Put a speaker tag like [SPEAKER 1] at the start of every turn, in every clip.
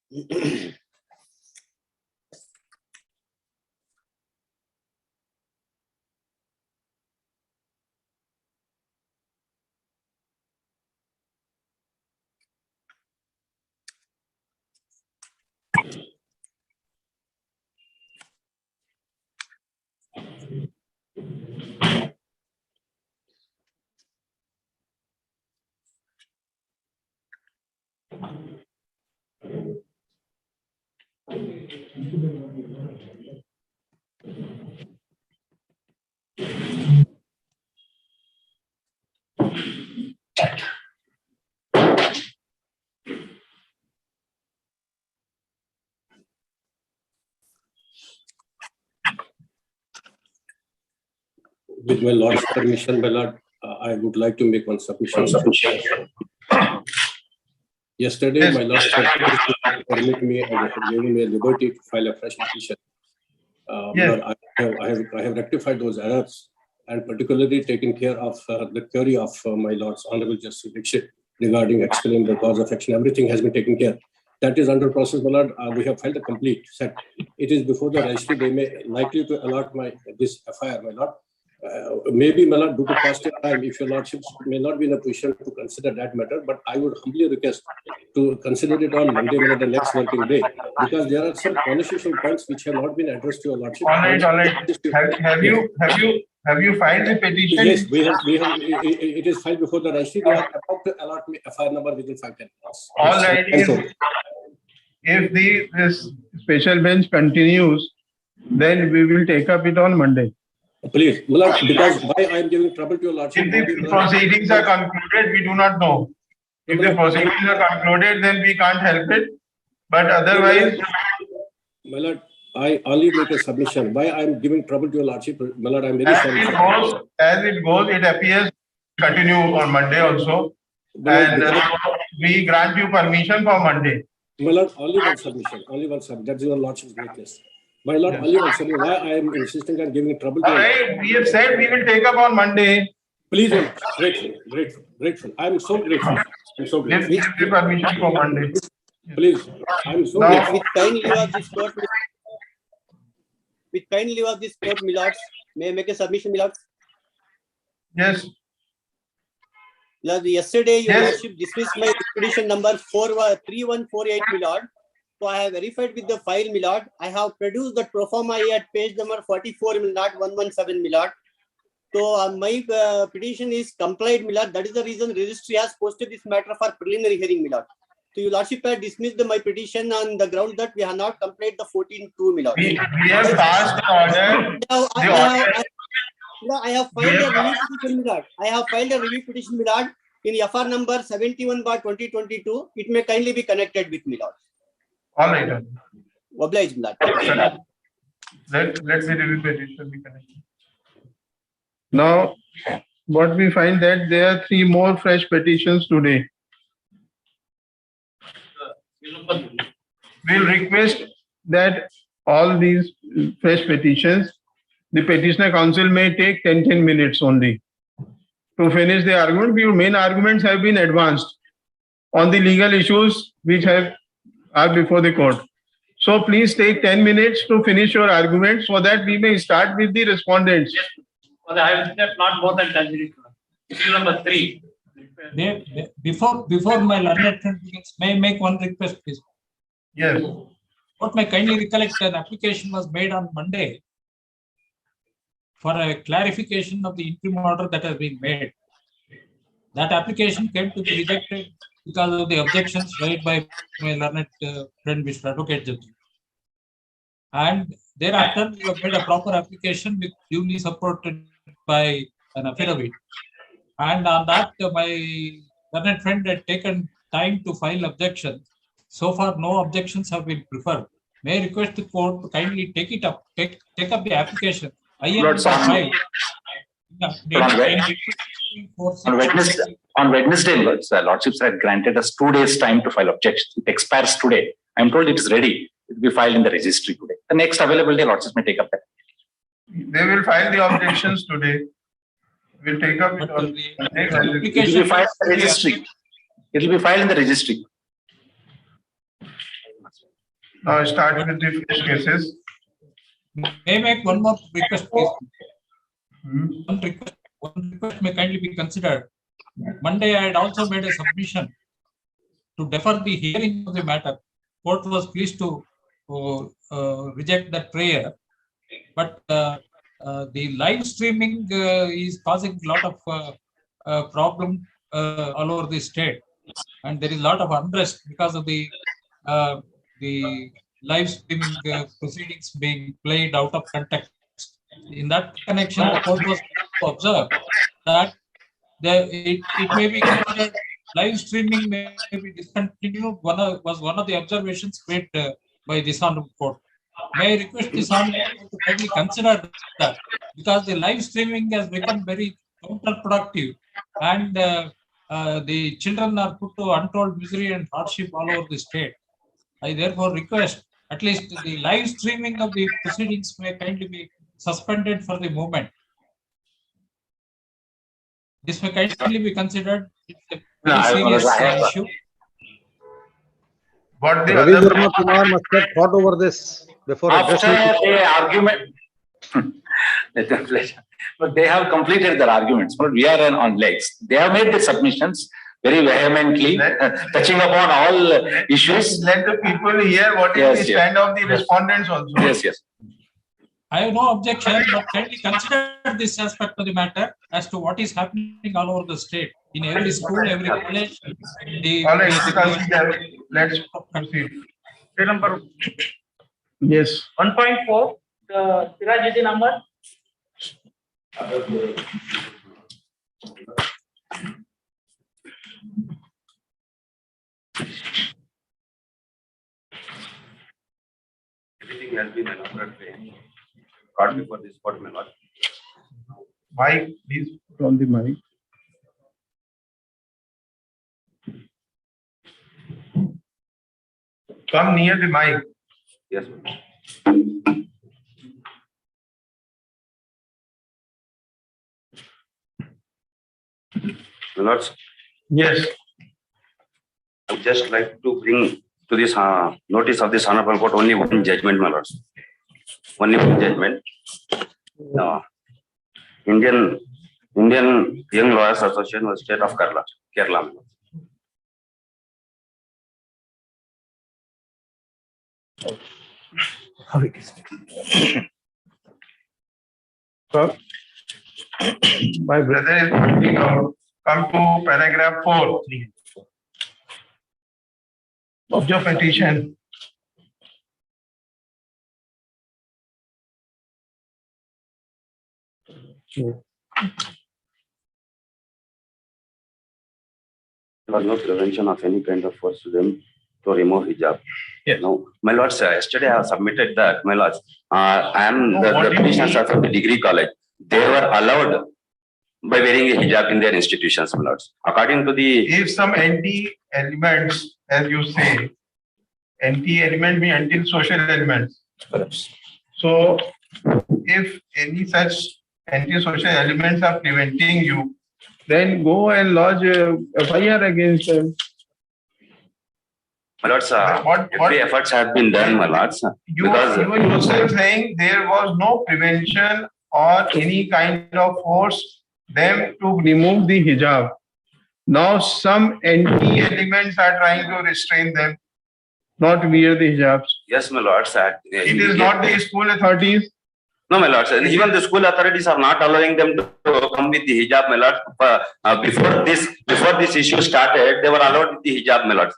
[SPEAKER 1] With my Lord's permission, my Lord, I would like to make one submission. Yesterday,
[SPEAKER 2] Yes.
[SPEAKER 1] my Lord permit me and gave me a liberty to file a fresh petition.
[SPEAKER 2] Yes.
[SPEAKER 1] Lord, I have rectified those errors and particularly taken care of the query of my Lord's Honorable Justice Dixit regarding explaining the cause of action. Everything has been taken care. That is under process, my Lord. We have filed a complete set. It is before the registry. They may likely to allot this FIR, my Lord. Maybe, my Lord, due to past time, if your Lordships may not be in a position to consider that matter, but I would humbly request to consider it on Monday, my Lord, the next working day, because there are some constitutional points which have not been addressed to your Lordship.
[SPEAKER 2] All right. Have you filed the petition?
[SPEAKER 1] Yes, we have. It is filed before the registry. They are about to allot me FIR number within 5-10 minutes.
[SPEAKER 2] All right. If this special bench continues, then we will take up it on Monday.
[SPEAKER 1] Please, my Lord, because why I am giving trouble to your Lordship?
[SPEAKER 2] If the proceedings are concluded, we do not know. If the proceedings are concluded, then we can't help it. But otherwise,
[SPEAKER 1] my Lord, I only make a submission. Why I am giving trouble to your Lordship, my Lord, I am very sorry.
[SPEAKER 2] As it goes, it appears to continue on Monday also. And we grant you permission for Monday.
[SPEAKER 1] My Lord, only one submission. Only one submission. That's your Lordship's greatness. My Lord,
[SPEAKER 2] Yes.
[SPEAKER 1] only one submission. Why I am insisting on giving trouble to
[SPEAKER 2] All
[SPEAKER 1] you?
[SPEAKER 2] right, we have said we will take up on Monday.
[SPEAKER 1] Please, my Lord. Grateful. I am so grateful. I'm so
[SPEAKER 2] Give
[SPEAKER 1] grateful.
[SPEAKER 2] the permission for Monday.
[SPEAKER 1] Please, I am so
[SPEAKER 2] Now,
[SPEAKER 1] grateful.
[SPEAKER 3] With kind leave of this court, my lords, may I make a submission, my lords?
[SPEAKER 2] yes,
[SPEAKER 3] Lord, yesterday, your
[SPEAKER 2] Yes.
[SPEAKER 3] lordship dismissed my petition number 3148, my lord. So I have verified with the file, my lord. I have produced the pro forma at page number 44, my lord, 117, my lord. So my petition is complied, my lord. That is the reason registry has posted this matter for preliminary hearing, my lord. So your lordship had dismissed my petition on the ground that we have not completed the 14-2, my lord.
[SPEAKER 2] we have passed the order.
[SPEAKER 3] Now, I have filed
[SPEAKER 2] We
[SPEAKER 3] a
[SPEAKER 2] have
[SPEAKER 3] review petition, my lord. I have filed a review petition, my lord, in FR number 71/2022. It may kindly be connected with me, lord.
[SPEAKER 2] All right.
[SPEAKER 3] Obliged, my lord.
[SPEAKER 2] Let the review petition be connected. Now, what we find that there are 3 more fresh petitions today. We'll request that all these fresh petitions, the petitioner counsel may take 10 minutes only to finish the argument. Your main arguments have been advanced on the legal issues which are before the court. So please take 10 minutes to finish your argument so that we may start with the respondents.
[SPEAKER 4] I have not more than 10 minutes. Issue number 3.
[SPEAKER 5] Before my learned friend begins, may I make one request, please?
[SPEAKER 2] Yes.
[SPEAKER 5] What may kindly recollect, an application was made on Monday for a clarification of the interim order that has been made. That application came to be rejected because of the objections made by my learned friend, Mr. Advocate Judge. And thereafter, you have made a proper application with duly supported by an affidavit. And on that, my learned friend had taken time to file objections. So far, no objections have been preferred. May I request the court to kindly take it up, take up the application.
[SPEAKER 6] Lord, on Wednesday, Lordships had granted us 2 days time to file objections. It expires today. I'm told it is ready. It will be filed in the registry today. The next available day, Lordships may take up that.
[SPEAKER 2] They will file the objections today. We'll take up it on
[SPEAKER 6] It will be filed in the registry. It will be filed in the registry.
[SPEAKER 2] Now start with the fresh cases.
[SPEAKER 5] May I make one more request, please?
[SPEAKER 2] Hmm.
[SPEAKER 5] One request may kindly be considered. Monday, I had also made a submission to defer the hearing of the matter. Court was pleased to reject that prayer, but the live streaming is causing a lot of problem all over the state, and there is a lot of unrest because of the live streaming proceedings being played out of context. In that connection, the court was to observe that it may be considered live streaming may be discontinued. Was one of the observations made by this honorable court. May I request this honorable court to kindly consider that, because the live streaming has become very counterproductive, and the children are put to untold misery and hardship all over the state. I therefore request at least the live streaming of the proceedings may kindly be suspended for the moment. This may kindly be considered. It's a very serious issue.
[SPEAKER 2] What the
[SPEAKER 7] Ravi
[SPEAKER 2] other
[SPEAKER 7] Verma Kumar must have thought over this before
[SPEAKER 6] After
[SPEAKER 7] addressing.
[SPEAKER 6] the argument, it's a pleasure. But they have completed their arguments. But we are on legs. They have made the submissions very vehemently, touching upon all issues.
[SPEAKER 2] Let the people hear what is the stand of the respondents also.
[SPEAKER 6] Yes, yes.
[SPEAKER 5] I have no objection, but kindly consider this aspect of the matter as to what is happening all over the state, in every school, every college.
[SPEAKER 2] All right, let's proceed.
[SPEAKER 4] Number
[SPEAKER 2] Yes.
[SPEAKER 4] 1.4, the Siraj number.
[SPEAKER 8] Everything has been elaborately brought before this court, my lord.
[SPEAKER 2] Mike, please put on the mic. Come near the mic.
[SPEAKER 8] Yes, ma'am. My lords,
[SPEAKER 2] Yes.
[SPEAKER 8] I would just like to bring to this notice of this honorable court only one judgment, my lords. Only one judgment. Indian Young Lawyers Association was state of Kerala. My lords.
[SPEAKER 2] So, my brother is pointing out, come to paragraph 4 of your petition.
[SPEAKER 8] There was no prevention of any kind of force to them to remove hijab.
[SPEAKER 2] Yes.
[SPEAKER 8] No, my lords, yesterday I have submitted that, my lords. I am
[SPEAKER 2] No,
[SPEAKER 8] the
[SPEAKER 2] what do you
[SPEAKER 8] petitioners
[SPEAKER 2] mean?
[SPEAKER 8] are from the degree college. They were allowed by wearing a hijab in their institutions, my lords. According to the,
[SPEAKER 2] If some anti-elements, as you say, anti-element means anti-social elements. So, if any such anti-social elements are preventing you, then go and lodge a FIR against them.
[SPEAKER 8] my lords,
[SPEAKER 2] What-
[SPEAKER 8] every efforts have been done, my lords.
[SPEAKER 2] You
[SPEAKER 8] Because
[SPEAKER 2] were yourself saying there was no prevention or any kind of force them to remove the hijab. Now some anti-elements are trying to restrain them, not wear the hijabs.
[SPEAKER 8] yes, my lords.
[SPEAKER 2] It is not the school authorities.
[SPEAKER 8] No, my lords. Even the school authorities are not allowing them to come with the hijab, my lords. Before this issue started, they were allowed with the hijab, my lords.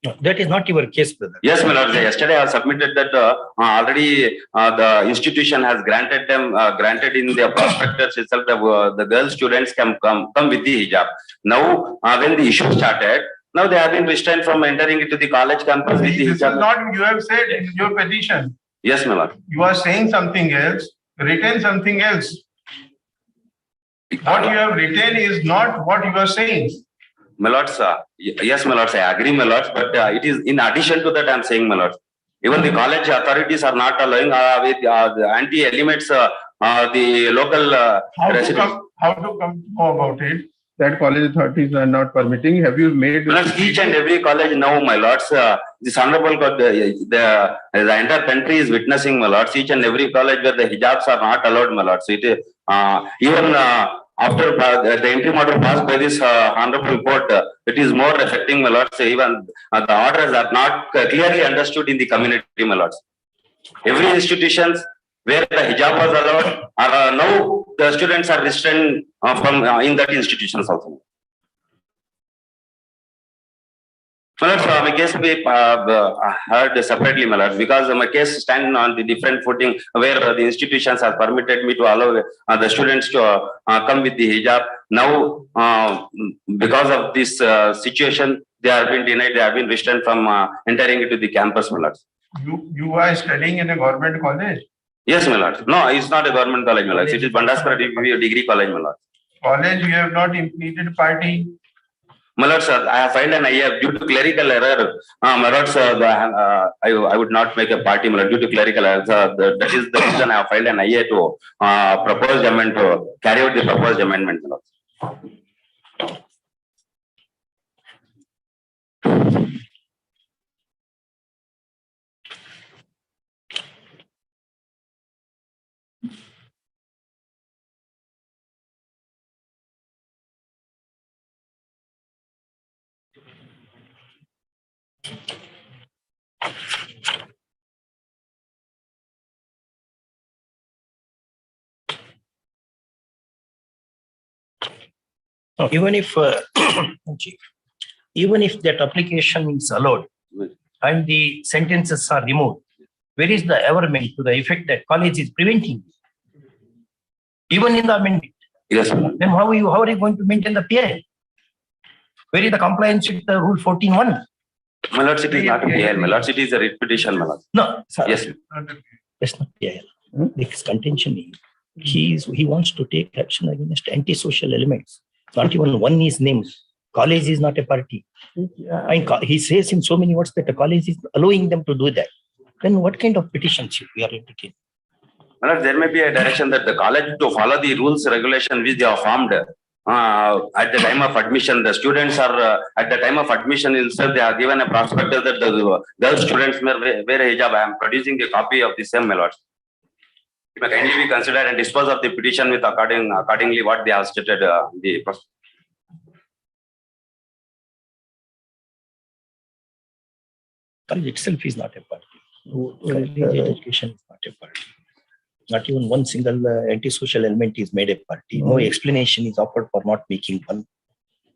[SPEAKER 9] No, that is not your case, brother.
[SPEAKER 8] Yes, my lords. Yesterday I submitted that already the institution has granted them, granted in their prospectus itself, the girl students can come with the hijab. Now, when the issue started, now they have been restrained from entering into the college campus with the
[SPEAKER 2] This is
[SPEAKER 8] hijab.
[SPEAKER 2] not you have said in your petition.
[SPEAKER 8] Yes, my lord.
[SPEAKER 2] You are saying something else, written something else. What you have written is not what you are saying.
[SPEAKER 8] My lords, yes, my lords, I agree, my lords, but it is in addition to that I am saying, my lords. Even the college authorities are not allowing with the anti-elements, the local
[SPEAKER 2] How to
[SPEAKER 8] residents.
[SPEAKER 2] come know about it? that college authorities are not permitting. Have you made?
[SPEAKER 8] My lords, each and every college now, my lords, this honorable court, the entire country is witnessing, my lords, each and every college where the hijabs are not allowed, my lords. It is, even after the interim order passed by this honorable court, it is more affecting, my lords. Even the orders are not clearly understood in the community, my lords. Every institutions where the hijab was allowed are now the students are restrained from in that institutions also. My lords, my case will be heard separately, my lords, because my case stands on the different footing where the institutions have permitted me to allow the students to come with the hijab. Now, because of this situation, they have been denied, they have been restrained from entering into the campus, my lords.
[SPEAKER 2] You are studying in a government college?
[SPEAKER 8] Yes, my lords. No, it's not a government college, my lords. It is Bandaskara degree college, my lords.
[SPEAKER 2] College, you have not implemented party?
[SPEAKER 8] My lords, I have filed an IA due to clerical error. My lords, I would not make a party, my lord, due to clerical error. That is the reason I have filed an IA to propose amendment, to carry out the proposed amendment, my lords.
[SPEAKER 9] Even if, Chief, even if that application is allowed and the sentences are removed, where is the averment to the effect that college is preventing? Even in the amendment.
[SPEAKER 8] Yes, my lord.
[SPEAKER 9] Then how are you going to maintain the PI? Where is the compliance with the rule 14.1?
[SPEAKER 8] My lords, it is not a PIL, my lords, it is a writ petition, my lords.
[SPEAKER 9] No, sir.
[SPEAKER 8] Yes.
[SPEAKER 9] It's not PIL. This contention is, he wants to take action against antisocial elements. Not even one is named. College is not a party. And he says in so many words that the college is allowing them to do that. Then what kind of petitions we are entertaining?
[SPEAKER 8] My lords, there may be a direction that the college to follow the rules, regulation which they are formed. At the time of admission, the students are at the time of admission itself, they are given a prospectus that the girl students may wear a hijab. I am producing a copy of the same, my lords. It may kindly be considered and dispose of the petition with accordingly what they have stated the prospectus.
[SPEAKER 9] College itself is not a party. College education is not a party. Not even one single antisocial element is made a party. No explanation is offered for not making one.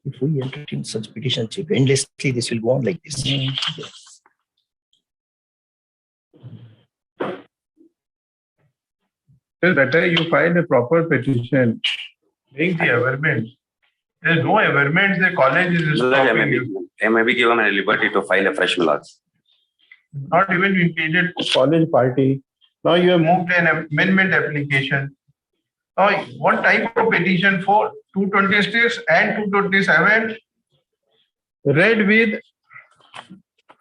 [SPEAKER 9] If we entertain such petitions, endlessly this will go on like this. Yes.
[SPEAKER 2] It's better you find a proper petition. Make the averment. There is no averment, the college is stopping you.
[SPEAKER 8] I may be given a liberty to file a fresh, my lords.
[SPEAKER 2] Not even impeded college party. Now you have moved an amendment application. Now, what type of petition for 226 and 227 read with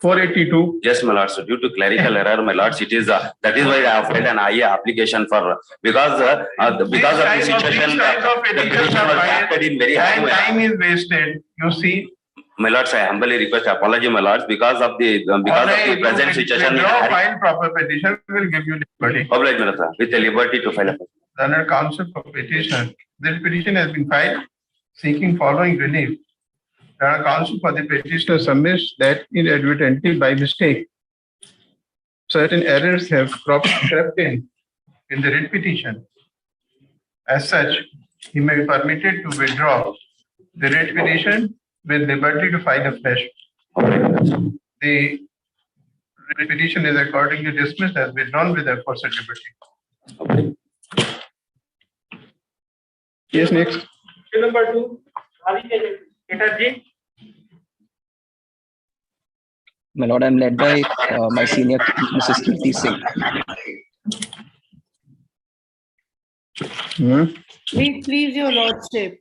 [SPEAKER 2] 482?
[SPEAKER 8] Yes, my lords. So due to clerical error, my lords, it is that is why I have filed an IA application for because of the situation. The petition was drafted in very high
[SPEAKER 2] And
[SPEAKER 8] way.
[SPEAKER 2] time is wasted. You see.
[SPEAKER 8] My lords, I humbly request apology, my lords, because of the present situation.
[SPEAKER 2] File proper petition will give you liberty.
[SPEAKER 8] Oblige, my lords, with the liberty to file a petition.
[SPEAKER 2] Under counsel for petition, this petition has been filed seeking following relief. Under counsel for the petitioner submits that inadvertently by mistake, certain errors have crept in the writ petition. As such, he may be permitted to withdraw the writ petition with liberty to file a fresh. The writ petition is accordingly dismissed as withdrawn with aforesaid liberty. Yes, next.
[SPEAKER 4] Number 2, Chatterjee.
[SPEAKER 10] My lord, I'm led by my senior, Mrs. Kirti Singh.
[SPEAKER 11] Please, your lordship.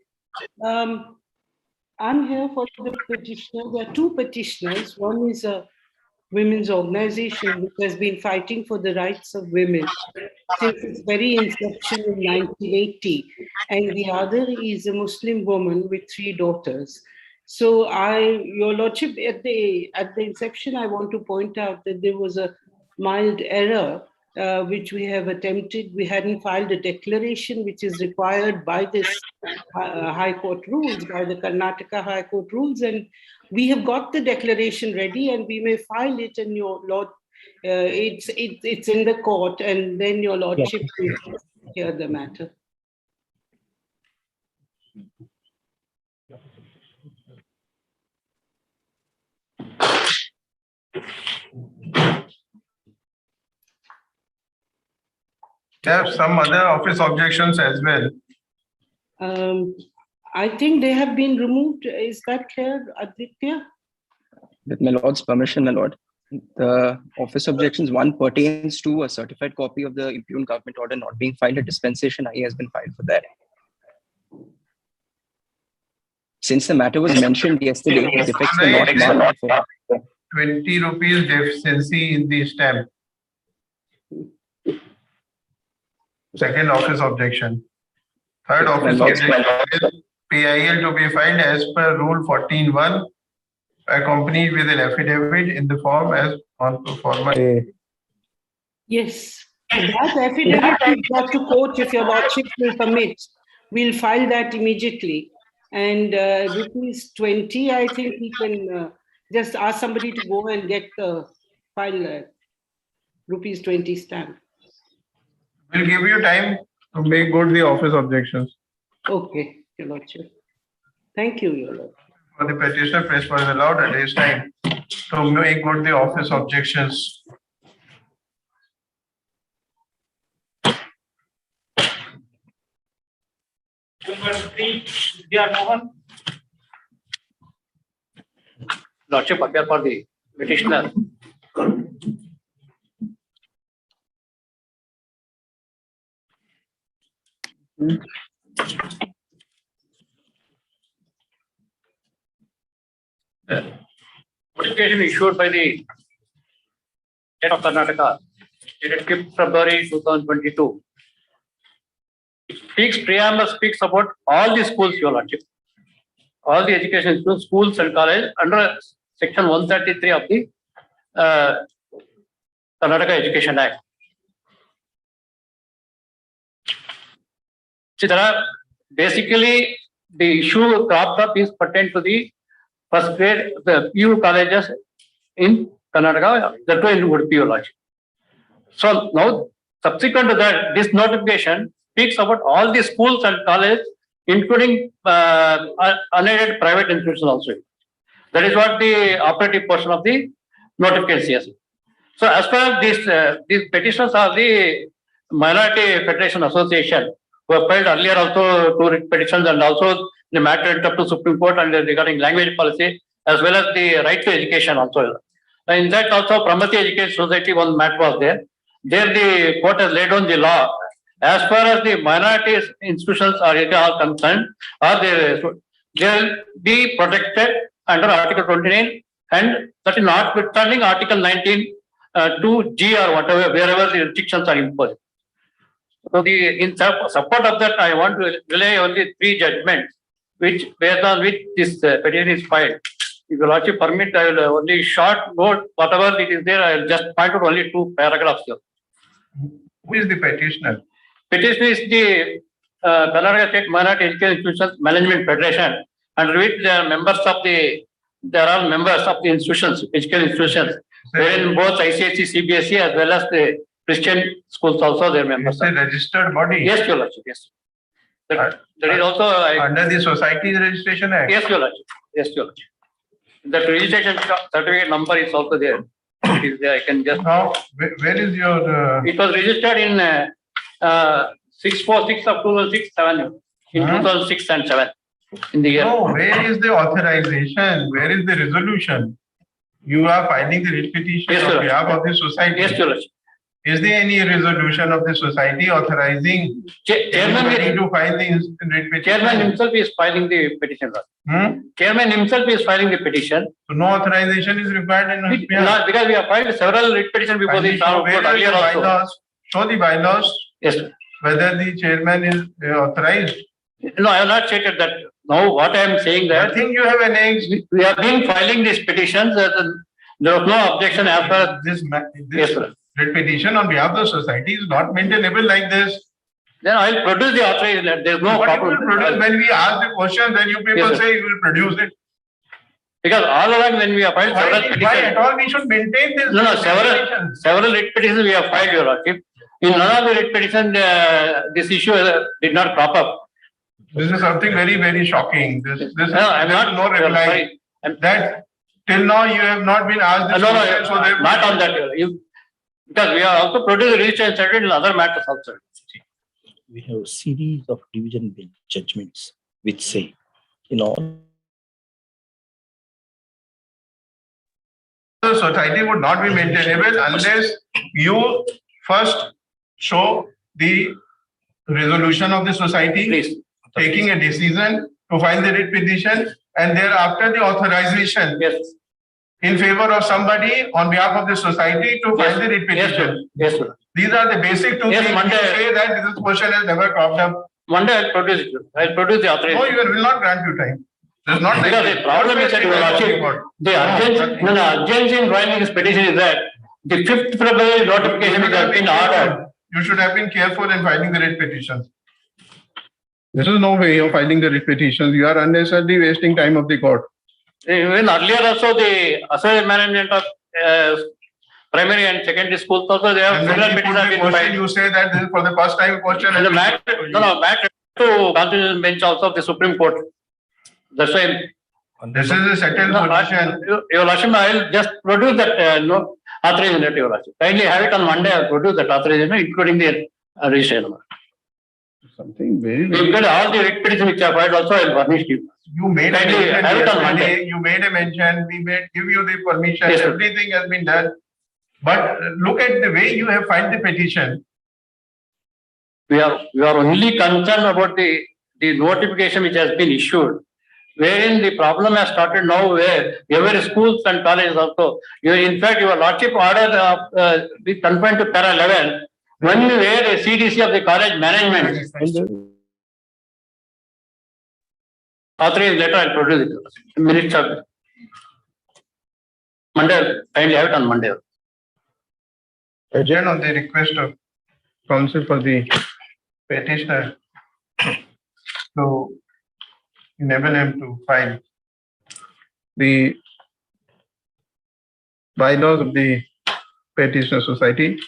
[SPEAKER 11] I'm here for the petitioner. There are two petitioners. One is women's organization which has been fighting for the rights of women since its very inception in 1980. And the other is a Muslim woman with 3 daughters. So Your Lordship, at the inception, I want to point out that there was a mild error which we have attempted. We hadn't filed a declaration which is required by this High Court rules, by the Karnataka High Court rules, and we have got the declaration ready, and we may file it. And Your Lord, it's in the court, and then Your Lordship will hear the matter.
[SPEAKER 2] There are some other office objections as well.
[SPEAKER 11] I think they have been removed. Is that clear, Aditya?
[SPEAKER 10] With my lord's permission, my lord, the office objections, one pertains to a certified copy of the impugned government order not being filed. A dispensation IA has been filed for that. Since the matter was mentioned yesterday, the defects were not marked for
[SPEAKER 2] 20 rupees deficiency in the stamp. Second office objection. Third office objection is PIL to be filed as per Rule 14(1), accompanied with an affidavit in the form as on pro forma.
[SPEAKER 11] Yes. That affidavit is brought to court, if Your Lordship will permit. We'll file that immediately. And rupees 20, I think we can just ask somebody to go and get the file rupees 20 stamp.
[SPEAKER 2] We'll give you time to make good the office objections.
[SPEAKER 11] Okay, Your Lordship. Thank you, Your Lord.
[SPEAKER 2] For the petitioner, press for is allowed a day's time to make good the office objections.
[SPEAKER 4] Lordship appear for the petitioner. Notification issued by the State of Karnataka, dated 5th February 2022. Preamble speaks about all the schools, Your Lordship. All the education institutions, schools and colleges under Section 133 of the Karnataka Education Act. So there are basically the issue cropped up is pertained to the first grade, the PU colleges in Karnataka, that way in Udupi, Your Lordship. So now, subsequent to that, this notification speaks about all the schools and colleges, including unaided private institutions also. That is what the operative portion of the notification says. So as far as these petitions are the Minority Federation Association, who have filed earlier also 2 petitions, and also the matter went up to Supreme Court and regarding language policy, as well as the right to education also. In that also, Pramati Education Society, one matter was there. There the court has laid down the law. As far as the minority institutions are concerned, they will be protected under Article 29, and that is notwithstanding Article 19 to G or whatever, wherever the restrictions are imposed. So in support of that, I want to rely on the 3 judgments, which based on which this petition is filed. If Your Lordship permit, I will only short note whatever it is there. I will just point out only 2 paragraphs here.
[SPEAKER 2] Who is the petitioner?
[SPEAKER 4] Petitioner is the Karnataka State Minority Education Institutions Management Federation, under which there are members of the institutions, education institutions, wherein both ICSE, CBSE, as well as the Christian schools also their members.
[SPEAKER 2] It's a registered body.
[SPEAKER 4] Yes, Your Lordship. Yes. That is also
[SPEAKER 2] under the Societies Registration Act.
[SPEAKER 4] Yes, Your Lordship. Yes, Your Lordship. The registration certificate number is also there. It is there. I can just.
[SPEAKER 2] Now, where is your?
[SPEAKER 4] It was registered in 646 of 2006-7 in 2006 and 7 in the year.
[SPEAKER 2] No, where is the authorization? Where is the resolution? You are filing the writ petition
[SPEAKER 4] Yes,
[SPEAKER 2] on behalf of the society.
[SPEAKER 4] Yes, Your Lordship.
[SPEAKER 2] Is there any resolution of the society authorizing anybody to file the writ petition?
[SPEAKER 4] Chairman himself is filing the petition.
[SPEAKER 2] Hmm?
[SPEAKER 4] Chairman himself is filing the petition.
[SPEAKER 2] So no authorization is required in his behalf.
[SPEAKER 4] Not because we have filed several writ petitions before
[SPEAKER 2] Kindly
[SPEAKER 4] the
[SPEAKER 2] show
[SPEAKER 4] town
[SPEAKER 2] where
[SPEAKER 4] court
[SPEAKER 2] are
[SPEAKER 4] earlier
[SPEAKER 2] the
[SPEAKER 4] also.
[SPEAKER 2] bylaws. Show the bylaws,
[SPEAKER 4] Yes, sir.
[SPEAKER 2] whether the chairman is authorized.
[SPEAKER 4] No, I have not stated that. Now, what I am saying
[SPEAKER 2] I
[SPEAKER 4] that
[SPEAKER 2] think you have annexed
[SPEAKER 4] we have been filing these petitions. There was no objection after.
[SPEAKER 2] this
[SPEAKER 4] Yes, sir.
[SPEAKER 2] writ petition on behalf of the society is not maintainable like this.
[SPEAKER 4] Then I will produce the authorized letter. There is no
[SPEAKER 2] What you
[SPEAKER 4] problem.
[SPEAKER 2] will produce when we ask the question, then you people
[SPEAKER 4] Yes, sir.
[SPEAKER 2] say you will produce it.
[SPEAKER 4] Because all along when we have filed several
[SPEAKER 2] Why at
[SPEAKER 4] petitions.
[SPEAKER 2] all we should maintain this?
[SPEAKER 4] No,
[SPEAKER 2] petitions?
[SPEAKER 4] several writ petitions we have filed, Your Lordship. In none of the writ petitions, this issue did not crop up.
[SPEAKER 2] This is something very, very shocking. This
[SPEAKER 4] No, I'm not.
[SPEAKER 2] no reply.
[SPEAKER 4] Sorry.
[SPEAKER 2] That till now you have not been asked this
[SPEAKER 4] No,
[SPEAKER 2] question, so therefore-
[SPEAKER 4] not on that. Because we have also produced register and settled in other matters also.
[SPEAKER 9] We have a series of division bench judgments which say, in all
[SPEAKER 2] the society would not be maintainable unless you first show the resolution of the society,
[SPEAKER 4] Please.
[SPEAKER 2] taking a decision to file the writ petition, and thereafter the authorization
[SPEAKER 4] Yes.
[SPEAKER 2] in favor of somebody on behalf of the society to file the writ
[SPEAKER 4] Yes, sir.
[SPEAKER 2] petition.
[SPEAKER 4] Yes, sir.
[SPEAKER 2] These are the basic two
[SPEAKER 4] Yes,
[SPEAKER 2] things.
[SPEAKER 4] Monday-
[SPEAKER 2] You say that this question has never cropped up.
[SPEAKER 4] Monday I'll produce it. I'll produce the
[SPEAKER 2] No,
[SPEAKER 4] authorization.
[SPEAKER 2] you will not grant you time. There's not.
[SPEAKER 4] Because the problem is that, Your Lordship, the urgency in filing this petition is that the 5th February notification which has been ordered.
[SPEAKER 2] You should have been careful in filing the writ petitions. This is no way of filing the writ petitions. You are unnecessarily wasting time of the court.
[SPEAKER 4] Even earlier also the associate management of primary and secondary schools also they have
[SPEAKER 2] And
[SPEAKER 4] similar
[SPEAKER 2] when you put
[SPEAKER 4] petitions have
[SPEAKER 2] the
[SPEAKER 4] been
[SPEAKER 2] question,
[SPEAKER 4] filed.
[SPEAKER 2] you say that this is for the first time question.
[SPEAKER 4] And the matter, matter to constitutional bench also of the Supreme Court. That's why.
[SPEAKER 2] This is a settled position.
[SPEAKER 4] Your Lordship, I will just produce that authorization letter, Your Lordship. Kindly have it on Monday. I will produce that authorization, including the registration number.
[SPEAKER 2] Something very,
[SPEAKER 4] You get all the writ petitions which are filed also. I will furnish you.
[SPEAKER 2] You made a
[SPEAKER 4] Kindly
[SPEAKER 2] mention
[SPEAKER 4] have it on
[SPEAKER 2] yesterday,
[SPEAKER 4] Monday.
[SPEAKER 2] you made a mention, we made, give you the permission,
[SPEAKER 4] Yes, sir.
[SPEAKER 2] everything has been done. But look at the way you have filed the petition.
[SPEAKER 4] We are only concerned about the notification which has been issued, wherein the problem has started now where every schools and colleges also. In fact, Your Lordship order be confined to para 11, when where a CDC of the college management authorized letter, I'll produce it. Minutes of Monday, kindly have it on Monday.
[SPEAKER 2] Adjourn on the request of counsel for the petitioner to enable him to file the bylaws of the petitioner society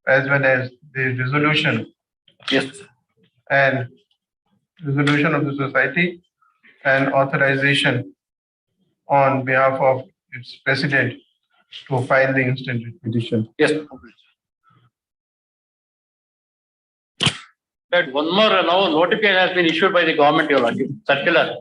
[SPEAKER 2] as well as the resolution.
[SPEAKER 4] Yes.
[SPEAKER 2] And resolution of the society and authorization on behalf of its president to file the instant writ petition.
[SPEAKER 4] Yes. That one more now notification has been issued by the government, Your Lordship, circular.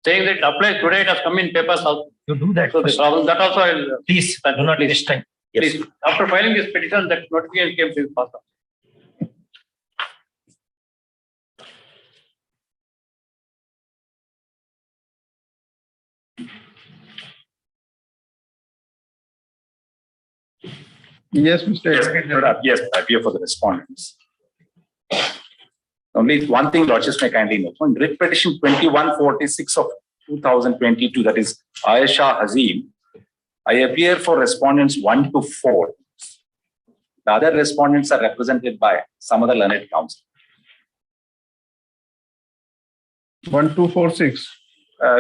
[SPEAKER 4] Saying that it applies today, it has come in papers also.
[SPEAKER 9] you do that
[SPEAKER 4] So the
[SPEAKER 9] first.
[SPEAKER 4] problem, that also I will.
[SPEAKER 9] Please, do not waste time. Yes.
[SPEAKER 4] Please, after filing this petition, that notification came to pass.
[SPEAKER 2] Yes, Mr. Advocate.
[SPEAKER 6] Yes, I appear for the respondents. Only one thing, Lordship may kindly note. On writ petition 2146 of 2022, that is Ayesha Hazim, I appear for respondents 1 to 4. The other respondents are represented by some other learned counsel.
[SPEAKER 2] 1246.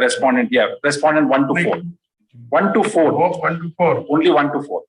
[SPEAKER 6] Respondent 1 to 4. 1 to 4.
[SPEAKER 2] Oh, 1 to 4.
[SPEAKER 6] Only 1 to 4.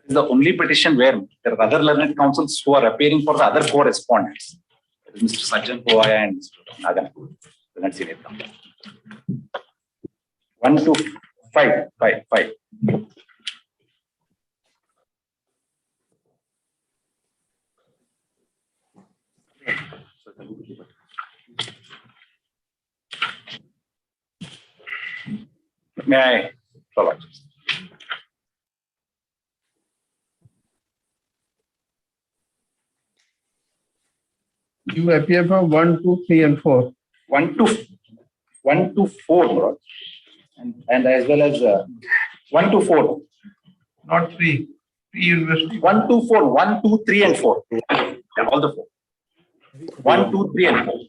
[SPEAKER 6] is the only petition where there are other learned counsels who are appearing for the other correspondents. Mr. Sajjan Poaya and Mr. Nagan. 1 to 5. May I follow?
[SPEAKER 2] You appear for 1, 2, 3, and 4.
[SPEAKER 6] 1 to 4, Lord. And as well as 1 to 4.
[SPEAKER 2] Not 3. 3 university.
[SPEAKER 6] 1 to 4. 1, 2, 3, and 4. Yeah, all the 4. 1, 2, 3, and 4.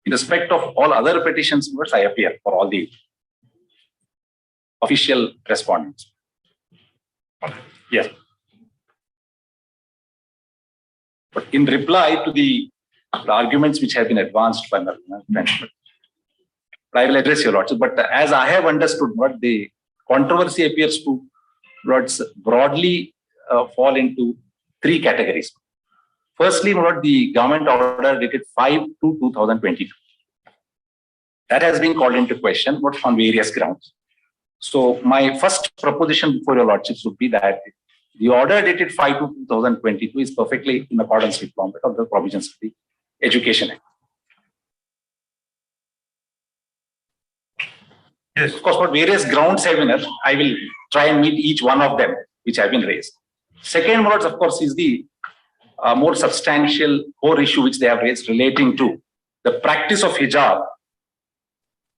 [SPEAKER 6] In respect of all other petitions, I appear for all the official respondents. Yes. But in reply to the arguments which have been advanced by my friend, I will address your lordship. But as I have understood, what the controversy appears to broadly fall into 3 categories. Firstly, the government order dated 5/2/2022. That has been called into question, but on various grounds. So my first proposition before your lordships would be that the order dated 5/2/2022 is perfectly in accordance with the provisions of the Education Act.
[SPEAKER 2] Yes.
[SPEAKER 6] Of course, what various grounds have been, I will try and meet each one of them which have been raised. Second, of course, is the more substantial core issue which they have raised relating to the practice of hijab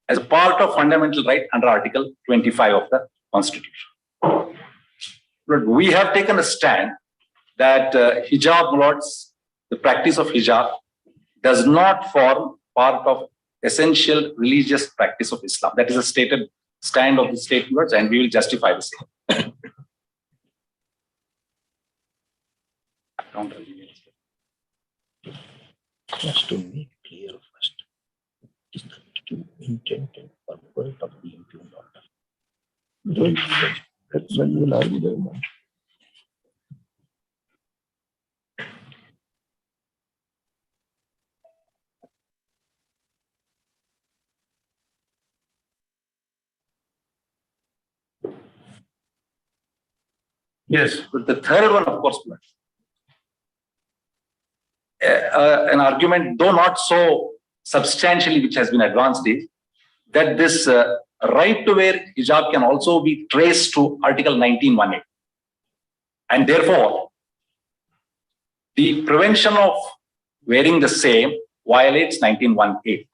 [SPEAKER 6] as a part of fundamental right under Article 25 of the Constitution. But we have taken a stand that hijab, the practice of hijab does not form part of essential religious practice of Islam. That is a stated stand of the state lords, and we will justify the same.
[SPEAKER 9] Just to make clear first, is the true intent and purpose of the impugned order? That's when you will argue very much.
[SPEAKER 2] Yes.
[SPEAKER 6] But the third one, of course, an argument, though not so substantially, which has been advanced, is that this right to wear hijab can also be traced to Article 19(1)(a). And therefore, the prevention of wearing the same violates 19(1)(a).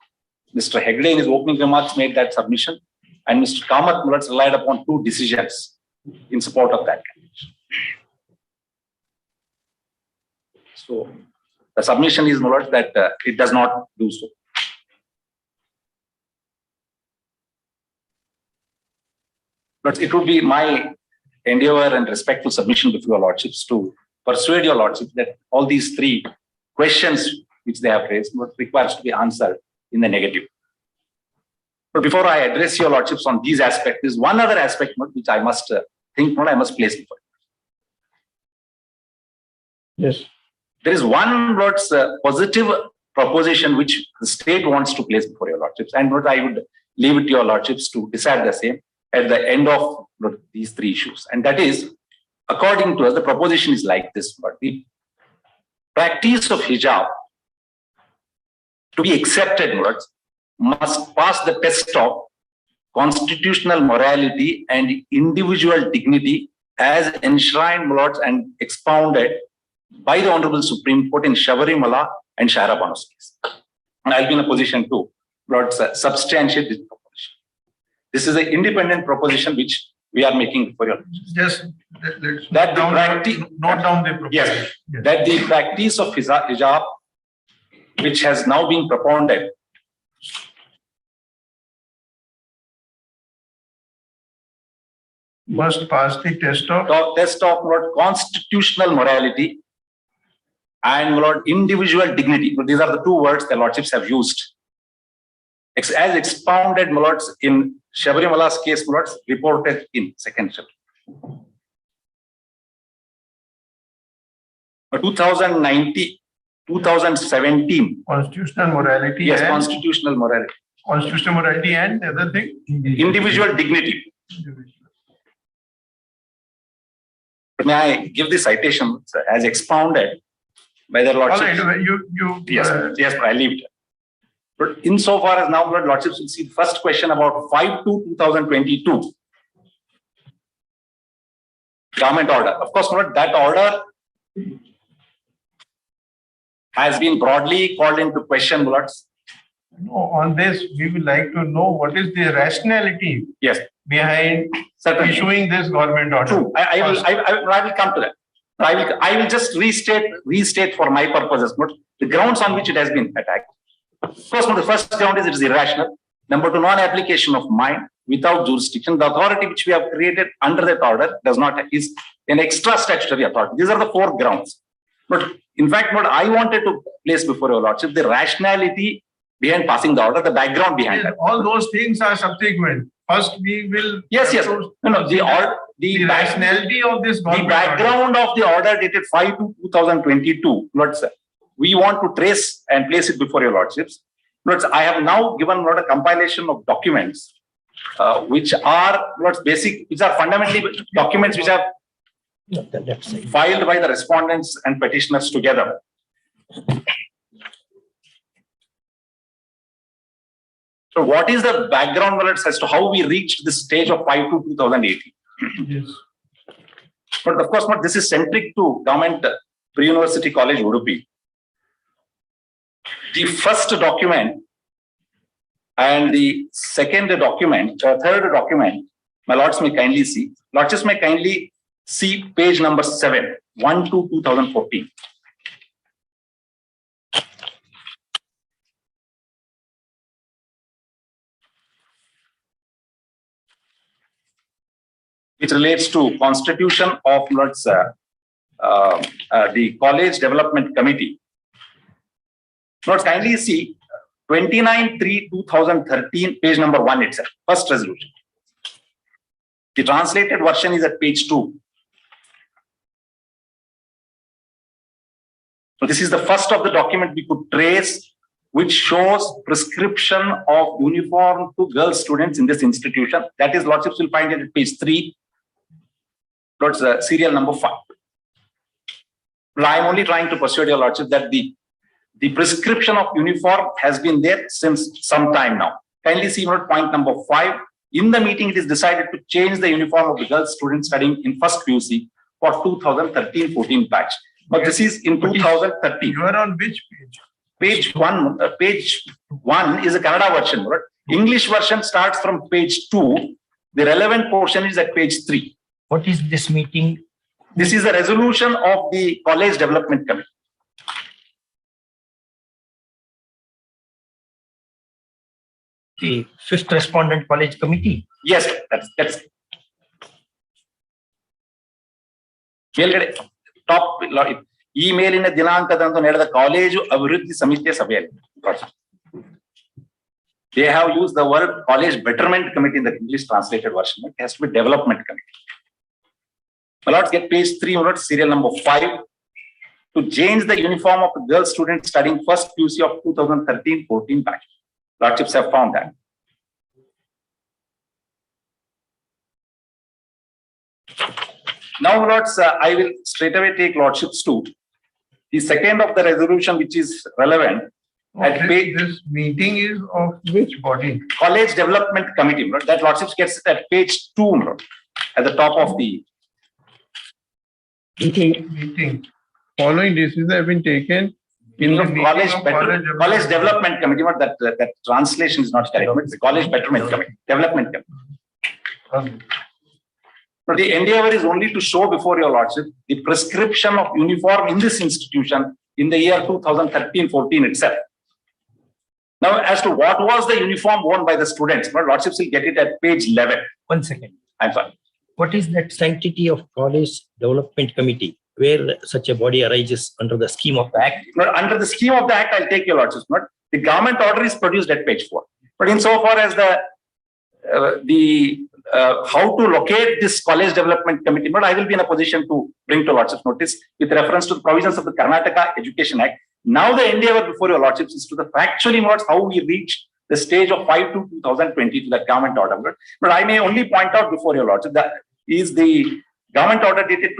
[SPEAKER 6] Mr. Hegde in his opening remarks made that submission, and Mr. Kamath relied upon 2 decisions in support of that. So the submission is that it does not do so. But it would be my endeavor and respectful submission before your lordships to persuade your lordships that all these 3 questions which they have raised requires to be answered in the negative. But before I address your lordships on these aspects, there is one other aspect which I must I must place before you.
[SPEAKER 2] Yes.
[SPEAKER 6] There is one positive proposition which the state wants to place before your lordships, and what I would leave it to your lordships to decide the same at the end of these 3 issues. And that is, according to us, the proposition is like this: but the practice of hijab to be accepted must pass the test of constitutional morality and individual dignity as enshrined and expounded by the Honorable Supreme Court in Shabarimala and Shaira Banu's case. And I'll be in a position to substantiate this proposition. This is an independent proposition which we are making for your
[SPEAKER 2] Just
[SPEAKER 6] let's note
[SPEAKER 2] down the proposition.
[SPEAKER 6] Yes, that the practice of hijab, which has now been propounded,
[SPEAKER 2] must pass the test of
[SPEAKER 6] constitutional morality and my lord, individual dignity. These are the two words the lordships have used. As expounded, my lords, in Shabarimala's case, my lords, reported in second chapter. 2019, 2017.
[SPEAKER 2] Constitutional morality.
[SPEAKER 6] Yes,
[SPEAKER 2] and
[SPEAKER 6] constitutional morality.
[SPEAKER 2] Constitutional morality and the other thing?
[SPEAKER 6] Individual dignity. May I give the citation as expounded by the lordships?
[SPEAKER 2] All right,
[SPEAKER 6] Yes, I leave it. But insofar as now, lordships will see the first question about 5/2/2022 government order. Of course, that order has been broadly called into question, lords.
[SPEAKER 2] No, on this, we would like to know what is the rationality behind issuing this government order.
[SPEAKER 6] True. I will come to that. I will just restate for my purposes, but the grounds on which it has been attacked. Of course, the first ground is it is irrational. Number two, non-application of mind without jurisdiction. The authority which we have created under that order is an extra statutory authority. These are the four grounds. But in fact, what I wanted to place before your lordship, the rationality behind passing the order, the background behind that.
[SPEAKER 2] All those things are subsequent. First, we will.
[SPEAKER 6] Yes. No, the
[SPEAKER 2] rationality of this
[SPEAKER 6] the background of the order dated 5/2/2022. Lords, we want to trace and place it before your lordships. Lords, I have now given a compilation of documents, which are which are fundamentally documents which are filed by the respondents and petitioners together. So what is the background as to how we reached this stage of 5/2/2018?
[SPEAKER 2] Yes.
[SPEAKER 6] But of course, this is centric to government pre-university college Udupi. The first document and the second document, third document, my lords may kindly see. Lords may kindly see page number 7, 1/2/2014. It relates to constitution of the College Development Committee. Lords, kindly see 29/3/2013, page number 1 itself, first resolution. The translated version is at page 2. So this is the first of the document we could trace, which shows prescription of uniform to girl students in this institution. That is, lordships will find it at page 3. Lords, serial number 5. But I am only trying to persuade your lordship that the prescription of uniform has been there since some time now. Kindly see point number 5. In the meeting, it is decided to change the uniform of the girl students studying in first PUC for 2013-14 batch. But this is in 2013.
[SPEAKER 2] You are on which page?
[SPEAKER 6] Page 1. Page 1 is a Kannada version. Right? English version starts from page 2. The relevant portion is at page 3.
[SPEAKER 9] What is this meeting?
[SPEAKER 6] This is a resolution of the College Development Committee.
[SPEAKER 9] The fifth respondent college committee.
[SPEAKER 6] Yes, that's top email in a Dinankadanto the college Abhiruddhi Samiti Sabhayalli. They have used the word College Betterment Committee in the English translated version. It has to be Development Committee. My lords, get page 3, serial number 5. To change the uniform of the girl students studying first PUC of 2013-14 batch. Lordships have found that. Now, lords, I will straight away take lordships to the second of the resolution, which is relevant.
[SPEAKER 2] This meeting is of which body?
[SPEAKER 6] College Development Committee. That lordships gets it at page 2, at the top of the
[SPEAKER 2] meeting. Following decisions have been taken in the
[SPEAKER 6] College Development Committee. That translation is not correct. It's the College Betterment Committee, Development Committee. But the endeavor is only to show before your lordship the prescription of uniform in this institution in the year 2013-14 itself. Now, as to what was the uniform worn by the students, my lordships will get it at page 11.
[SPEAKER 9] 1 second.
[SPEAKER 6] I'm sorry.
[SPEAKER 9] What is that sanctity of College Development Committee? where such a body arises under the scheme of the act?
[SPEAKER 6] But under the scheme of the act, I'll take your lordship's note. The government order is produced at page 4. But insofar as how to locate this college development committee, but I will be in a position to bring to lordship's notice with reference to the provisions of the Karnataka Education Act. Now the endeavor before your lordships is to the factually notes how we reach the stage of 5/2/2020 to that government order. But I may only point out before your lordship that is the government order dated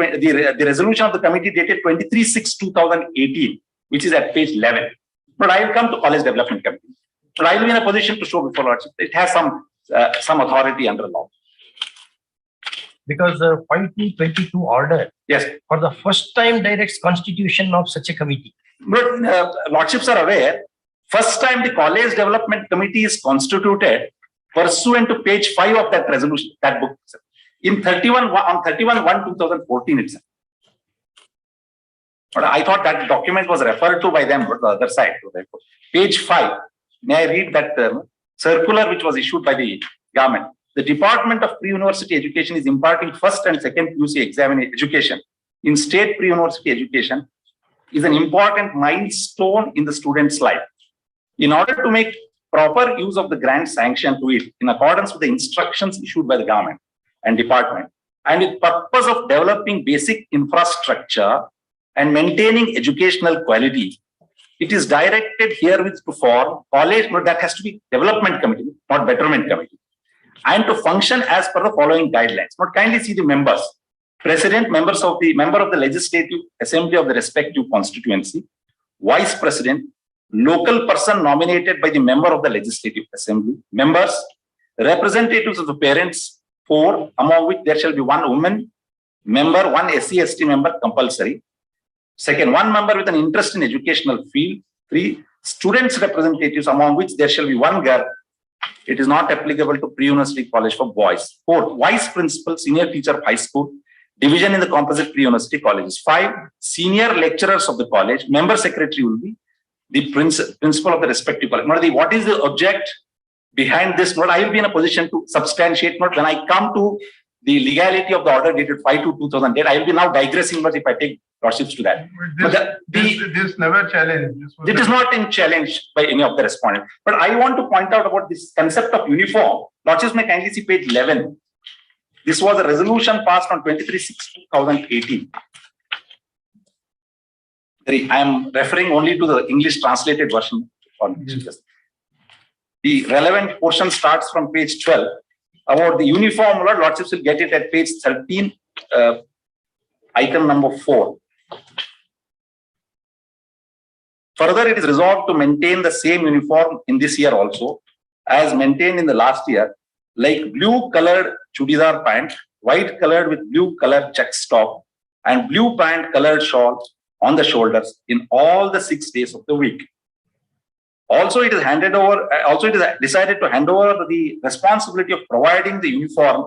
[SPEAKER 6] the resolution of the committee dated 23/6/2018, which is at page 11. But I will come to college development committee. But I will be in a position to show before lordship it has some authority under law.
[SPEAKER 9] Because the 5/2/22 order,
[SPEAKER 6] yes,
[SPEAKER 9] for the first time directs constitution of such a committee.
[SPEAKER 6] But lordships are aware, first time the college development committee is constituted pursuant to page 5 of that resolution, that book. In 31/1/2014 itself. But I thought that document was referred to by them, but the other side. Page 5. May I read that circular which was issued by the government? The Department of Pre-University Education is imparting first and second PUC education in state pre-university education is an important milestone in the student's life. In order to make proper use of the grant sanction to it in accordance with the instructions issued by the government and department, and with purpose of developing basic infrastructure and maintaining educational quality, it is directed herewith to form college, but that has to be development committee, not betterment committee, and to function as per the following guidelines. But kindly see the members. President, member of the Legislative Assembly of the respective constituency, Vice President, local person nominated by the member of the Legislative Assembly, members, representatives of the parents, 4, among which there shall be 1 woman member, 1 SC/ST member compulsory. Second, 1 member with an interest in educational field. 3, students representatives, among which there shall be 1 girl. It is not applicable to pre-university college for boys. 4, vice principal, senior teacher of high school, division in the composite pre-university colleges. 5, senior lecturers of the college. Member secretary will be the principal of the respective college. What is the object behind this note? I will be in a position to substantiate note when I come to the legality of the order dated 5/2/2008. I will be now digressing, but if I take lordships to that.
[SPEAKER 2] This never challenged.
[SPEAKER 6] It is not in challenge by any of the respondents. But I want to point out about this concept of uniform. Lordships may kindly see page 11. This was a resolution passed on 23/6/2018. I am referring only to the English translated version. The relevant portion starts from page 12. About the uniform, lordships will get it at page 13, item number 4. Further, it is resolved to maintain the same uniform in this year also, as maintained in the last year, like blue colored chudidar pant, white colored with blue colored check top, and blue pant colored shawl on the shoulders in all the 6 days of the week. Also, it is decided to hand over the responsibility of providing the uniform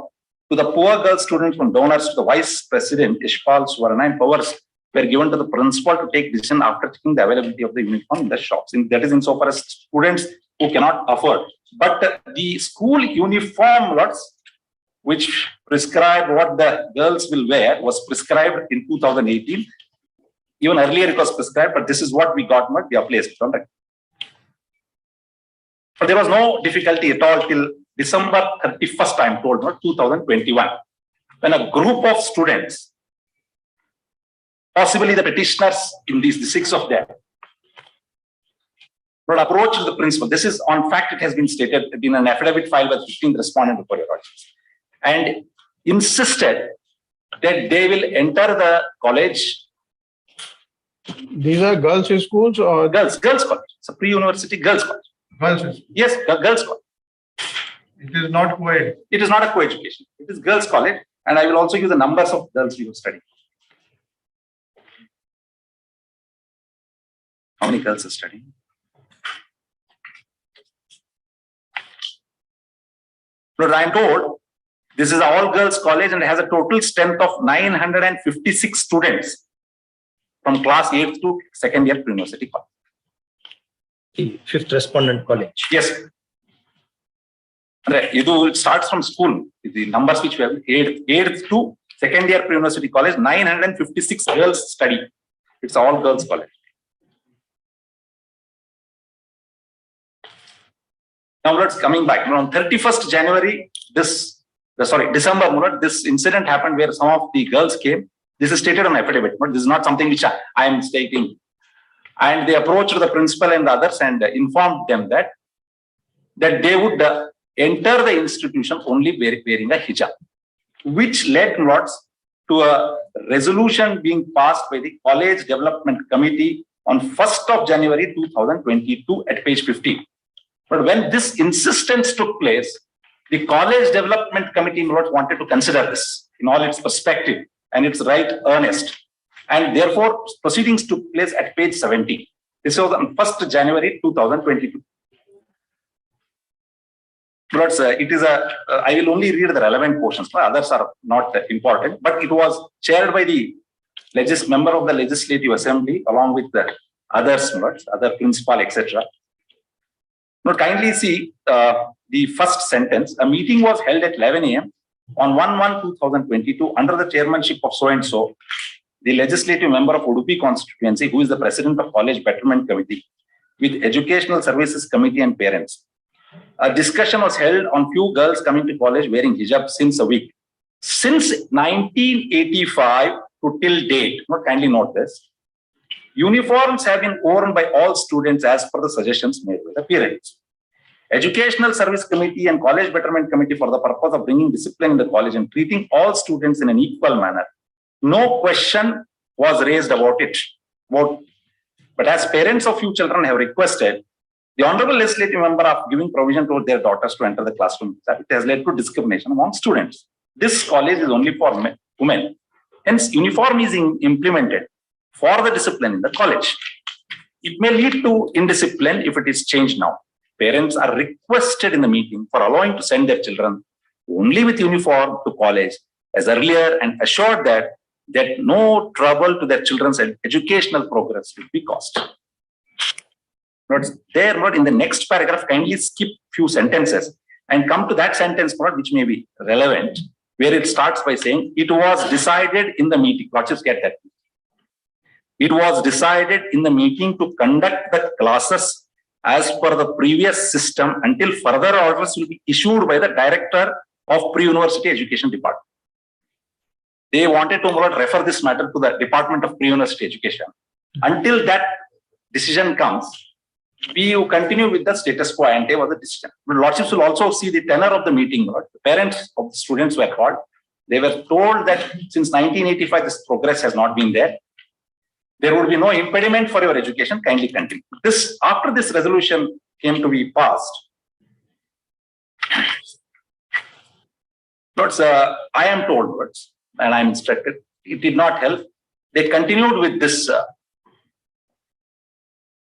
[SPEAKER 6] to the poor girl students from donors to the Vice President, Ishpal Suvarna, and powers were given to the principal to take decision after checking the availability of the uniform in the shops. That is insofar as students who cannot afford. But the school uniform laws, which prescribe what the girls will wear, was prescribed in 2018. Even earlier it was prescribed, but this is what we got, not we are placed on. But there was no difficulty at all till December 31st, I am told, 2021, when a group of students, possibly the petitioners in these, the 6 of them, would approach the principal. This is, on fact, it has been stated in an affidavit filed by the 15th respondent before your lordships, and insisted that they will enter the college.
[SPEAKER 2] These are girls' schools or?
[SPEAKER 6] Girls college. It's a pre-university girls college.
[SPEAKER 2] Girls' school.
[SPEAKER 6] Yes, girls college.
[SPEAKER 2] It is not co-ed.
[SPEAKER 6] It is not a co-education. It is girls college, and I will also use the numbers of girls we have studied. How many girls are studying? But I am told this is an all-girls college and has a total strength of 956 students from class 8th to 2nd year pre-university college.
[SPEAKER 9] The 5th respondent college.
[SPEAKER 6] Yes. It starts from school. The numbers which we have 8th to Second year pre-university college, 956 girls study. It's all girls college. Now let's coming back. On 31st January, December, this incident happened where some of the girls came. This is stated on affidavit, but this is not something which I am stating. And they approached the principal and the others and informed them that they would enter the institution only wearing a hijab, which led to a resolution being passed by the College Development Committee on 1st of January 2022 at page 50. But when this insistence took place, the College Development Committee wanted to consider this in all its perspective and its right earnest. And therefore, proceedings took place at page 70. This was on 1st January 2022. But it is I will only read the relevant portions. Others are not important. But it was chaired by the member of the Legislative Assembly along with the others, other principal, etc. Now, kindly see the first sentence. A meeting was held at 11 a.m. on 1/1/2022 under the chairmanship of so-and-so, the legislative member of Udupi constituency, who is the president of College Betterment Committee, with Educational Services Committee and parents. A discussion was held on few girls coming to college wearing hijab since a week. Since 1985 to till date, kindly note this, uniforms have been worn by all students as per the suggestions made by the parents. Educational Service Committee and College Betterment Committee, for the purpose of bringing discipline in the college and treating all students in an equal manner, no question was raised about it. But as parents of few children have requested, the Honorable Legislative Member of giving provision to their daughters to enter the classroom, it has led to discrimination among students. This college is only for women. Hence, uniform is implemented for the discipline in the college. It may lead to indiscipline if it is changed now. Parents are requested in the meeting for allowing to send their children only with uniform to college as earlier and assured that no trouble to their children's educational progress will be caused. Not in the next paragraph, kindly skip few sentences and come to that sentence which may be relevant, where it starts by saying, it was decided in the meeting. Let's just get that. It was decided in the meeting to conduct the classes as per the previous system until further orders will be issued by the Director of Pre-University Education Department. They wanted to refer this matter to the Department of Pre-University Education. Until that decision comes, we continue with the status quo ante was the decision. But Lordships will also see the tenor of the meeting. The parents of the students were called. They were told that since 1985, this progress has not been there. There would be no impediment for your education. Kindly continue. After this resolution came to be passed, I am told and I am instructed, it did not help. They continued with this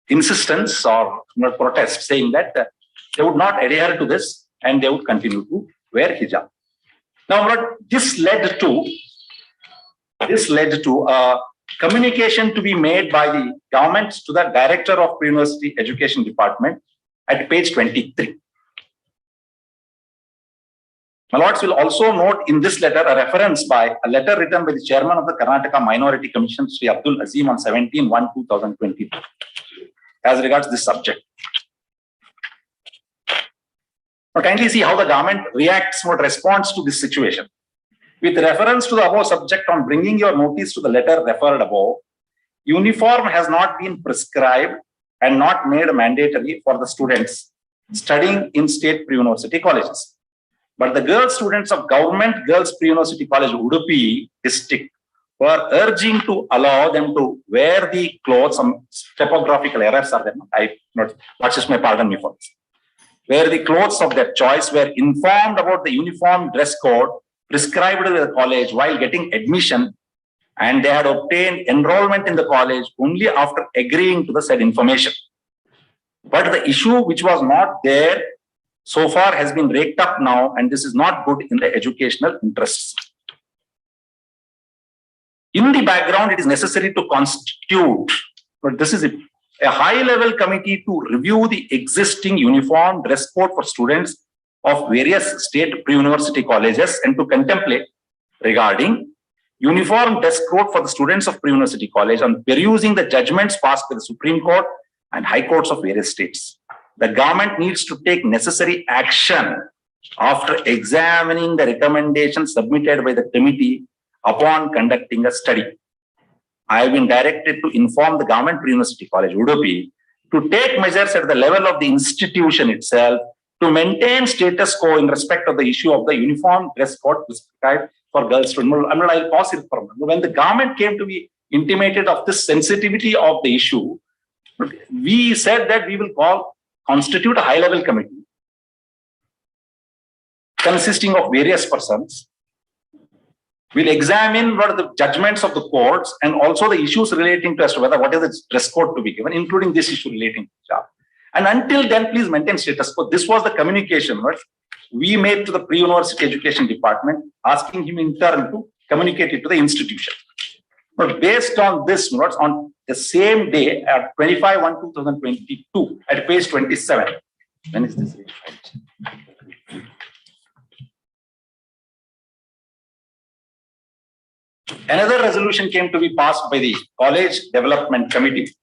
[SPEAKER 6] insistence or protest, saying that they would not adhere to this and they would continue to wear hijab. Now, this led to a communication to be made by the government to the Director of Pre-University Education Department at page 23. My lords will also note in this letter a reference by a letter written by the chairman of the Karnataka Minority Commission, Sri Abdul Azim, on 17/1/2022, as regards this subject. Now, kindly see how the government responds to this situation. With reference to the above subject, on bringing your notice to the letter referred above, uniform has not been prescribed and not made mandatory for the students studying in state pre-university colleges. But the girl students of Government Girls Pre-University College, Udupi district, were urging to allow them to wear the clothes. Some typographical errors are there. Pardon me for this. Where the clothes of their choice were informed about the uniform dress code prescribed by the college while getting admission, and they had obtained enrollment in the college only after agreeing to the said information. But the issue which was not there so far has been raked up now, and this is not good in the educational interests. In the background, it is necessary to constitute, but this is a high-level committee to review the existing uniform dress code for students of various state pre-university colleges and to contemplate regarding uniform desk code for the students of pre-university college on perusing the judgments passed by the Supreme Court and high courts of various states. The government needs to take necessary action after examining the recommendations submitted by the committee upon conducting a study. I have been directed to inform the government pre-university college, Udupi, to take measures at the level of the institution itself to maintain status quo in respect of the issue of the uniform dress code prescribed for girls. I'll pause it for a moment. When the government came to be intimated of this sensitivity of the issue, we said that we will constitute a high-level committee consisting of various persons. We'll examine what are the judgments of the courts and also the issues relating to as to whether what is the dress code to be given, including this issue relating to job. And until then, please maintain status quo. This was the communication we made to the pre-university education department, asking him in turn to communicate it to the institution. But based on this, on the same day at 25/1/2022, at page 27, when is this? Another resolution came to be passed by the College Development Committee.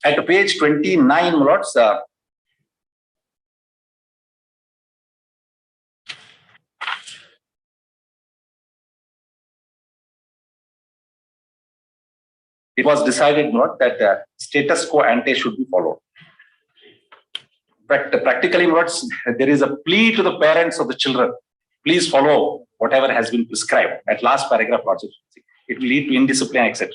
[SPEAKER 6] At page 29, it was decided that status quo ante should be followed. Practically, there is a plea to the parents of the children. Please follow whatever has been prescribed. At last paragraph, it will lead to indiscipline, etc.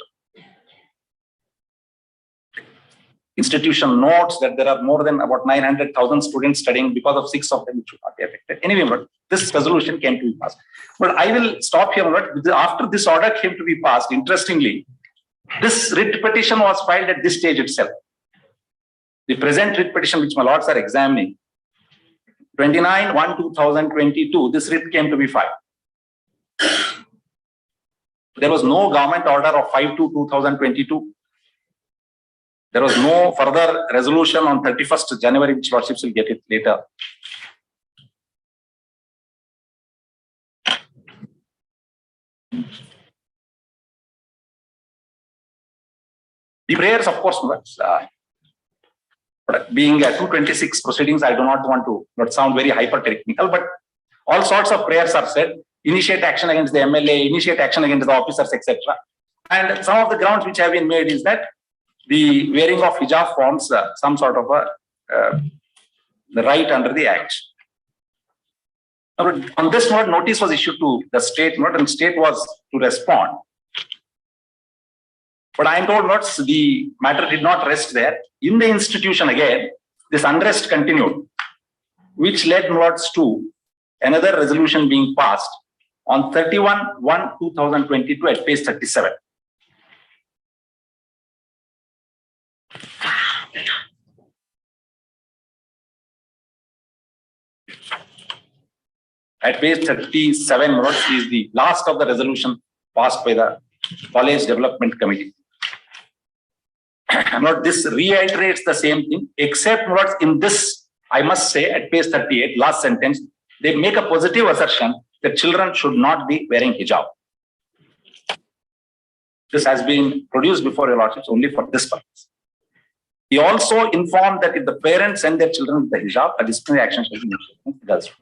[SPEAKER 6] Institution notes that there are more than about 900,000 students studying. Because of 6 of them, it should not be affected. Anyway, this resolution came to be passed. But I will stop here. After this order came to be passed, interestingly, this writ petition was filed at this stage itself. The present writ petition, which my lords are examining, 29/1/2022, this writ came to be filed. There was no government order of 5/2/2022. There was no further resolution on 31st January, which lordships will get it later. The prayers, of course, being 226 proceedings, I do not want to sound very hyper-technical, but all sorts of prayers are said. Initiate action against the MLA, initiate action against the officers, etc. And some of the grounds which have been made is that the wearing of hijab forms some sort of the right under the Act. On this note, notice was issued to the state, and state was to respond. But I am told the matter did not rest there. In the institution again, this unrest continued, which led to another resolution being passed on 31/1/2022 at page 37. At page 37, is the last of the resolution passed by the College Development Committee. This reiterates the same thing, except in this, I must say, at page 38, last sentence, they make a positive assertion that children should not be wearing hijab. This has been produced before your lordships only for this purpose. He also informed that if the parents send their children with the hijab, a disciplinary action shall be initiated. That's true.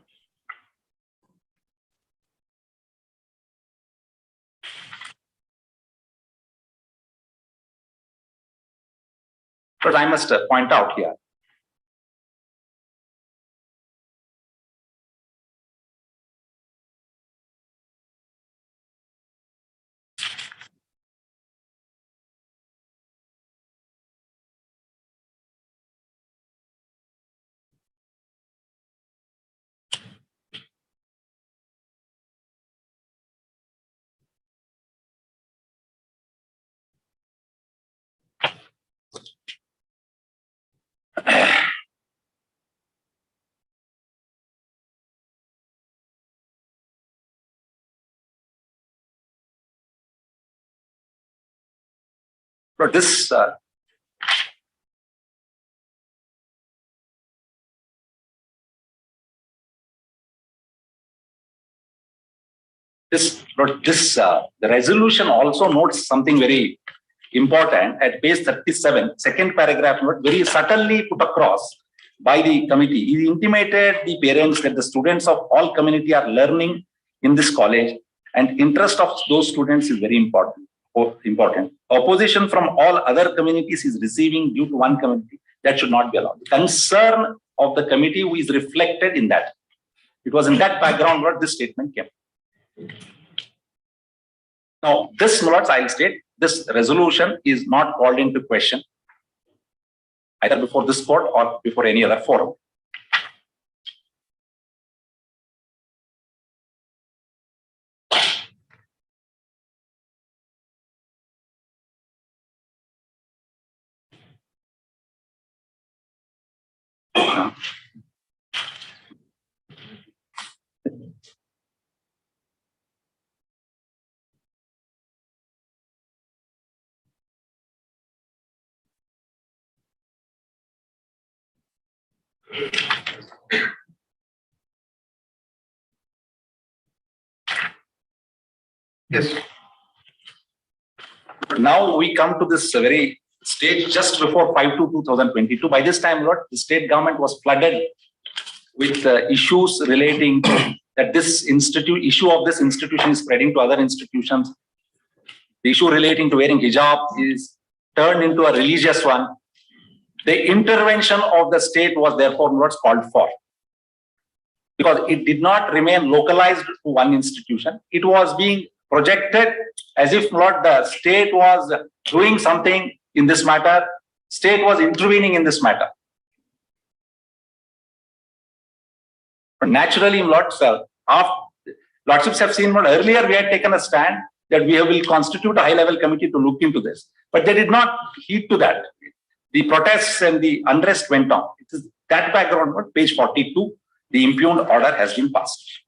[SPEAKER 6] But I must point out here, but this the resolution also notes something very important at page 37, second paragraph, very subtly put across by the committee. He intimated the parents that the students of all community are learning in this college, and interest of those students is very important. Opposition from all other communities is receiving due to one community. That should not be allowed. The concern of the committee is reflected in that. It was in that background what this statement came. Now, this, my lords, I'll state, this resolution is not called into question either before this court or before any other forum.
[SPEAKER 2] Yes.
[SPEAKER 6] Now we come to this very stage just before 5/2/2022. By this time, Lord, the state government was flooded with issues relating to that this issue of this institution is spreading to other institutions. The issue relating to wearing hijab is turned into a religious one. The intervention of the state was therefore not called for, because it did not remain localized to one institution. It was being projected as if not the state was doing something in this matter, state was intervening in this matter. But naturally, Lordships have seen what earlier we had taken a stand that we will constitute a high-level committee to look into this. But they did not heed to that. The protests and the unrest went on. It is that background, page 42, the impugned order has been passed.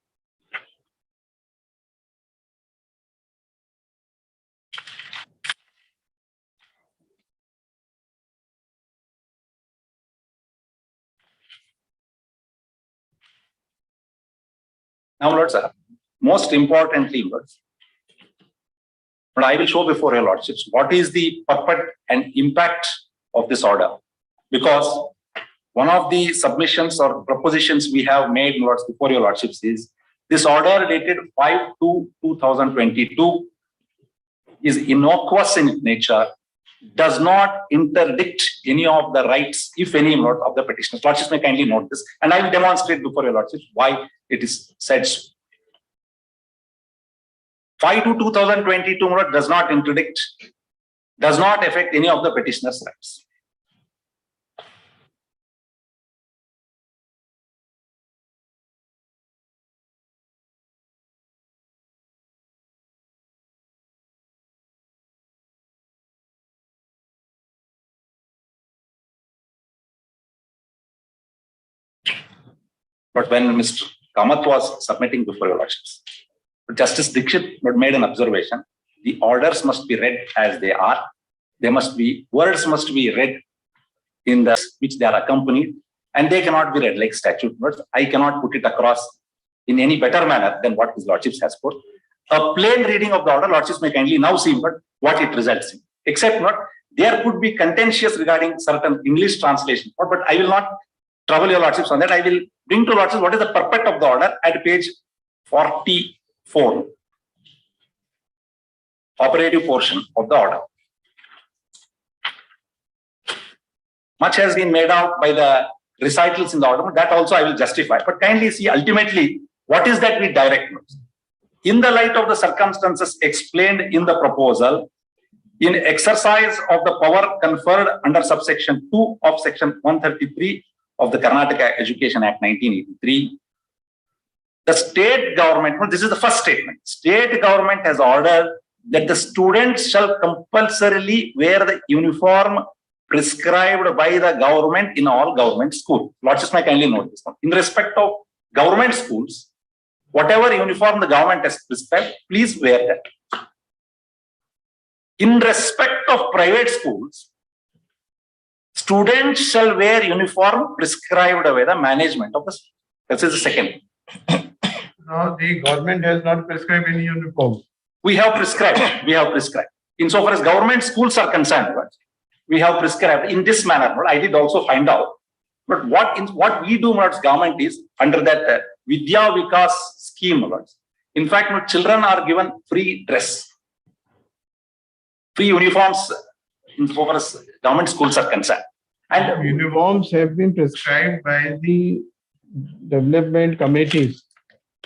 [SPEAKER 6] Now, Lords, most importantly, Lords, but I will show before your Lordships what is the purport and impact of this order. Because one of the submissions or propositions we have made, Lords, before your Lordships is this order dated 5/2/2022 is innocuous in nature, does not interdict any of the rights, if any, Lord, of the petitioners. Lordships may kindly note this, and I will demonstrate before your Lordships why it is said so. 5/2/2022, Lord, does not interdict, does not affect any of the petitioners' rights. But when Mr. Kamath was submitting before your Lordships, Justice Dixit made an observation. The orders must be read as they are. There must be, words must be read in the which they are accompanied, and they cannot be read like statute words. I cannot put it across in any better manner than what his Lordships has put. A plain reading of the order, Lordships may kindly now see what it results in. Except not, there could be contentious regarding certain English translation, but I will not trouble your Lordships on that. I will bring to Lordships what is the purport of the order at page 44, operative portion of the order. Much has been made out by the recitals in the order, that also I will justify. But kindly see ultimately what is that we direct. In the light of the circumstances explained in the proposal, in exercise of the power conferred under subsection 2 of section 133 of the Karnataka Education Act 1983, the state government, this is the first statement, state government has ordered that the students shall compulsorily wear the uniform prescribed by the government in all government schools. Lordships may kindly note this one. In respect of government schools, whatever uniform the government has prescribed, please wear that. In respect of private schools, students shall wear uniform prescribed by the management of the school. This is the second.
[SPEAKER 2] Now the government has not prescribed any uniform.
[SPEAKER 6] We have prescribed. We have prescribed. Insofar as government schools are concerned, right, we have prescribed in this manner. But I did also find out. But what we do, as government is under that Vidya Vikas scheme. In fact, children are given free dress, free uniforms, insofar as government schools are concerned. And
[SPEAKER 2] Uniforms have been prescribed by the development committees.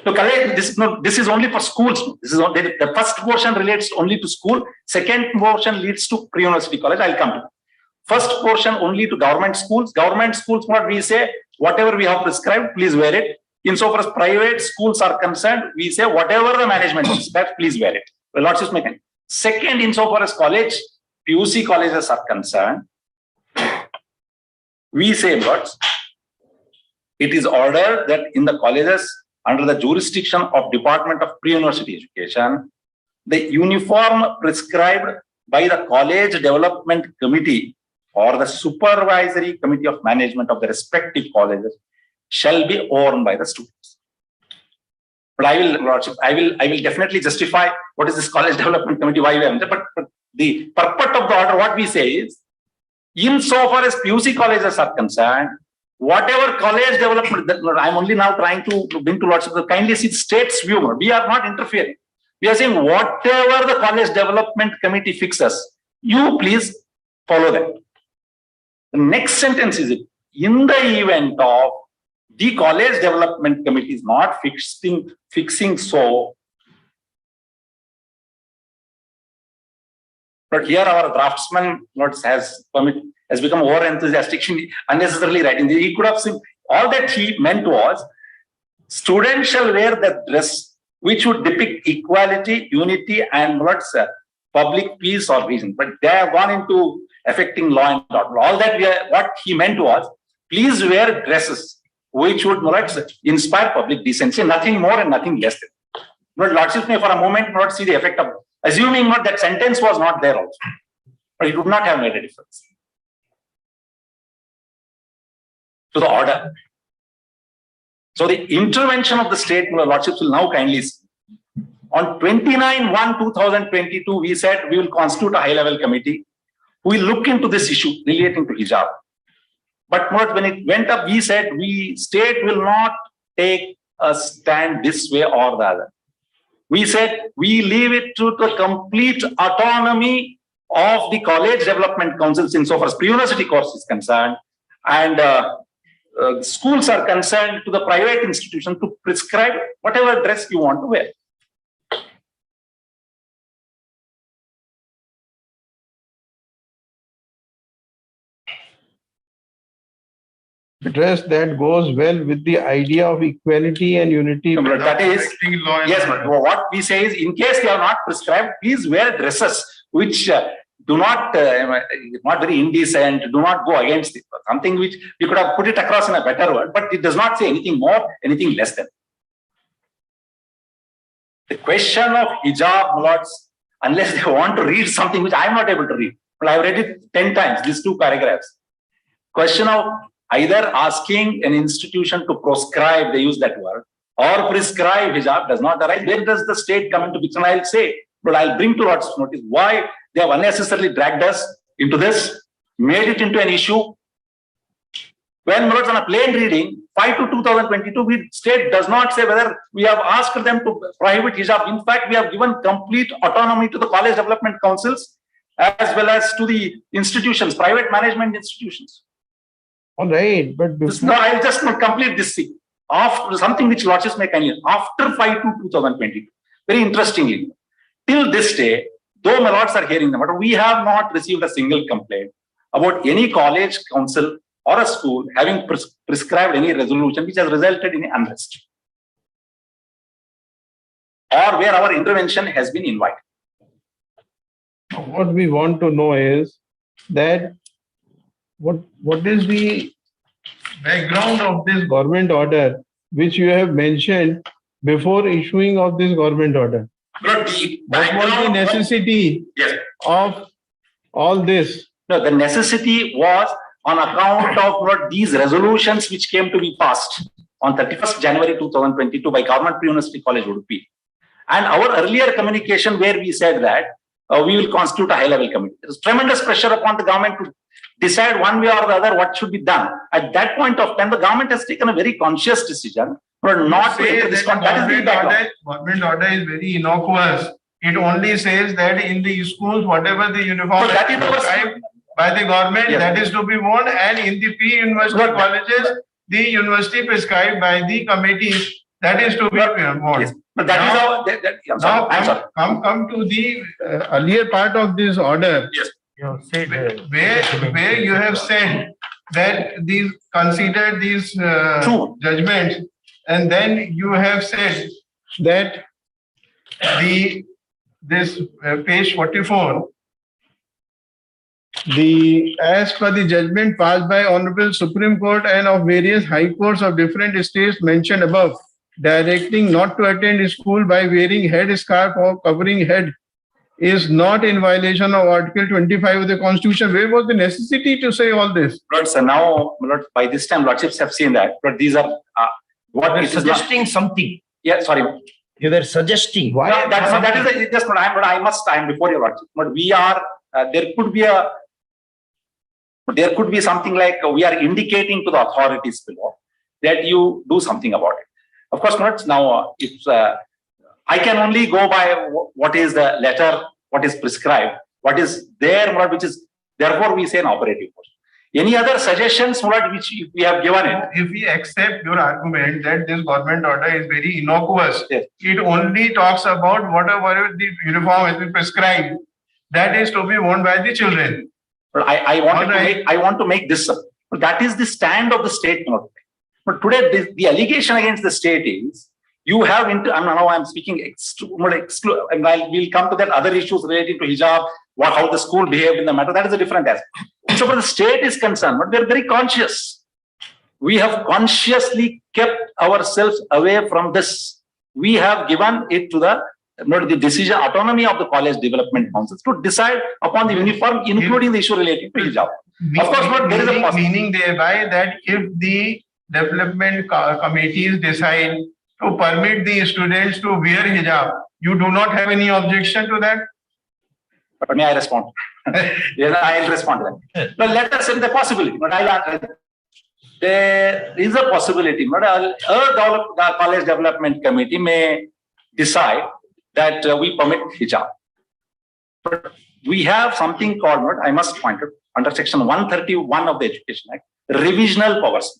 [SPEAKER 6] no, correct. This is only for schools. This is only, the first portion relates only to school. Second portion leads to pre-university college. I'll come to it. First portion only to government schools. Government schools, what we say, whatever we have prescribed, please wear it. Insofar as private schools are concerned, we say whatever the management prescribes, please wear it. Well, not just making. Second, insofar as college, PUC colleges are concerned, we say, but it is ordered that in the colleges under the jurisdiction of Department of Pre-University Education, the uniform prescribed by the College Development Committee or the Supervisory Committee of Management of the respective colleges shall be worn by the students. But I will definitely justify what is this College Development Committee, why we are there. But the purport of the order, what we say is, insofar as PUC colleges are concerned, whatever college development, I'm only now trying to bring to lots of the kindly see state's view. We are not interfering. We are saying whatever the College Development Committee fixes, you please follow that. The next sentence is it. In the event of the College Development Committee is not fixing so. But here our draftsman has become over enthusiastic, unnecessarily writing. He could have seen all that he meant was students shall wear the dress which would depict equality, unity, and public peace or reason. But they have gone into affecting law and order. All that what he meant was please wear dresses which would inspire public decency, nothing more and nothing less than. But Lordship may for a moment not see the effect of assuming that sentence was not there also. But it would not have made a difference to the order. So the intervention of the state, Lordships will now kindly see. On 29/1/2022, we said we will constitute a high-level committee. We will look into this issue relating to hijab. But when it went up, we said state will not take a stand this way or the other. We said we leave it to the complete autonomy of the college development councils insofar as pre-university course is concerned, and schools are concerned to the private institution to prescribe whatever dress you want to wear.
[SPEAKER 2] Dress that goes well with the idea of equality and unity.
[SPEAKER 6] No, but that is, yes, but what we say is in case they are not prescribed, please wear dresses which do not, not very indecent, do not go against it. Something which you could have put it across in a better word, but it does not say anything more, anything less than. The question of hijab, lords, unless they want to read something which I am not able to read, but I have read it 10 times, these two paragraphs. Question of either asking an institution to prescribe, they use that word, or prescribe hijab does not arise. Where does the state come into picture? I'll say, but I'll bring to Lord's notice why they have unnecessarily dragged us into this, made it into an issue. When Lords on a plain reading, 5/2/2022, state does not say whether we have asked them to prohibit hijab. In fact, we have given complete autonomy to the college development councils as well as to the institutions, private management institutions.
[SPEAKER 2] All right, but
[SPEAKER 6] no, I'll just complete this thing. After something which Lordships may kindly, after 5/2/2022, very interestingly, till this day, though my lords are hearing them, but we have not received a single complaint about any college council or a school having prescribed any resolution which has resulted in unrest, or where our intervention has been invited.
[SPEAKER 2] What we want to know is that what is the background of this government order which you have mentioned before issuing of this government order? What was the necessity of all this?
[SPEAKER 6] No, the necessity was on account of these resolutions which came to be passed on 31st January 2022 by Government Pre-University College, Udupi. And our earlier communication where we said that we will constitute a high-level committee. There's tremendous pressure upon the government to decide one way or the other what should be done. At that point of time, the government has taken a very conscious decision for not to enter this contract.
[SPEAKER 2] Government order is very innocuous. It only says that in the schools, whatever the uniform
[SPEAKER 6] that is
[SPEAKER 2] prescribed by the government,
[SPEAKER 6] Yes.
[SPEAKER 2] that is to be worn, and in the pre-university colleges, the university prescribed by the committees, that is to be worn.
[SPEAKER 6] Yes. But that is how. I'm sorry. I'm sorry.
[SPEAKER 2] Come to the earlier part of this order.
[SPEAKER 6] Yes.
[SPEAKER 2] Where you have said that these consider these judgments, and then you have said that this page 44, as per the judgment passed by Honorable Supreme Court and of various high courts of different states mentioned above, directing not to attend school by wearing headscarf or covering head is not in violation of Article 25 of the Constitution. Where was the necessity to say all this?
[SPEAKER 6] Lord, so now, Lord, by this time, Lordships have seen that, but these are what
[SPEAKER 9] You were
[SPEAKER 6] it is not-
[SPEAKER 9] suggesting something.
[SPEAKER 6] Yeah, sorry.
[SPEAKER 9] You were suggesting. Why?
[SPEAKER 6] No, that is just what I'm before your Lordship. But we are, there could be something like we are indicating to the authorities below that you do something about it. Of course, not now. I can only go by what is the letter, what is prescribed, what is there, which is therefore we say an operative force. Any other suggestions, which we have given it?
[SPEAKER 2] If we accept your argument that this government order is very innocuous,
[SPEAKER 6] Yes.
[SPEAKER 2] it only talks about whatever the uniform has been prescribed, that is to be worn by the children.
[SPEAKER 6] But I want to make this up. But that is the stand of the state. But today, the allegation against the state is you have now I'm speaking and we'll come to that other issues relating to hijab, how the school behaved in the matter. That is a different aspect. So for the state is concerned, but we're very conscious. We have consciously kept ourselves away from this. We have given it to the decision autonomy of the college development councils to decide upon the uniform, including the issue relating to hijab. Of course, but there is a
[SPEAKER 2] meaning thereby that if the development committees decide to permit the students to wear hijab, you do not have any objection to that?
[SPEAKER 6] But may I respond? Yes, I'll respond to that. Well, let us say the possibility, but there is a possibility. But a college development committee may decide that we permit hijab. But we have something called, I must point out, under section 131 of the Education Act, revisional powers.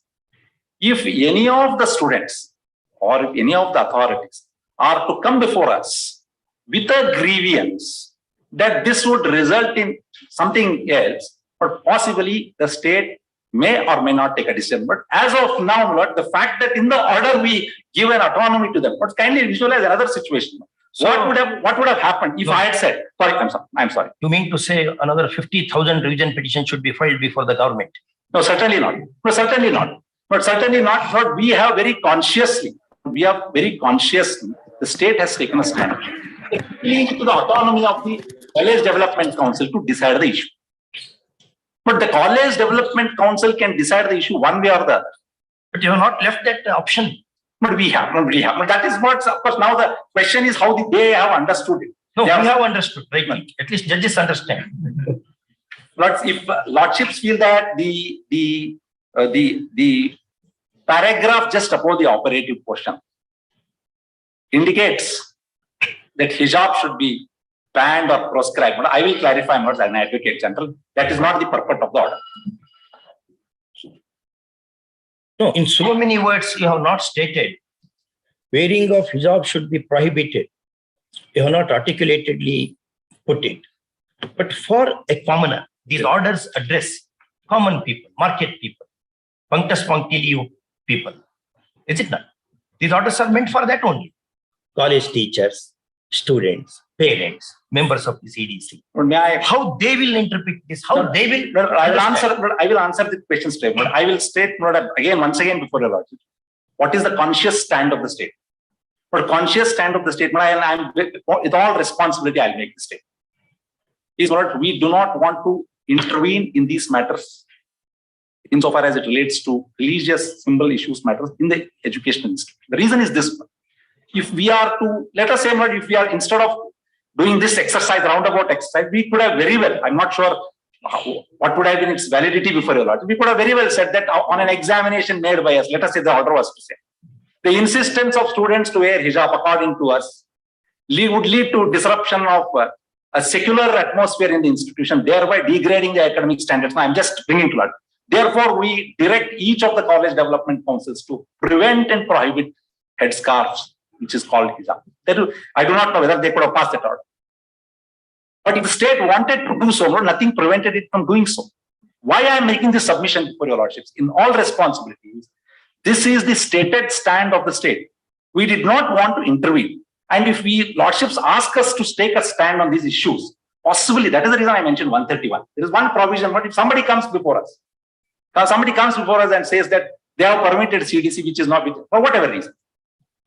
[SPEAKER 6] If any of the students or if any of the authorities are to come before us with a grievance that this would result in something else, but possibly the state may or may not take a decision. But as of now, Lord, the fact that in the order we give an autonomy to them, but kindly visualize another situation. So what would have happened if I had said, I'm sorry.
[SPEAKER 9] You mean to say another 50,000 revision petitions should be filed before the government?
[SPEAKER 6] No, certainly not. No, certainly not. But certainly not. But we have very consciously, the state has taken a stand to the autonomy of the College Development Council to decide the issue. But the College Development Council can decide the issue one way or the other.
[SPEAKER 9] But you have not left that option.
[SPEAKER 6] But we have. But that is what, of course, now the question is how they have understood it.
[SPEAKER 9] No, we have understood, right? At least judges understand.
[SPEAKER 6] But if Lordships feel that the paragraph just above the operative portion indicates that hijab should be banned or proscribed. But I will clarify more as an advocate general. That is not the purport of the order.
[SPEAKER 9] No, in so many words, you have not stated wearing of hijab should be prohibited. You have not articulatedly put it. But for a commoner, these orders address common people, market people, punctus punctilio people. Is it not? These orders are meant for that only. College teachers, students, parents, members of the CDC. How they will interpret this, how they will.
[SPEAKER 6] I will answer the question straight. But I will state once again before your Lordship, what is the conscious stand of the state? But conscious stand of the state, I'm with all responsibility, I'll make the statement. Is what we do not want to intervene in these matters. insofar as it relates to religious symbol issues matters in the educational institution. The reason is this: if we are to, let us say, if we are, instead of doing this exercise, roundabout exercise, we could have very well, I'm not sure what would have been its validity before your lordship. We could have very well said that on an examination made by us, let us say the order was to say, the insistence of students to wear hijab according to us would lead to disruption of a secular atmosphere in the institution, thereby degrading the academic standards. Now, I'm just bringing to that. Therefore, we direct each of the college development councils to prevent and prohibit headscarves, which is called hijab. I do not know whether they could have passed that order. But if the state wanted to do so, nothing prevented it from doing so. Why I am making this submission for your lordships? In all responsibilities, this is the stated stand of the state. We did not want to intervene. And if we lordships ask us to take a stand on these issues, possibly, that is the reason I mentioned 131. There is one provision, but if somebody comes before us, and says that they have permitted CDC, which is not, for whatever reason,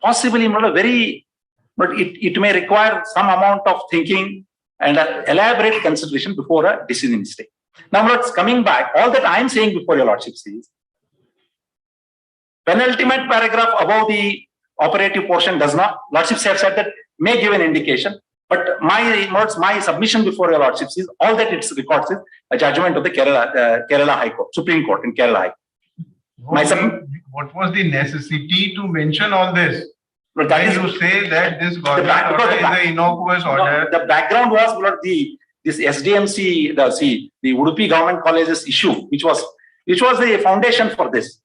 [SPEAKER 6] possibly it may require some amount of thinking and elaborate consideration before a decision is taken. Now, let's coming back, all that I am saying before your lordships is, penultimate paragraph above the operative portion does not, lordships have said that may give an indication, but my submission before your lordships is all that it records is a judgment of the Kerala High Court, Supreme Court in Kerala High Court.
[SPEAKER 2] What was the necessity to mention all this?
[SPEAKER 6] But that is
[SPEAKER 2] to say that this government order is an innocuous order.
[SPEAKER 6] The background was this SDMC, the Udupi government colleges issue, which was the foundation for this.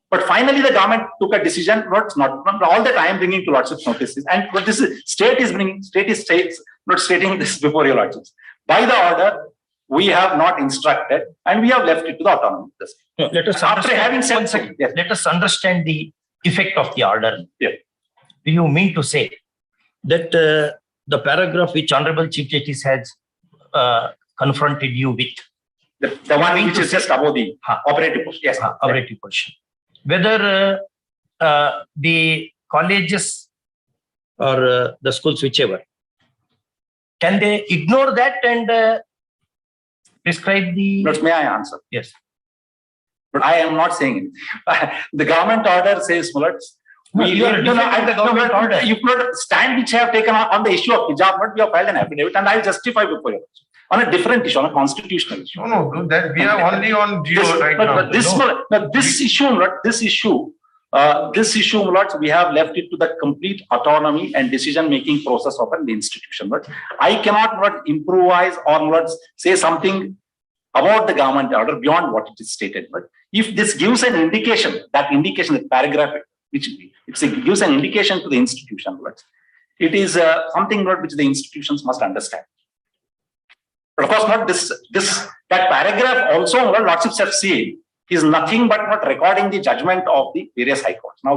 [SPEAKER 6] But finally, the government took a decision. Not all that I am bringing to lordships notices, and what this is, state is not stating this before your lordships. By the order, we have not instructed, and we have left it to the autonomy of the state.
[SPEAKER 9] No, let us
[SPEAKER 6] After having said so, yes.
[SPEAKER 9] let us understand the effect of the order.
[SPEAKER 6] Yeah.
[SPEAKER 9] Do you mean to say that the paragraph which Honorable Chief Justice has confronted you with,
[SPEAKER 6] the one which is just above the operative portion, yes,
[SPEAKER 9] operative portion, whether the colleges or the schools, whichever, can they ignore that and prescribe the?
[SPEAKER 6] But may I answer?
[SPEAKER 9] Yes.
[SPEAKER 6] But I am not saying it. The government order says, you put stand which I have taken on the issue of hijab, but we have filed an affidavit, and I will justify before you on a different issue, on a constitutional issue.
[SPEAKER 2] No, that we are only on geo right now.
[SPEAKER 6] But this issue, we have left it to the complete autonomy and decision-making process of the institution. But I cannot improvise or say something about the government order beyond what it is stated. But if this gives an indication, that paragraph, which it gives an indication to the institution, it is something which the institutions must understand. But of course, not that paragraph also, lordships have seen, is nothing but not recording the judgment of the various high courts. Now,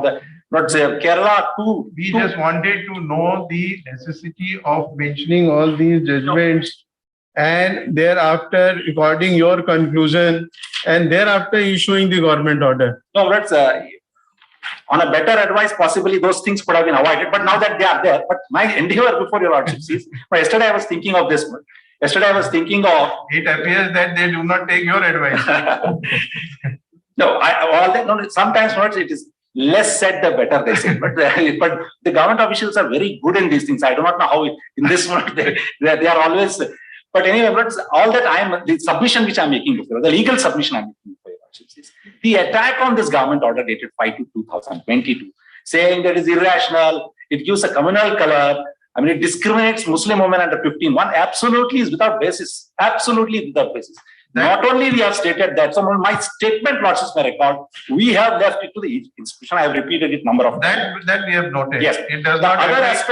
[SPEAKER 6] Kerala too.
[SPEAKER 2] We just wanted to know the necessity of mentioning all these judgments and thereafter recording your conclusion and thereafter issuing the government order.
[SPEAKER 6] No, on a better advice, possibly those things could have been avoided. But now that they are there, but my endeavor before your lordships is, yesterday I was thinking of this. Yesterday I was thinking of.
[SPEAKER 2] It appears that they do not take your advice.
[SPEAKER 6] Sometimes it is less said the better, they say. But the government officials are very good in these things. I do not know how in this one they are always. But anyway, all that the submission which I am making before, the legal submission I am making before your lordships is the attack on this government order dated 5/2/2022, saying that is irrational, it gives a communal color. I mean, it discriminates Muslim women under 15. One absolutely is without basis. Absolutely without basis. Not only we have stated that, so my statement, lordships may record, we have left it to the institution. I have repeated it number of times.
[SPEAKER 2] That we have noted.
[SPEAKER 6] Yes.
[SPEAKER 2] It does
[SPEAKER 6] The
[SPEAKER 2] not
[SPEAKER 6] other
[SPEAKER 2] affect,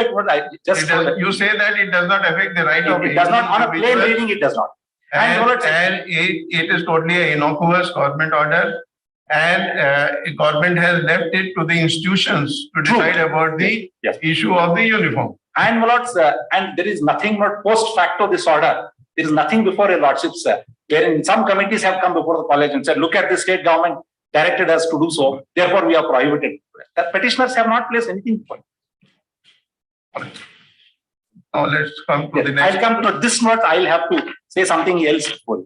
[SPEAKER 6] aspect,
[SPEAKER 2] you say that it does not affect the right of
[SPEAKER 6] it does not, on a plain reading, it does not.
[SPEAKER 2] And it is totally an innocuous government order, and government has left it to the institutions to decide about the issue of the uniform.
[SPEAKER 6] And and there is nothing but post facto this order. There is nothing before a lordships, wherein some committees have come before the college and said, look at the state government directed us to do so, therefore we are prohibited. The petitioners have not placed anything before.
[SPEAKER 2] Now let's come to the next.
[SPEAKER 6] I'll come to this note, I'll have to say something else before.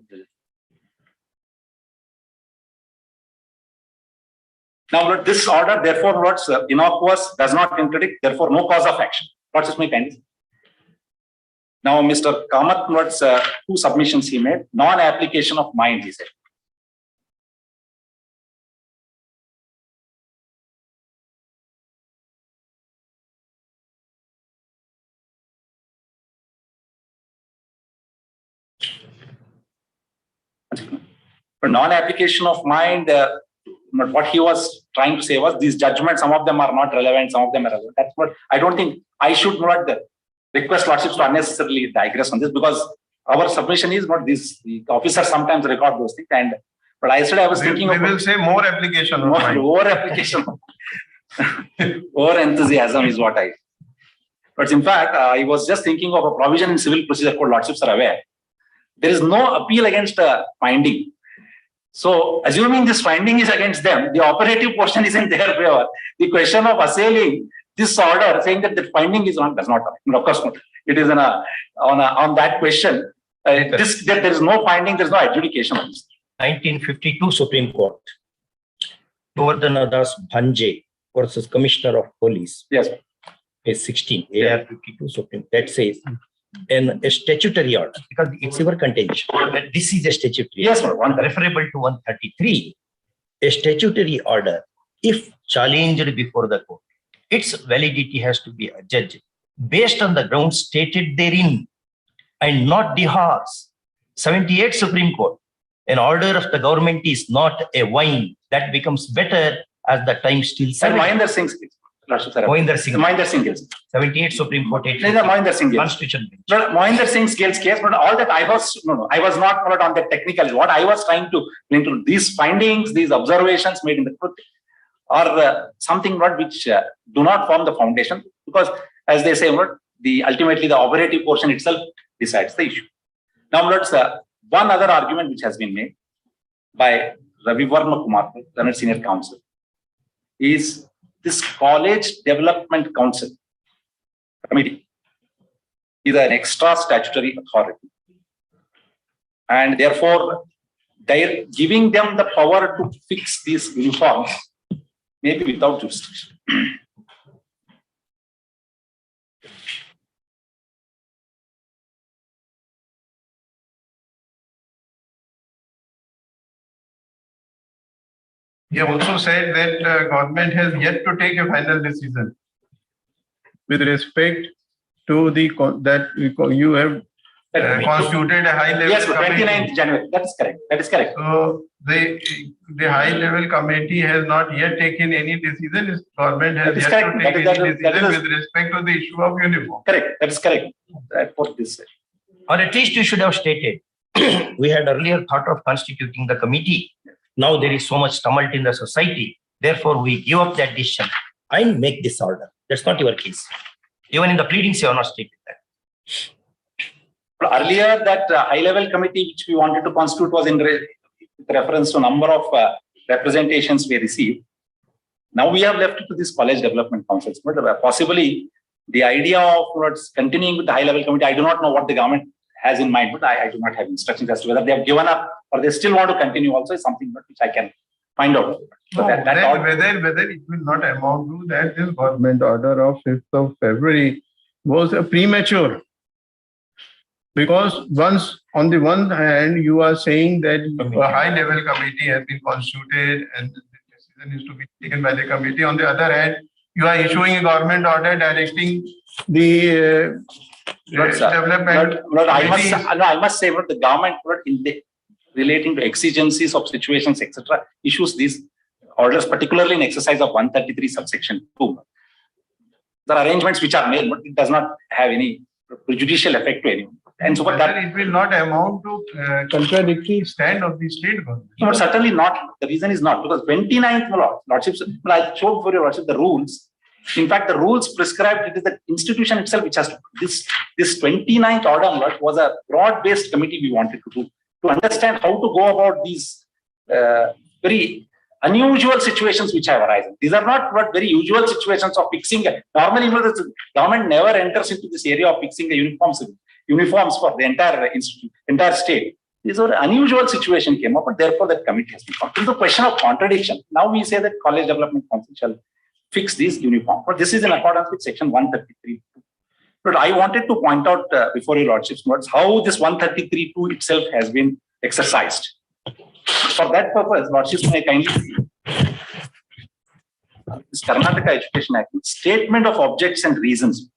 [SPEAKER 6] Now, Lord, this order, therefore, Lord's innocuous, does not contradict, therefore, no cause of action. Lord's is my kindness. Now, Mr. Kamath, Lord's two submissions he made, non-application of mind, he said. For non-application of mind, what he was trying to say was these judgments, some of them are not relevant, some of them are relevant. That's what I don't think I should not request lordships to unnecessarily digress on this, because our submission is not this. The officers sometimes record those things, but I said I was thinking
[SPEAKER 2] we will say more application of mind.
[SPEAKER 6] More application, more enthusiasm is what I. But in fact, I was just thinking of a provision in civil procedure code. Lordships are aware. There is no appeal against finding. So, assuming this finding is against them, the operative portion is in their favor. The question of assailing this order, saying that the finding is not, does not. Of course, not. It is on that question. That there is no finding, there is no adjudication on this.
[SPEAKER 9] 1952 Supreme Court. Govardhana Das Bhanje versus Commissioner of Police.
[SPEAKER 6] Yes.
[SPEAKER 9] Page 16, AR 52 Supreme. That says a statutory order, because it's your contention. This is a statutory.
[SPEAKER 6] Yes,
[SPEAKER 9] order, referable to 133. A statutory order, if challenged before the court, its validity has to be adjudged based on the grounds stated therein and not the horse. 78 Supreme Court. An order of the government is not a wine that becomes better as the time still serves.
[SPEAKER 6] Mahinder Singh.
[SPEAKER 9] Mahinder Singh.
[SPEAKER 6] Mahinder Singh.
[SPEAKER 9] 78 Supreme Court.
[SPEAKER 6] Mahinder Singh.
[SPEAKER 9] Constitution.
[SPEAKER 6] Mahinder Singh's case, but all that I was not on the technical. What I was trying to bring to these findings, these observations made in the court, or something which do not form the foundation, because as they say, ultimately the operative portion itself decides the issue. Now, let's one other argument which has been made by Ravi Varma Kumar, Learned Senior Counsel, is this College Development Council Committee is an extra statutory authority, and therefore they're giving them the power to fix these uniforms, maybe without jurisdiction.
[SPEAKER 2] He also said that government has yet to take a final decision with respect to that you have constituted a high level.
[SPEAKER 6] Yes, 29th January. That is correct. That is correct.
[SPEAKER 2] So the high level committee has not yet taken any decision. Government has yet to take any decision with respect to the issue of uniform.
[SPEAKER 6] Correct. That is correct. For this.
[SPEAKER 9] Or at least you should have stated, we had earlier thought of constituting the committee. Now there is so much tumult in the society. Therefore, we give up that decision and make this order. That's not your case. Even in the pleadings, you have not stated that.
[SPEAKER 6] Earlier, that high-level committee which we wanted to constitute was in reference to number of representations we received. Now we have left it to this college development councils. But possibly the idea of continuing with the high-level committee, I do not know what the government has in mind, but I do not have instructions as to whether they have given up or they still want to continue also is something which I can find out. So
[SPEAKER 2] whether it will not amount to that this government order of 5th of February was premature. Because once on the one hand, you are saying that a high level committee has been constituted and the decision is to be taken by the committee. On the other hand, you are issuing a government order directing the development.
[SPEAKER 6] I must say, the government relating to exigencies of situations, etc., issues these orders, particularly in exercise of 133 subsection 2. There are arrangements which are made, but it does not have any prejudicial effect to anyone. And so, but
[SPEAKER 2] it will not amount to contradictory stand of the state government.
[SPEAKER 6] No, certainly not. The reason is not because 29th Lordships. I showed for your Lordship the rules. In fact, the rules prescribed it is the institution itself which has to. This 29th order was a broad-based committee we wanted to do to understand how to go about these very unusual situations which have arisen. These are not very usual situations of fixing. Normally, the government never enters into this area of fixing the uniforms for the entire state. This was an unusual situation came up, and therefore that committee has been formed. It is a question of contradiction. Now we say that College Development Council shall fix these uniform, but this is in accordance with section 133. But I wanted to point out before your lordship's notes how this 133(2) itself has been exercised. For that purpose, lordships may kindly see this Karnataka Education Act, statement of objects and reasons.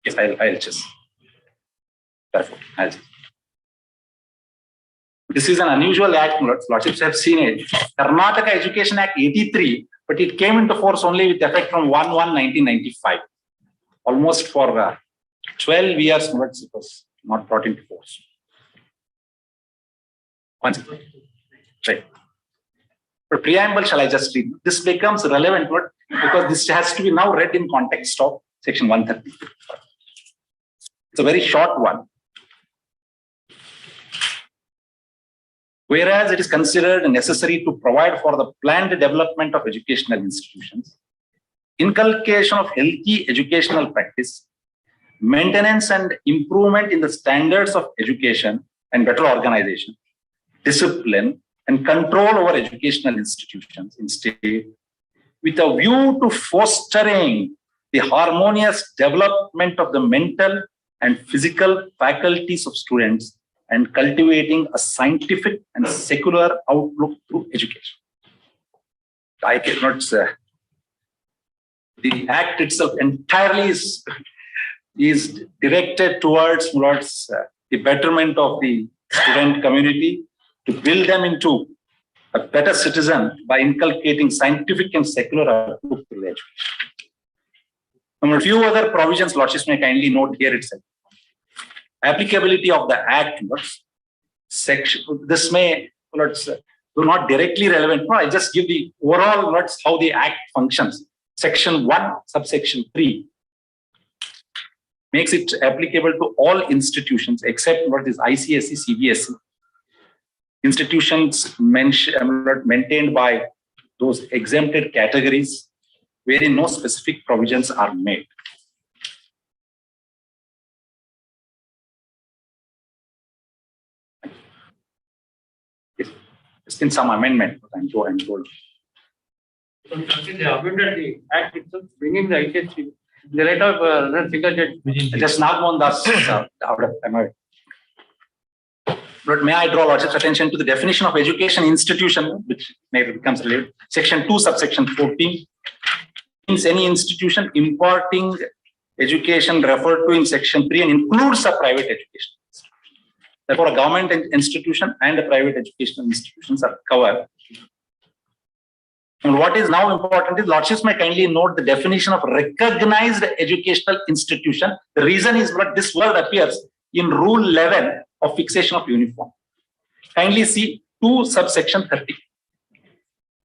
[SPEAKER 6] Yes, I'll just. Therefore, this is an unusual act, lordships have seen it. Karnataka Education Act 83, but it came into force only with effect from 1/1/1995. Almost for 12 years, it was not brought into force. One second. Right. But preamble, shall I just read? This becomes relevant because this has to be now read in context of section 130. It's a very short one. Whereas it is considered necessary to provide for the planned development of educational institutions, inculcation of healthy educational practice, maintenance and improvement in the standards of education and better organization, discipline and control over educational institutions in state, with a view to fostering the harmonious development of the mental and physical faculties of students and cultivating a scientific and secular outlook through education. I cannot say. The act itself entirely is directed towards the betterment of the student community, to build them into a better citizen by inculcating scientific and secular outlook through education. A few other provisions, lordships may kindly note here itself. Applicability of the act, section. This may do not directly relevant. No, I just give the overall how the act functions. Section 1, subsection 3 makes it applicable to all institutions except what is ICSE, CBSE. Institutions maintained by those exempted categories wherein no specific provisions are made. It's in some amendment, I'm told.
[SPEAKER 4] They amended the act itself, bringing the ICSE. The rate of single judge.
[SPEAKER 6] Just Nagmohan Das, but may I draw lordship's attention to the definition of education institution, which maybe becomes related. Section 2, subsection 14 means any institution imparting education referred to in section 3 and includes a private education. Therefore, a government institution and a private educational institutions are covered. And what is now important is lordships may kindly note the definition of recognized educational institution. The reason is that this word appears in Rule 11 of fixation of uniform. Kindly see 2 subsection 30.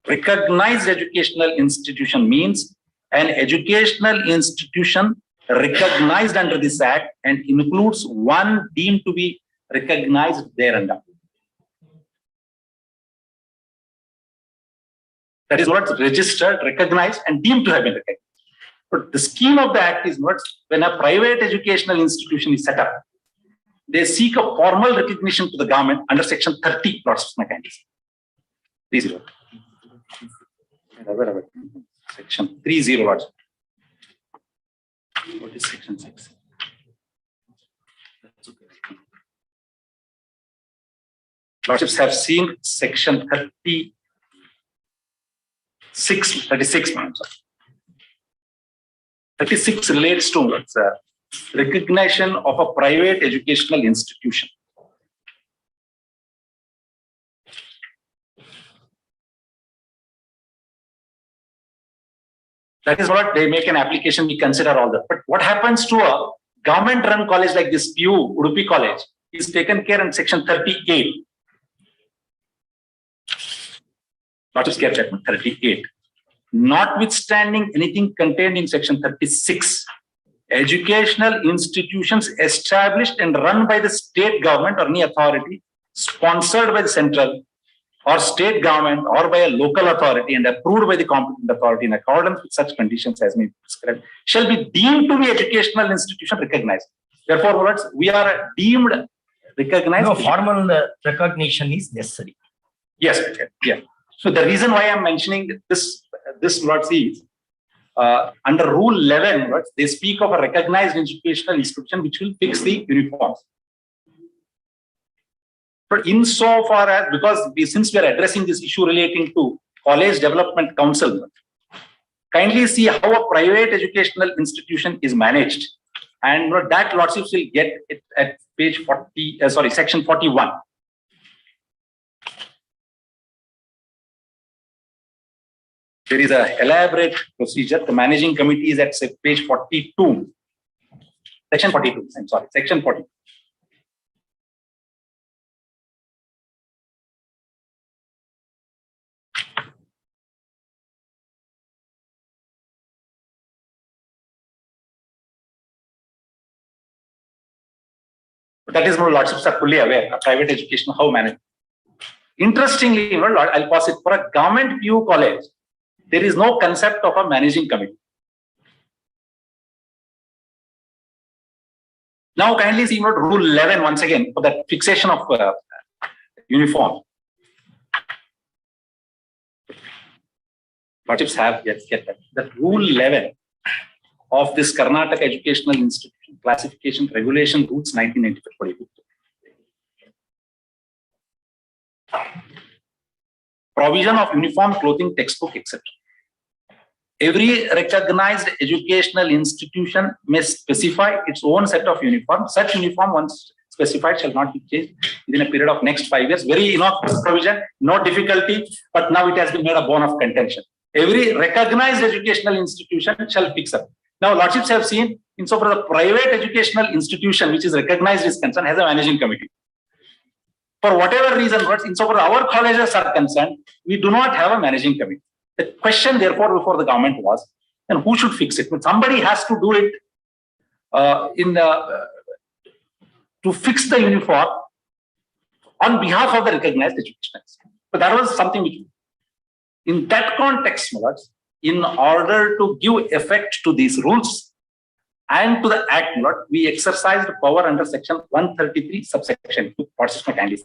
[SPEAKER 6] Recognized educational institution means an educational institution recognized under this act and includes one deemed to be recognized thereunder. That is what's registered, recognized, and deemed to have been recognized. But the scheme of the act is what when a private educational institution is set up, they seek a formal recognition to the government under section 30 process mechanism. 30. Section 30. What is section 6? Lordships have seen section 36. 36 relates to recognition of a private educational institution. That is what they make an application, we consider all that. But what happens to a government-run college like this PU, Udupi College, is taken care in section 38. Not just care check, 38. Notwithstanding anything contained in section 36, educational institutions established and run by the state government or any authority, sponsored by the central, or state government or by a local authority and approved by the competent authority in accordance with such conditions as may be prescribed shall be deemed to be educational institution recognized. Therefore, words, we are deemed recognized.
[SPEAKER 9] No, formal recognition is necessary.
[SPEAKER 6] Yes, okay, yeah. So the reason why I'm mentioning this words is under Rule 11, words, they speak of a recognized educational institution which will fix the uniforms. But insofar as, since we are addressing this issue relating to College Development Council, kindly see how a private educational institution is managed. And that lordships will get it at page 40, section 41. There is an elaborate procedure. The managing committee is at page 42. Section 42, I'm sorry, section 42. That is more lordships are fully aware of private education, how managed. Interestingly, I'll pass it for a government PU college. There is no concept of a managing committee. Now, kindly see Rule 11 once again for the fixation of uniform. Lordships have get that. That Rule 11 of this Karnataka Educational Institution Classification Regulation Rules 1995. Provision of uniform clothing, textbook, etc. Every recognized educational institution may specify its own set of uniforms. Such uniform, once specified, shall not be changed within a period of next 5 years. Very innocuous provision, no difficulty, but now it has been made a bone of contention. Every recognized educational institution shall fix up. Now, lordships have seen, insofar as the private educational institution which is recognized is concerned, has a managing committee. For whatever reason, insofar as our colleges are concerned, we do not have a managing committee. The question, therefore, before the government was, and who should fix it? Somebody has to do it to fix the uniform on behalf of the recognized education. But that was something which, in that context, in order to give effect to these rules and to the Act, we exercised power under section 133, subsection 2. What's my kindly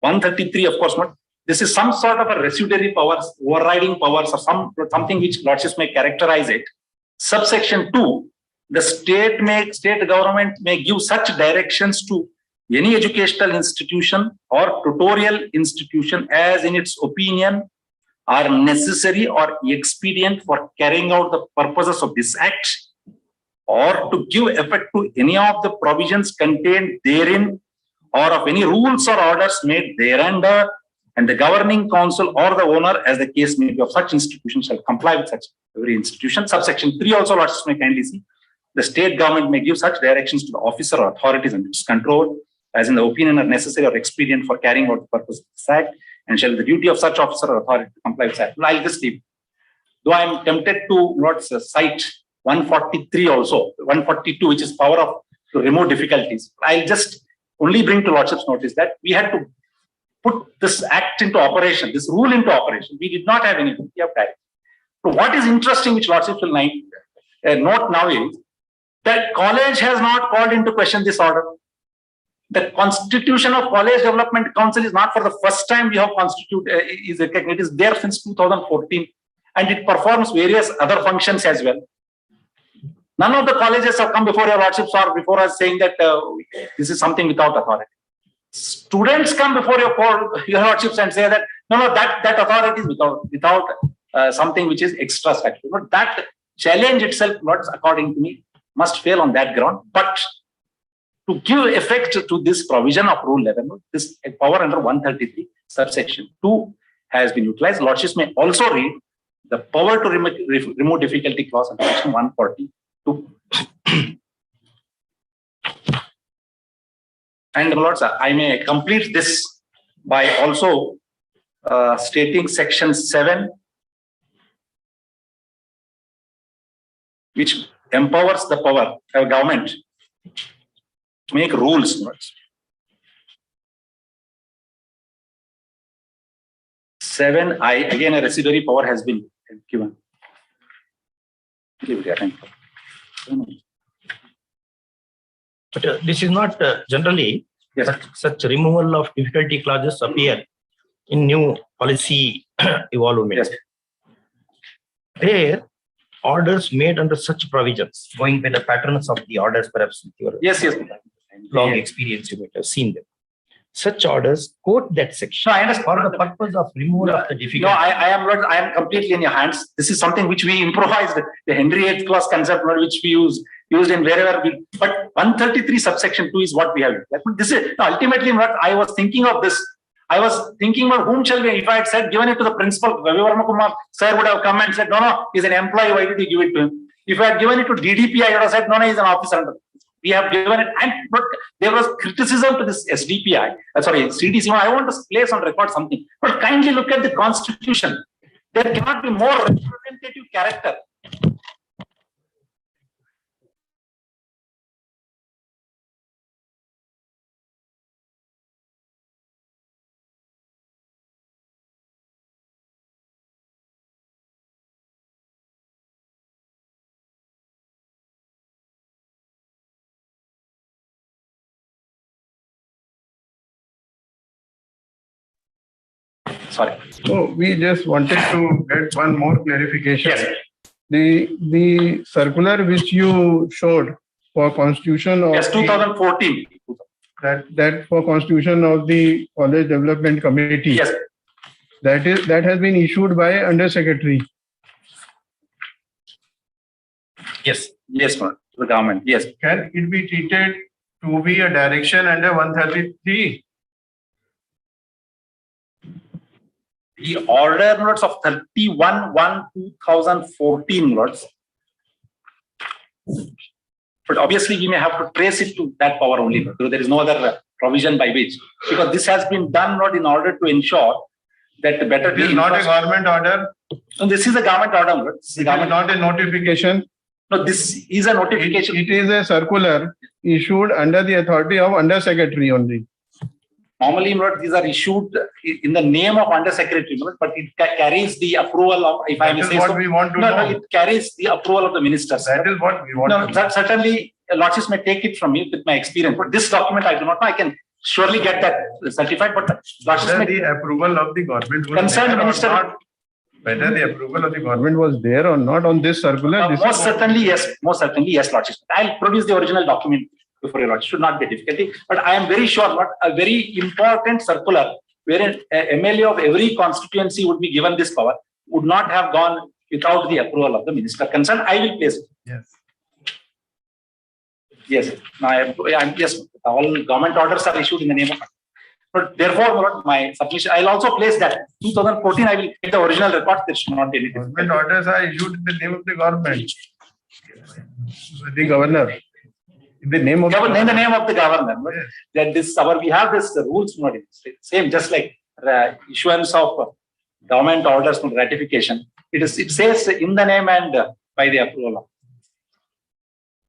[SPEAKER 6] 133? Of course, this is some sort of a residuary powers, overriding powers, or something which lordships may characterize it. Subsection 2, the state government may give such directions to any educational institution or tutorial institution as in its opinion are necessary or expedient for carrying out the purposes of this Act, or to give effect to any of the provisions contained therein, or of any rules or orders made thereunder, and the governing council or the owner, as the case may be, of such institution shall comply with such every institution. Subsection 3 also, lordships may kindly see, the state government may give such directions to the officer or authorities under its control as in the opinion are necessary or expedient for carrying out the purpose of this Act, and shall the duty of such officer or authority to comply with that. I'll just leave. Though I am tempted to cite 143 also, 142, which is power of to remove difficulties. I'll just only bring to lordships notice that we had to put this Act into operation, this rule into operation. We did not have anything. We have time. So what is interesting, which lordships will note now, is that college has not called into question this order. The constitution of College Development Council is not for the first time we have constituted, it is there since 2014, and it performs various other functions as well. None of the colleges have come before your lordships or before us saying that this is something without authority. Students come before your lordships and say that no, that authority is without something which is extra statutory. But that challenge itself, according to me, must fail on that ground. But to give effect to this provision of Rule 11, this power under 133, subsection 2 has been utilized. Lordships may also read the power to remove difficulty clause under section 142. And lords, I may complete this by also stating section 7, which empowers the power of government to make rules. 7I, again a residuary power has been given.
[SPEAKER 9] But this is not generally such removal of difficulty clauses appear in new policy evolvement.
[SPEAKER 6] Yes.
[SPEAKER 9] There, orders made under such provisions, going by the patterns of the orders, perhaps with your
[SPEAKER 6] Yes.
[SPEAKER 9] long experience, you might have seen them. Such orders quote that section
[SPEAKER 6] No, I understand.
[SPEAKER 9] for the purpose of removal of the difficulty.
[SPEAKER 6] No, I am completely in your hands. This is something which we improvised, the Henry VIII clause concept, which we used in wherever we. But 133 subsection 2 is what we have. This is ultimately what I was thinking of. This I was thinking about whom shall we. If I had said given it to the principal, Ravi Varma Kumar sir would have come and said, no, he's an employee. Why did you give it to him? If I had given it to DDP, I would have said, no, he's an officer. We have given it, but there was criticism to this SDPI. CDC. I want to place on record something. But kindly look at the Constitution. There cannot be more representative character. Sorry.
[SPEAKER 2] So we just wanted to get one more clarification.
[SPEAKER 6] Yes.
[SPEAKER 2] The circular which you showed for constitution of
[SPEAKER 6] 2014.
[SPEAKER 2] that for constitution of the College Development Committee.
[SPEAKER 6] Yes.
[SPEAKER 2] That has been issued by Undersecretary.
[SPEAKER 6] Yes. Yes, the government. Yes.
[SPEAKER 2] Can it be treated to be a direction under 133?
[SPEAKER 6] The order notes of 31/1/2014 notes. But obviously, we may have to trace it to that power only. There is no other provision by which, because this has been done not in order to ensure that the better.
[SPEAKER 2] This is not a government order.
[SPEAKER 6] No, this is a government order. This is
[SPEAKER 2] not a notification.
[SPEAKER 6] No, this is a notification.
[SPEAKER 2] It is a circular issued under the authority of Undersecretary only.
[SPEAKER 6] Normally, these are issued in the name of Undersecretary, but it carries the approval of, if I may say so.
[SPEAKER 2] We want to know.
[SPEAKER 6] No, it carries the approval of the ministers.
[SPEAKER 2] That is what we want to know.
[SPEAKER 6] That certainly, Lordships may take it from me with my experience, but this document I do not know. I can surely get that certified, but Lordships may.
[SPEAKER 2] The approval of the government was
[SPEAKER 6] Concerned minister.
[SPEAKER 2] Whether the approval of the government was there or not on this circular.
[SPEAKER 6] Most certainly, yes. Most certainly, yes, Lordships. I'll produce the original document before your Lordship. Should not be a difficulty. But I am very sure not a very important circular wherein MLA of every constituency would be given this power would not have gone without the approval of the minister concerned. I will place it.
[SPEAKER 2] Yes.
[SPEAKER 6] Yes. Now, yes, all government orders are issued in the name of. But therefore, my submission, I'll also place that 2014. I will get the original record. There should not be any.
[SPEAKER 2] Government orders are issued in the name of the government. The governor. In the name of
[SPEAKER 6] the governor. Yes. That this we have this rules not same, just like issuance of government orders from ratification. It says in the name and by the approval.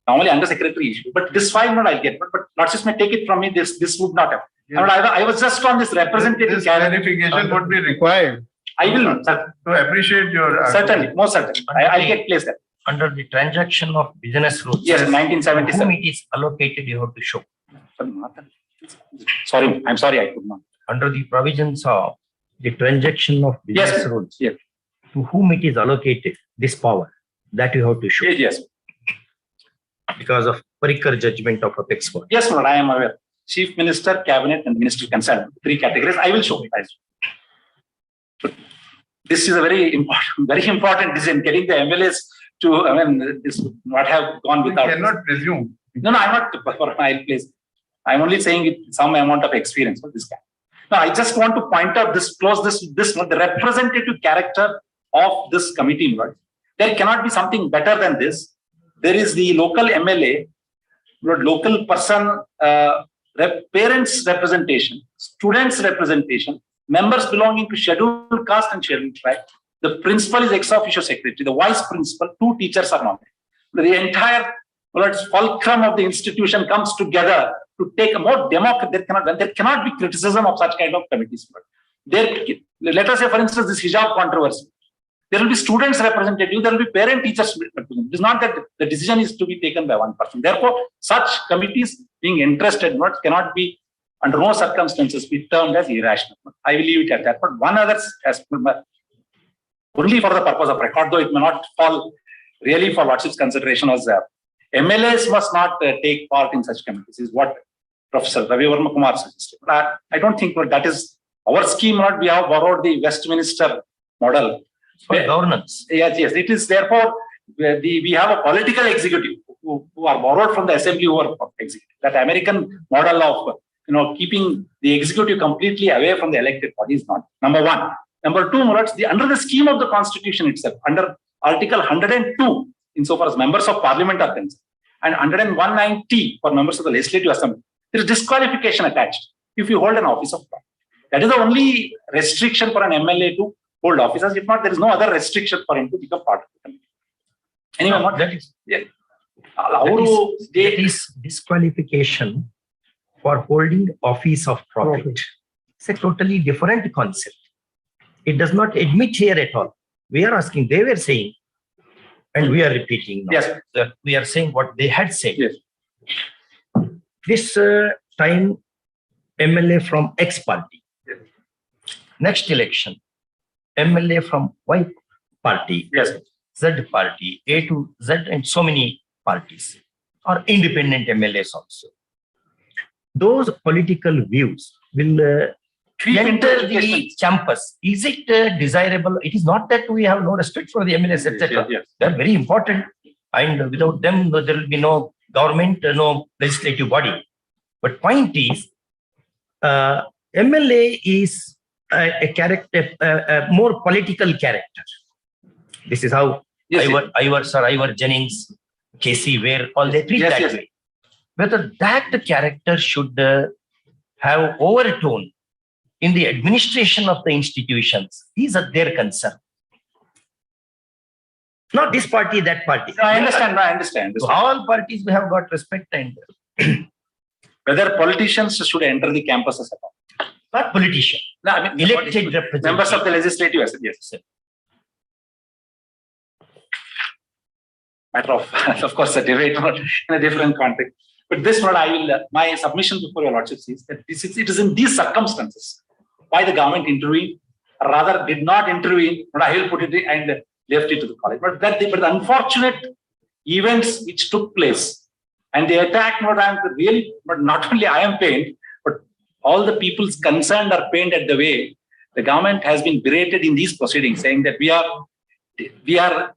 [SPEAKER 6] Normally Undersecretary issue, but this file not I'll get. But Lordships may take it from me. This would not have. Yes. I was just on this representative.
[SPEAKER 2] This clarification would be required.
[SPEAKER 6] I will
[SPEAKER 2] to appreciate your.
[SPEAKER 6] Certainly, most certainly. I'll get placed there.
[SPEAKER 9] Under the transaction of business rules.
[SPEAKER 6] Yes, 1977.
[SPEAKER 9] Whom it is allocated, you have to show.
[SPEAKER 6] Sorry, I'm sorry, I could not.
[SPEAKER 9] Under the provisions of the transaction of business rules,
[SPEAKER 6] yes.
[SPEAKER 9] To whom it is allocated, this power, that you have to show.
[SPEAKER 6] Yes.
[SPEAKER 9] Because of Parikar judgment of apex court.
[SPEAKER 6] Yes, Lord, I am aware. Chief Minister, Cabinet, and Minister concerned. 3 categories. I will show it. This is a very important decision. Getting the MLAs to, this would not have gone without.
[SPEAKER 2] You cannot presume.
[SPEAKER 6] No, I'm not for my place. I'm only saying it, some amount of experience for this guy. Now, I just want to point out the representative character of this committee. There cannot be something better than this. There is the local MLA, local person parents representation, students representation, members belonging to scheduled caste and scheduled tribe. The principal is ex officio secretary, the vice principal, 2 teachers are nominated. The entire fulcrum of the institution comes together to take a more democratic. There cannot be criticism of such kind of committees. Let us say, for instance, this hijab controversy. There will be students representative, there will be parent teachers representative. It is not that the decision is to be taken by one person. Therefore, such committees being interested cannot be under no circumstances be termed as irrational. I will leave it at that. But one other, as only for the purpose of record, though it may not fall really for Lordship's consideration, was MLAs must not take part in such committees, is what Professor Ravi Verma Kumar suggested. I don't think that is our scheme. We have borrowed the Westminster model.
[SPEAKER 9] For governance.
[SPEAKER 6] Yes. It is therefore we have a political executive who are borrowed from the assembly who are executive. That American model of keeping the executive completely away from the elected body is not. Number one. Number two, under the scheme of the Constitution itself, under Article 102, insofar as members of Parliament are concerned, and 101(9)(t) for members of the Legislative Assembly, there is disqualification attached if you hold an office of power. That is the only restriction for an MLA to hold officers. If not, there is no other restriction for him to become part of the committee. Anyway,
[SPEAKER 9] that is disqualification for holding office of profit. It's a totally different concept. It does not admit here at all. We are asking, they were saying, and we are repeating now.
[SPEAKER 6] Yes.
[SPEAKER 9] We are saying what they had said.
[SPEAKER 6] Yes.
[SPEAKER 9] This time, MLA from X party.
[SPEAKER 6] Yes.
[SPEAKER 9] Next election, MLA from Y party.
[SPEAKER 6] Yes.
[SPEAKER 9] Z party, A to Z, and so many parties, or independent MLAs also. Those political views will enter the campus. Is it desirable? It is not that we have no respect for the MLAs, etc.
[SPEAKER 6] Yes.
[SPEAKER 9] They are very important, and without them, there will be no government, no legislative body. But point is, MLA is a character, a more political character. This is how Ivor Jennings, Casey, where all they treat that way. Whether that character should have overtone in the administration of the institutions is their concern. Not this party, that party.
[SPEAKER 6] No, I understand.
[SPEAKER 9] To all parties, we have got respect, and
[SPEAKER 6] whether politicians should enter the campuses at all.
[SPEAKER 9] Not politicians.
[SPEAKER 6] No, I mean,
[SPEAKER 9] elected representatives.
[SPEAKER 6] Members of the legislative assembly. Yes. Matter of course, a debate in a different context. But this one, my submission before your Lordship is that it is in these circumstances why the government intervened, or rather did not intervene, but I will put it and left it to the college. But the unfortunate events which took place and the attack, but not only I am pained, but all the people's concerned are pained at the way the government has been berated in these proceedings, saying that we are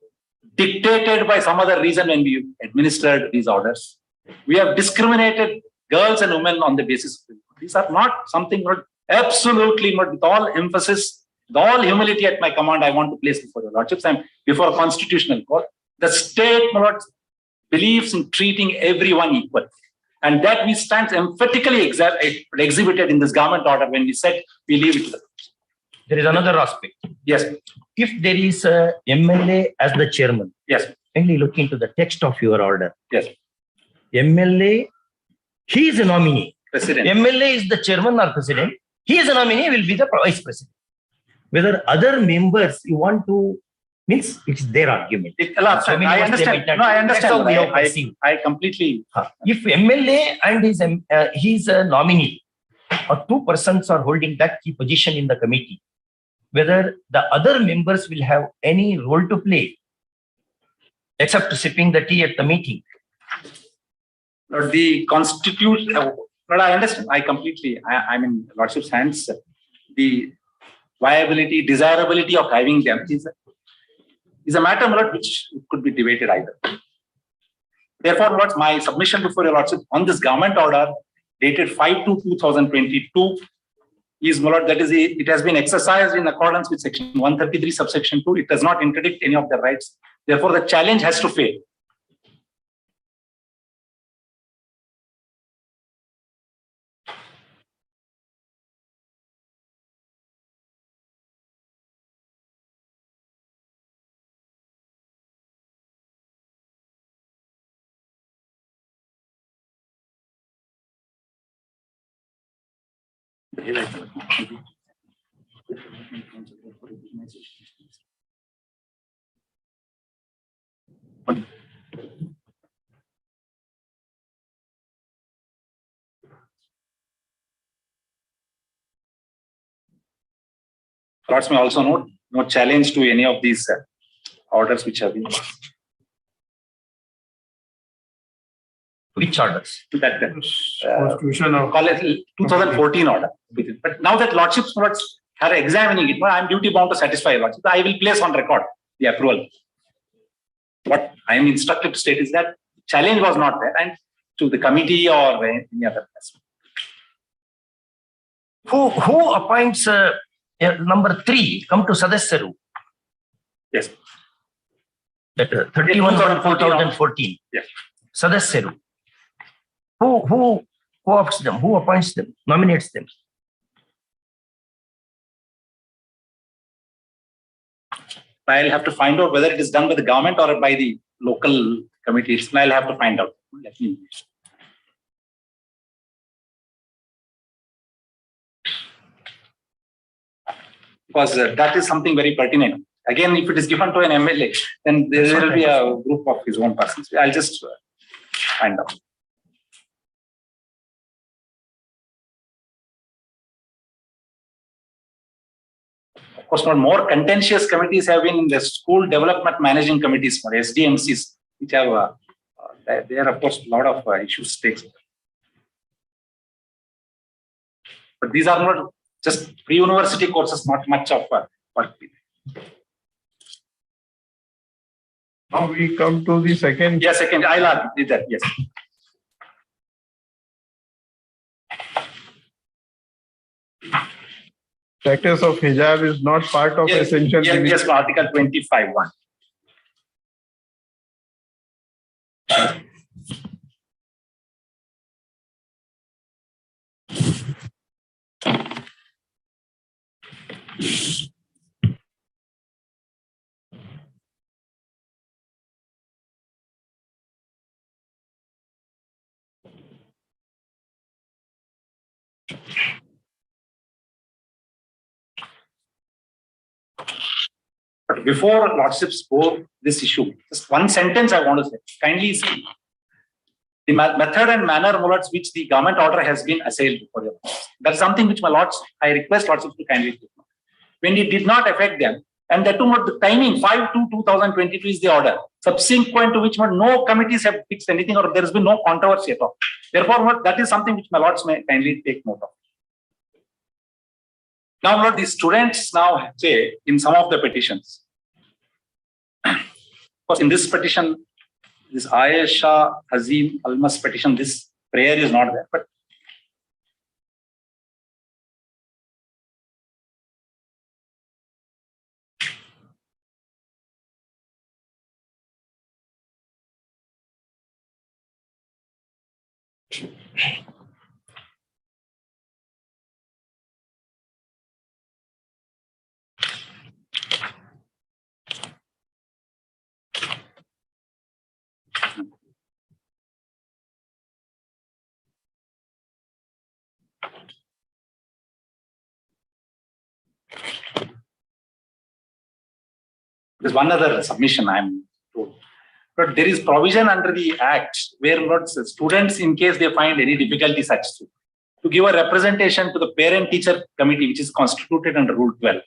[SPEAKER 6] dictated by some other reason when we administered these orders. We have discriminated girls and women on the basis of these are not something, absolutely not, with all emphasis, with all humility at my command, I want to place before your Lordships and before a constitutional court. The state believes in treating everyone equal. And that we stand emphatically exhibited in this government order when we said we leave it to the courts.
[SPEAKER 9] There is another aspect.
[SPEAKER 6] Yes.
[SPEAKER 9] If there is a MLA as the chairman,
[SPEAKER 6] yes,
[SPEAKER 9] kindly look into the text of your order.
[SPEAKER 6] Yes.
[SPEAKER 9] MLA, he is a nominee.
[SPEAKER 6] President.
[SPEAKER 9] MLA is the chairman or president. He is a nominee, will be the vice president. Whether other members you want to, means it's their argument.
[SPEAKER 6] I understand. No, I understand. I completely.
[SPEAKER 9] If MLA and he's a nominee, or two persons are holding that key position in the committee, whether the other members will have any role to play, except sipping the tea at the meeting.
[SPEAKER 6] The Constitution, I understand. I completely, I'm in Lordship's hands. The viability, desirability of having them is a matter which could be debated either. Therefore, my submission before your Lordship on this government order dated 5/2/2022 is that is it has been exercised in accordance with section 133 subsection 2. It does not interdict any of the rights. Therefore, the challenge has to fail. Lords may also note no challenge to any of these orders which have been passed.
[SPEAKER 9] Which orders?
[SPEAKER 6] That
[SPEAKER 2] Constitution of
[SPEAKER 6] call it 2014 order. But now that Lordships are examining it, I am duty bound to satisfy Lordship. I will place on record the approval. What I am instructed to state is that challenge was not there, and to the committee or any other person.
[SPEAKER 9] Who appoints number 3? Come to Sadasyaru.
[SPEAKER 6] Yes.
[SPEAKER 9] That 31/2014.
[SPEAKER 6] Yes.
[SPEAKER 9] Sadasyaru. Who opts them? Who appoints them? Nominates them?
[SPEAKER 6] I'll have to find out whether it is done by the government or by the local committees. I'll have to find out. Let me. Because that is something very pertinent. Again, if it is given to an MLA, then there will be a group of his own persons. I'll just find out. Of course, more contentious committees have been in the school development managing committees for SDMCs, which have there of course a lot of issues takes. But these are not just pre-university courses, not much of work.
[SPEAKER 2] Now we come to the second.
[SPEAKER 6] Yes, second. I'll add that. Yes.
[SPEAKER 2] Practice of hijab is not part of
[SPEAKER 6] Yes,
[SPEAKER 2] essential.
[SPEAKER 6] yes, Article 25(1). But before Lordships go this issue, just one sentence I want to say. Kindly see the method and manner, my lords, which the government order has been assailed before you. That's something which my lords, I request Lordships to kindly take note. When it did not affect them, and that too, the timing 5/2/2022 is the order, subsequent to which no committees have fixed anything or there has been no controversy at all. Therefore, that is something which my lords may kindly take note of. Now, Lord, the students now say in some of the petitions, of course, in this petition, this Ayesha Hazim Almas petition, this prayer is not there, but there's one other submission I'm told. But there is provision under the Act where students, in case they find any difficulty such to give a representation to the parent-teacher committee, which is constituted under Rule 12,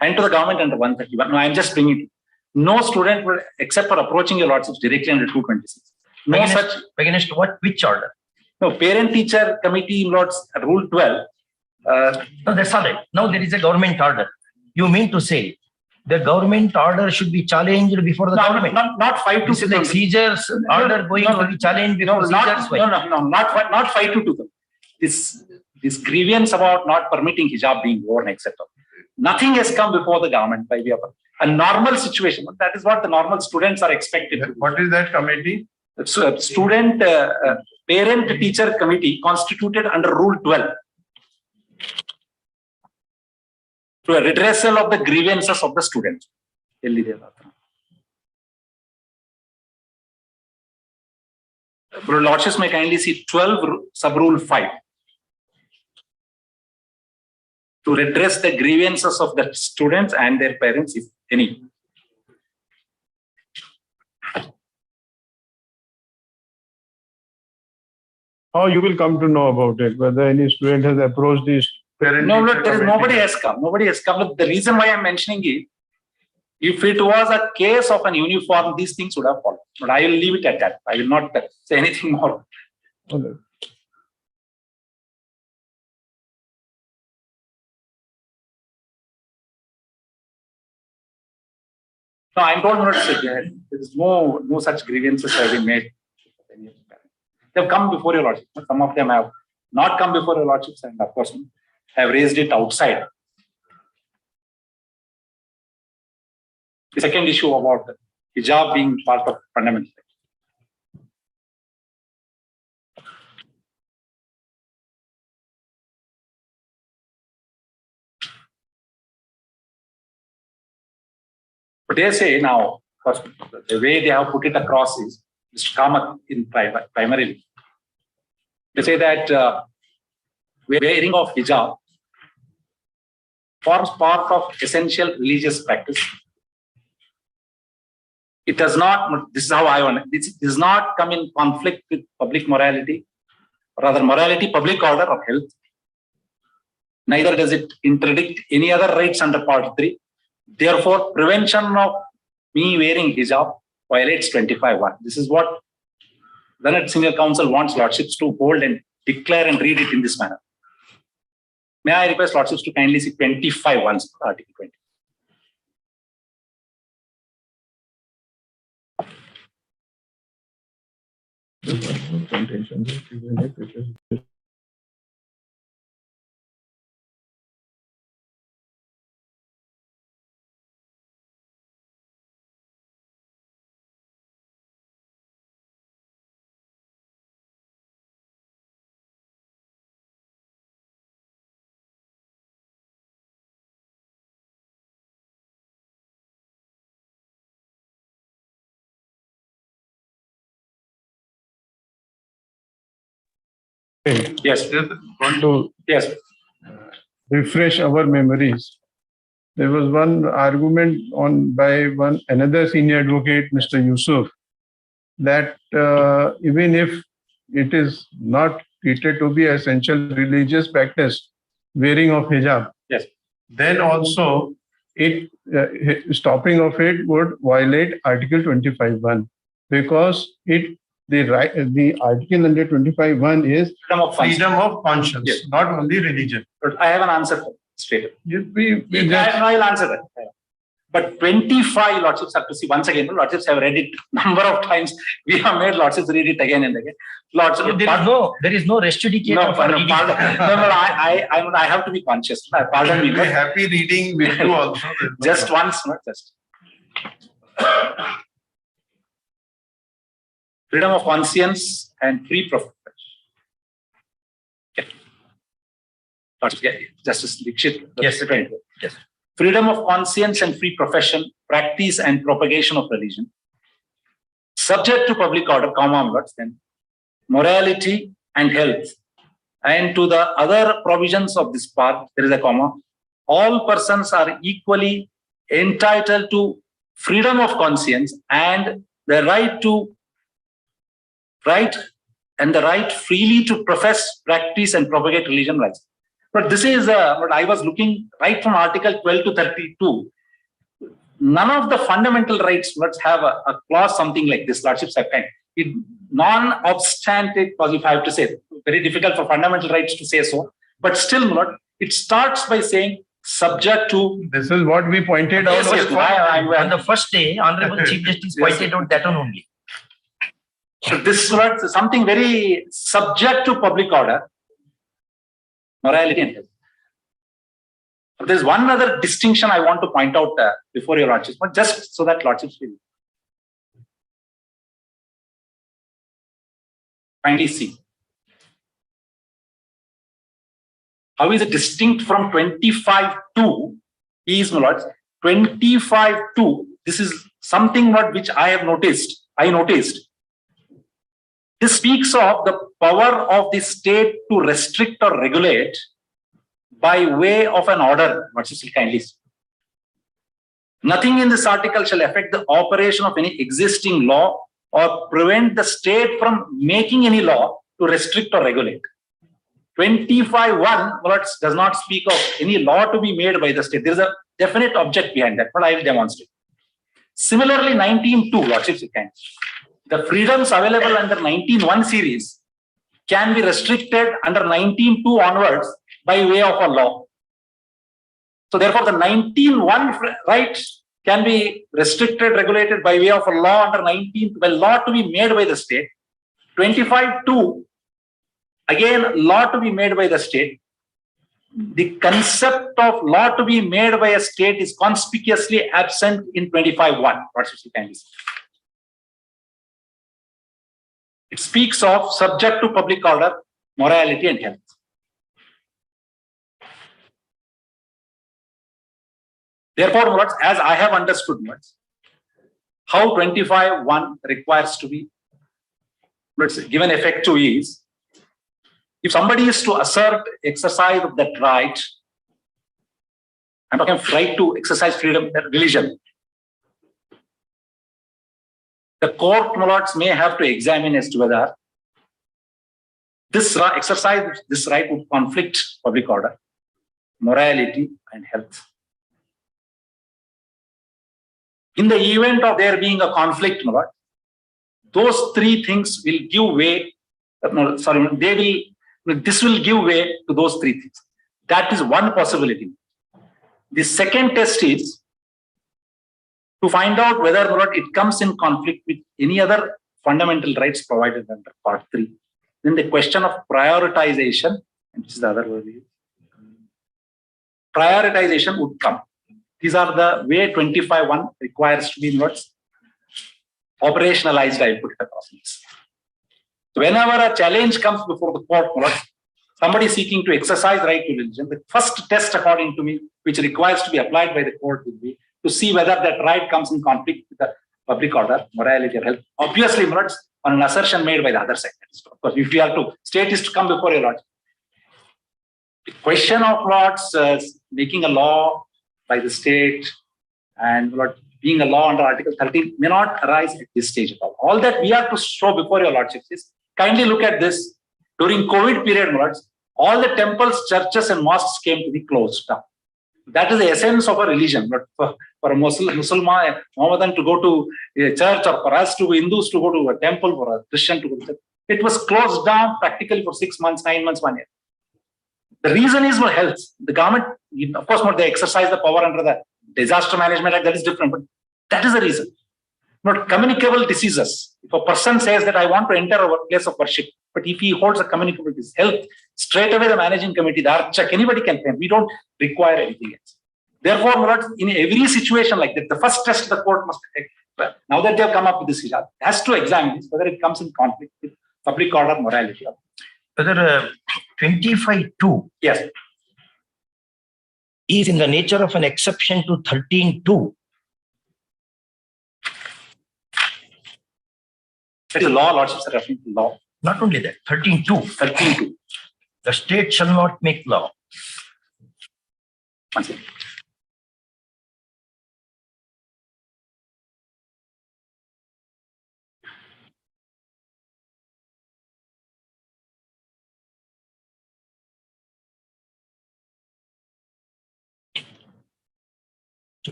[SPEAKER 6] and to the government under 131. No, I'm just bringing it. No student would, except for approaching your lordships directly under 226. No
[SPEAKER 9] Against,
[SPEAKER 6] such.
[SPEAKER 9] Against what? Which order?
[SPEAKER 6] No, parent-teacher committee, lords, Rule 12.
[SPEAKER 9] No, that's all right. Now there is a government order. You mean to say the government order should be challenged before the government?
[SPEAKER 6] Not 5 to
[SPEAKER 9] This is like seizures order going to be challenged before seizures.
[SPEAKER 6] Not 5 to 2. This grievance about not permitting hijab being worn, etc. Nothing has come before the government by way of a normal situation. That is what the normal students are expected to do.
[SPEAKER 2] What is that committee?
[SPEAKER 6] So, student parent-teacher committee constituted under Rule 12. To a redressal of the grievances of the students. Lordships may kindly see 12 sub-rule 5. to redress the grievances of the students and their parents, if any.
[SPEAKER 2] How you will come to know about it? Whether any student has approached this parent?
[SPEAKER 6] No,
[SPEAKER 2] teacher
[SPEAKER 6] there is
[SPEAKER 2] committee?
[SPEAKER 6] nobody has come. Nobody has come. Look, the reason why I'm mentioning it, if it was a case of an uniform, these things would have followed. But I will leave it at that. I will not say anything more.
[SPEAKER 2] Okay.
[SPEAKER 6] No, I'm told not to say that. There is no such grievances have been made. They have come before your lordship. Some of them have not come before your lordships, and of course have raised it outside. The second issue about hijab being part of fundamental. But they say now, of course, the way they have put it across is Mr. Kamath in primarily. They say that wearing of hijab forms part of essential religious practice. It does not, this is how I want it, this does not come in conflict with public morality, or rather morality, public order, or health. Neither does it interdict any other rights under Part 3. Therefore, prevention of me wearing hijab violates 25(1). This is what Learned Senior Counsel wants lordships to hold and declare and read it in this manner. May I request lordships to kindly see 25(1), Article 20. Yes.
[SPEAKER 2] Want to
[SPEAKER 6] Yes.
[SPEAKER 2] refresh our memories. There was one argument by another senior advocate, Mr. Yusuf, that even if it is not treated to be essential religious practice, wearing of hijab,
[SPEAKER 6] Yes.
[SPEAKER 2] then also it stopping of it would violate Article 25(1), because the article under 25(1) is freedom of conscience,
[SPEAKER 6] Yes.
[SPEAKER 2] not only religion.
[SPEAKER 6] But I have an answer for it, straight up.
[SPEAKER 2] I
[SPEAKER 6] I'll answer that. But 25 lordships have to see once again. Lordships have read it number of times. We have made lordships read it again and again.
[SPEAKER 9] There is no res judicata for reading.
[SPEAKER 6] I have to be conscious. Pardon me.
[SPEAKER 2] We're happy reading with you also.
[SPEAKER 6] Just once, not just. Freedom of conscience and free profession. Justice Dixit.
[SPEAKER 9] Yes. Yes.
[SPEAKER 6] Freedom of conscience and free profession, practice and propagation of religion, subject to public order, then morality and health. And to the other provisions of this part, there is a comma. All persons are equally entitled to freedom of conscience and the right freely to profess, practice, and propagate religion rights. But this is what I was looking right from Article 12 to 32. None of the fundamental rights must have a clause something like this. Lordships have kind. It non-obstant clause, if I have to say, very difficult for fundamental rights to say so. But still, it starts by saying subject to.
[SPEAKER 2] This is what we pointed out.
[SPEAKER 9] On the first day, Honorable Chief Justice pointed out that one only.
[SPEAKER 6] So this was something very subject to public order, morality and health. There's one other distinction I want to point out before your lordships, but just so that lordships will kindly see. How is it distinct from 25(2)? Is, my lords, 25(2). This is something which I have noticed. This speaks of the power of the state to restrict or regulate by way of an order. What you kindly see. Nothing in this article shall affect the operation of any existing law or prevent the state from making any law to restrict or regulate. 25(1) does not speak of any law to be made by the state. There is a definite object behind that, but I will demonstrate. Similarly, 19(2), Lordships, the freedoms available under 19(1) series can be restricted under 19(2) onwards by way of a law. So therefore, the 19(1) rights can be restricted, regulated by way of a law under 19, well, law to be made by the state. 25(2), again, law to be made by the state. The concept of law to be made by a state is conspicuously absent in 25(1). It speaks of subject to public order, morality, and health. Therefore, as I have understood, how 25(1) requires to be given effect to is, if somebody is to assert exercise of that right, I'm talking of right to exercise freedom, religion, the court may have to examine as to whether this exercise, this right would conflict public order, morality, and health. In the event of there being a conflict, those three things will give way. This will give way to those three things. That is one possibility. The second test is to find out whether or not it comes in conflict with any other fundamental rights provided under Part 3. Then the question of prioritization, which is the other word, prioritization would come. These are the way 25(1) requires to be operationalized, I put it across this. So whenever a challenge comes before the court, somebody seeking to exercise right to religion, the first test, according to me, which requires to be applied by the court would be to see whether that right comes in conflict with the public order, morality, or health. Obviously, on an assertion made by the other side. Of course, if you have to, state is to come before your lord. The question of making a law by the state and being a law under Article 13 may not arise at this stage at all. All that we have to show before your lordships is, kindly look at this. During COVID period, all the temples, churches, and mosques came to be closed down. That is the essence of a religion. But for a Muslim, Mohammedan to go to a church, or for us to Hindus to go to a temple, for a Christian to go to church, it was closed down practically for 6 months, 9 months, 1 year. The reason is for health. The government, of course, they exercise the power under the Disaster Management Act, that is different, but that is the reason. Not communicable diseases. If a person says that I want to enter a place of worship, but if he holds a communicable disease, health, straight away the managing committee, the Archak, anybody can claim. We don't require anything else. Therefore, in every situation like that, the first test the court must take. But now that they have come up with this hijab, has to examine this, whether it comes in conflict with public order, morality.
[SPEAKER 9] Whether 25(2)
[SPEAKER 6] yes,
[SPEAKER 9] is in the nature of an exception to 13(2).
[SPEAKER 6] That is law, lordships are referring to law.
[SPEAKER 9] Not only that, 13(2).
[SPEAKER 6] 13(2).
[SPEAKER 9] The state shall not make law.
[SPEAKER 6] One second.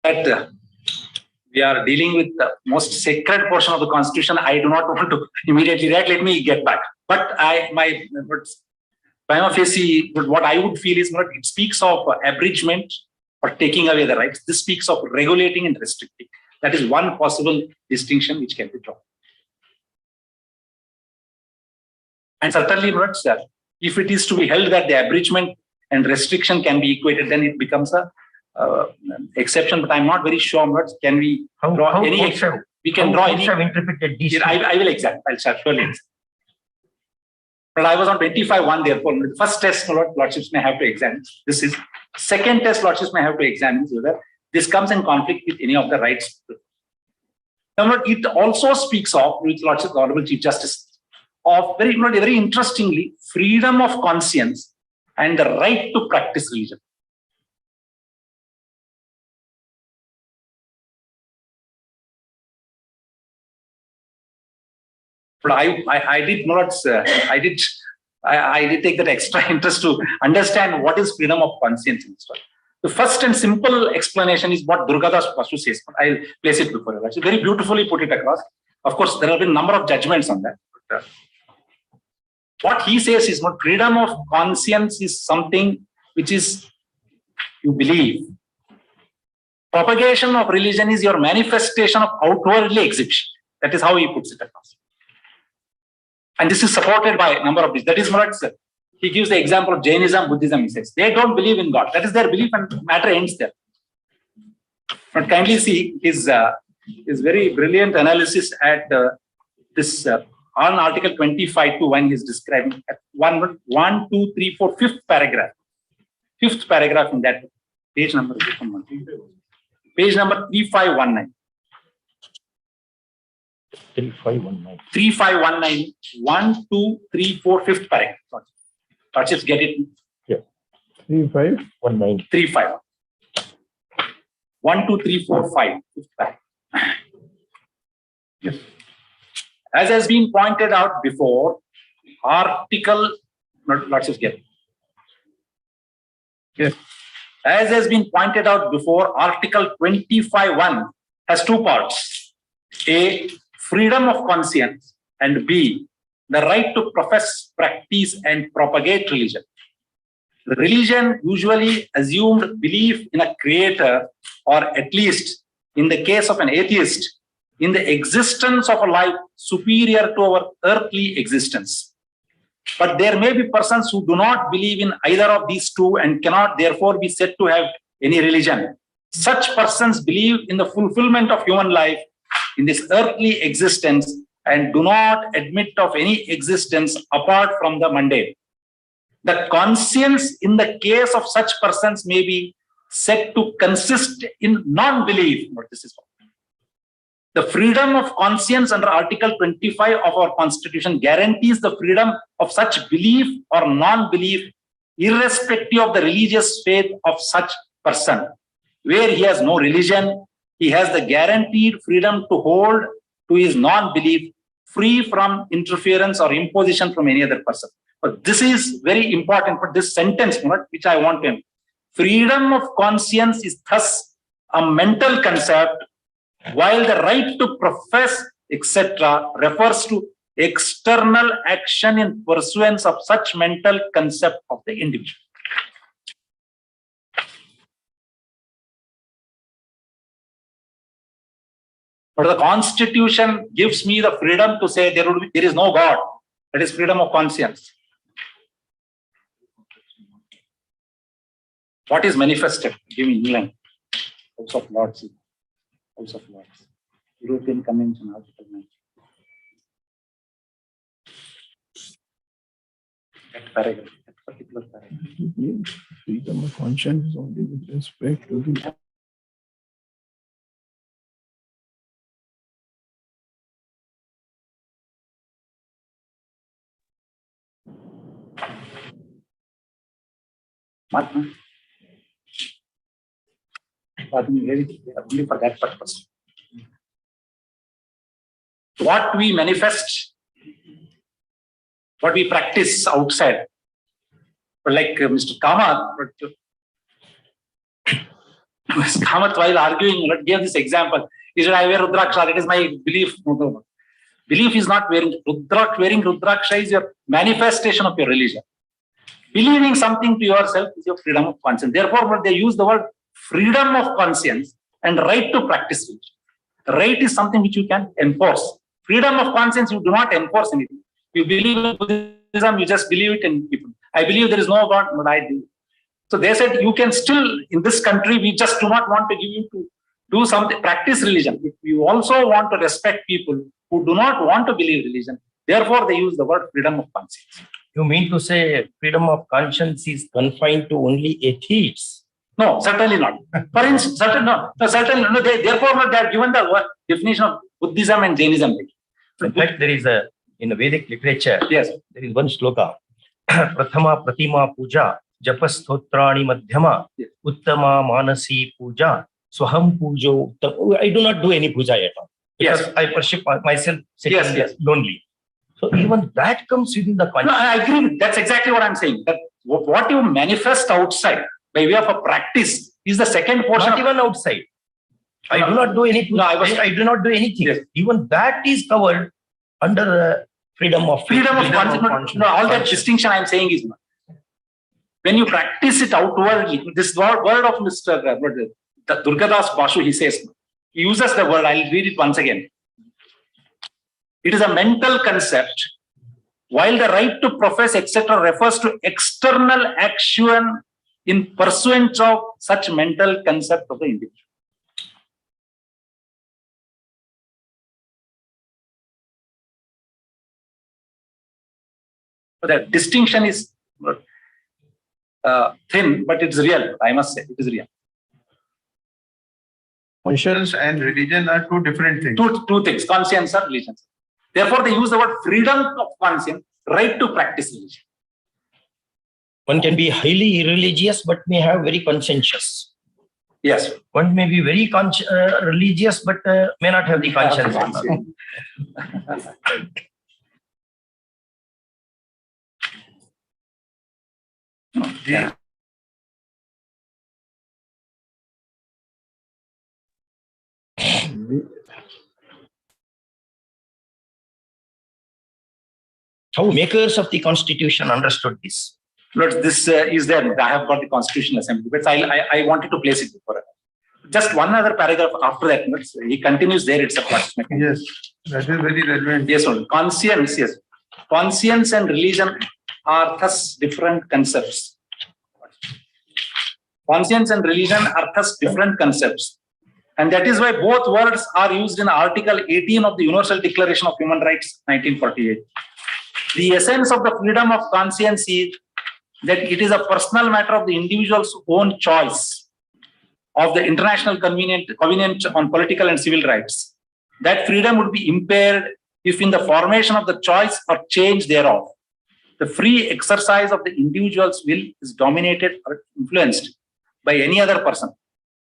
[SPEAKER 6] That we are dealing with the most sacred portion of the Constitution. I do not want to immediately react. Let me get back. But prima facie, what I would feel is it speaks of abridgment or taking away the rights. This speaks of regulating and restricting. That is one possible distinction which can be drawn. And certainly, if it is to be held that the abridgment and restriction can be equated, then it becomes a exception, but I'm not very sure. Can we draw any exception? We can draw any.
[SPEAKER 9] Have interpreted these.
[SPEAKER 6] I will examine. I'll surely examine. But I was on 25-1, therefore, the first test, Lordships may have to examine. This is second test, Lordships may have to examine whether this comes in conflict with any of the rights. Now, it also speaks of, with Lordships, Honorable Chief Justice, of very interestingly, freedom of conscience and the right to practice religion. But I did take that extra interest to understand what is freedom of conscience in this one. The first and simple explanation is what Durgadas Vasu says. I'll place it before you. Actually, very beautifully put it across. Of course, there have been a number of judgments on that. But, what he says is what freedom of conscience is something which is you believe. Propagation of religion is your manifestation of outwardly exhibition. That is how he puts it across. And this is supported by a number of these. That is what he gives the example of Jainism, Buddhism. He says they don't believe in God. That is their belief, and matter ends there. But kindly see his very brilliant analysis at this on Article 25 when he's describing at 1, 2, 3, 4, fifth paragraph. Fifth paragraph in that page number. Page number 3519.
[SPEAKER 9] 3519.
[SPEAKER 6] 3519. 1, 2, 3, 4, fifth paragraph. Lordships get it?
[SPEAKER 9] Yeah.
[SPEAKER 2] 3519.
[SPEAKER 6] 35. 1, 2, 3, 4, 5. Fifth paragraph. Yes. As has been pointed out before, Article. Lordships get it.
[SPEAKER 2] Yes.
[SPEAKER 6] As has been pointed out before, Article 25(1) has two parts. A, freedom of conscience, and B, the right to profess, practice, and propagate religion. Religion usually assumed belief in a creator, or at least in the case of an atheist, in the existence of a life superior to our earthly existence. But there may be persons who do not believe in either of these two and cannot therefore be said to have any religion. Such persons believe in the fulfillment of human life in this earthly existence and do not admit of any existence apart from the mundane. The conscience in the case of such persons may be said to consist in non-belief. What this is for. The freedom of conscience under Article 25 of our Constitution guarantees the freedom of such belief or non-belief, irrespective of the religious faith of such person. Where he has no religion, he has the guaranteed freedom to hold to his non-belief, free from interference or imposition from any other person. But this is very important for this sentence, which I want to. Freedom of conscience is thus a mental concept, while the right to profess, etc., refers to external action in pursuance of such mental concept of the individual. But the Constitution gives me the freedom to say there is no God. That is freedom of conscience. What is manifested? Give me England. House of Lords. House of Lords. European Convention, Article 9. That paragraph, that particular paragraph.
[SPEAKER 2] Freedom of conscience is only with respect to the.
[SPEAKER 6] Only for that purpose. What we manifest, what we practice outside, but like Mr. Kamath, while arguing, gave this example. He said, I wear Rudraksha, that is my belief. No. Belief is not wearing Rudraksha. Wearing Rudraksha is your manifestation of your religion. Believing something to yourself is your freedom of conscience. Therefore, they use the word freedom of conscience and right to practice religion. The right is something which you can enforce. Freedom of conscience, you do not enforce anything. You believe in Buddhism, you just believe it and people. I believe there is no God, but I do. So they said, you can still, in this country, we just do not want to give you to do something, practice religion. We also want to respect people who do not want to believe religion. Therefore, they use the word freedom of conscience.
[SPEAKER 9] You mean to say freedom of conscience is confined to only atheists?
[SPEAKER 6] No, certainly not. For instance, certainly no. Therefore, they have given the word definition of Buddhism and Jainism.
[SPEAKER 9] In fact, there is in the Vedic literature,
[SPEAKER 6] yes,
[SPEAKER 9] there is one sloka. Prathama Pratima Puja, Japastotrani Madhyama, Uttama Manasi Puja, Swaham Pujo. I do not do any puja at all. Because
[SPEAKER 6] yes,
[SPEAKER 9] I worship myself sitting
[SPEAKER 6] yes.
[SPEAKER 9] lonely. So even that comes within the conscience.
[SPEAKER 6] No, I agree. That's exactly what I'm saying. That what you manifest outside by way of a practice is the second portion.
[SPEAKER 9] Not even outside. I do not do any puja. I do not do anything.
[SPEAKER 6] Yes.
[SPEAKER 9] Even that is covered under freedom of
[SPEAKER 6] conscience. No, all that distinction I'm saying is when you practice it outwardly. This word of Mr. Durgadas Bashu, he says, he uses the word. I'll read it once again. It is a mental concept, while the right to profess, etc., refers to external action in pursuance of such mental concept of the individual. The distinction is thin, but it's real. I must say, it is real.
[SPEAKER 2] Conscience and religion are two different things.
[SPEAKER 6] Two things: conscience and religion. Therefore, they use the word freedom of conscience, right to practice religion.
[SPEAKER 9] One can be highly irreligious, but may have very conscientious.
[SPEAKER 6] Yes.
[SPEAKER 9] One may be very religious, but may not have the conscience.
[SPEAKER 6] Yeah.
[SPEAKER 9] How makers of the Constitution understood this?
[SPEAKER 6] Lord, this is there. I have got the Constitutional Assembly, but I wanted to place it before. Just one other paragraph after that. He continues there. It's a process mechanism.
[SPEAKER 2] Yes, that is very relevant.
[SPEAKER 6] Yes, Lord. Conscience. Yes, conscience and religion are thus different concepts. Conscience and religion are thus different concepts, and that is why both words are used in Article 18 of the Universal Declaration of Human Rights, 1948. The essence of the freedom of conscience is that it is a personal matter of the individual's own choice of the International Covenant on Political and Civil Rights. That freedom would be impaired if in the formation of the choice or change thereof, the free exercise of the individual's will is dominated or influenced by any other person.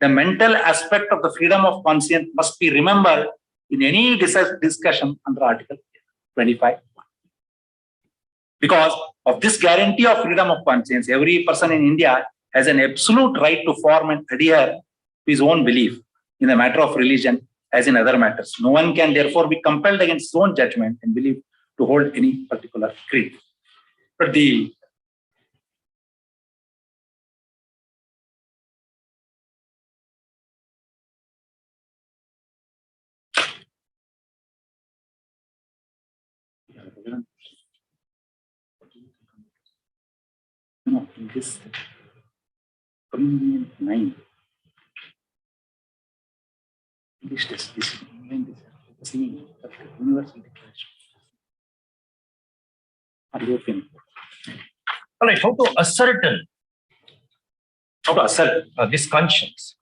[SPEAKER 6] The mental aspect of the freedom of conscience must be remembered in any discussion under Article 25. Because of this guarantee of freedom of conscience, every person in India has an absolute right to form and adhere to his own belief in the matter of religion as in other matters. No one can therefore be compelled against his own judgment and belief to hold any particular creed. But the no, in this Convenient 9. English test, this singing, Universal Declaration. European.
[SPEAKER 9] All right, how to ascertain this conscience?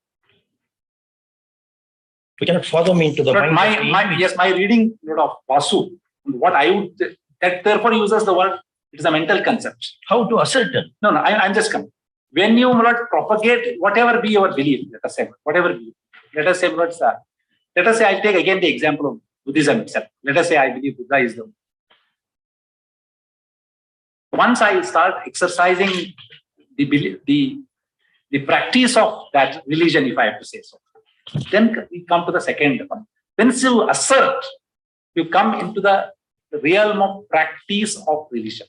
[SPEAKER 9] We cannot follow me into the
[SPEAKER 6] But
[SPEAKER 9] mind.
[SPEAKER 6] my reading of Vasu, what I would, that therefore uses the word, it is a mental concept.
[SPEAKER 9] How to ascertain?
[SPEAKER 6] No, I'm just coming. When you propagate whatever be your belief, let us say, whatever be, let us say, I'll take again the example of Buddhism itself. Let us say I believe Buddha is the. Once I start exercising the practice of that religion, if I have to say so, then we come to the second one. When you assert, you come into the realm of practice of religion.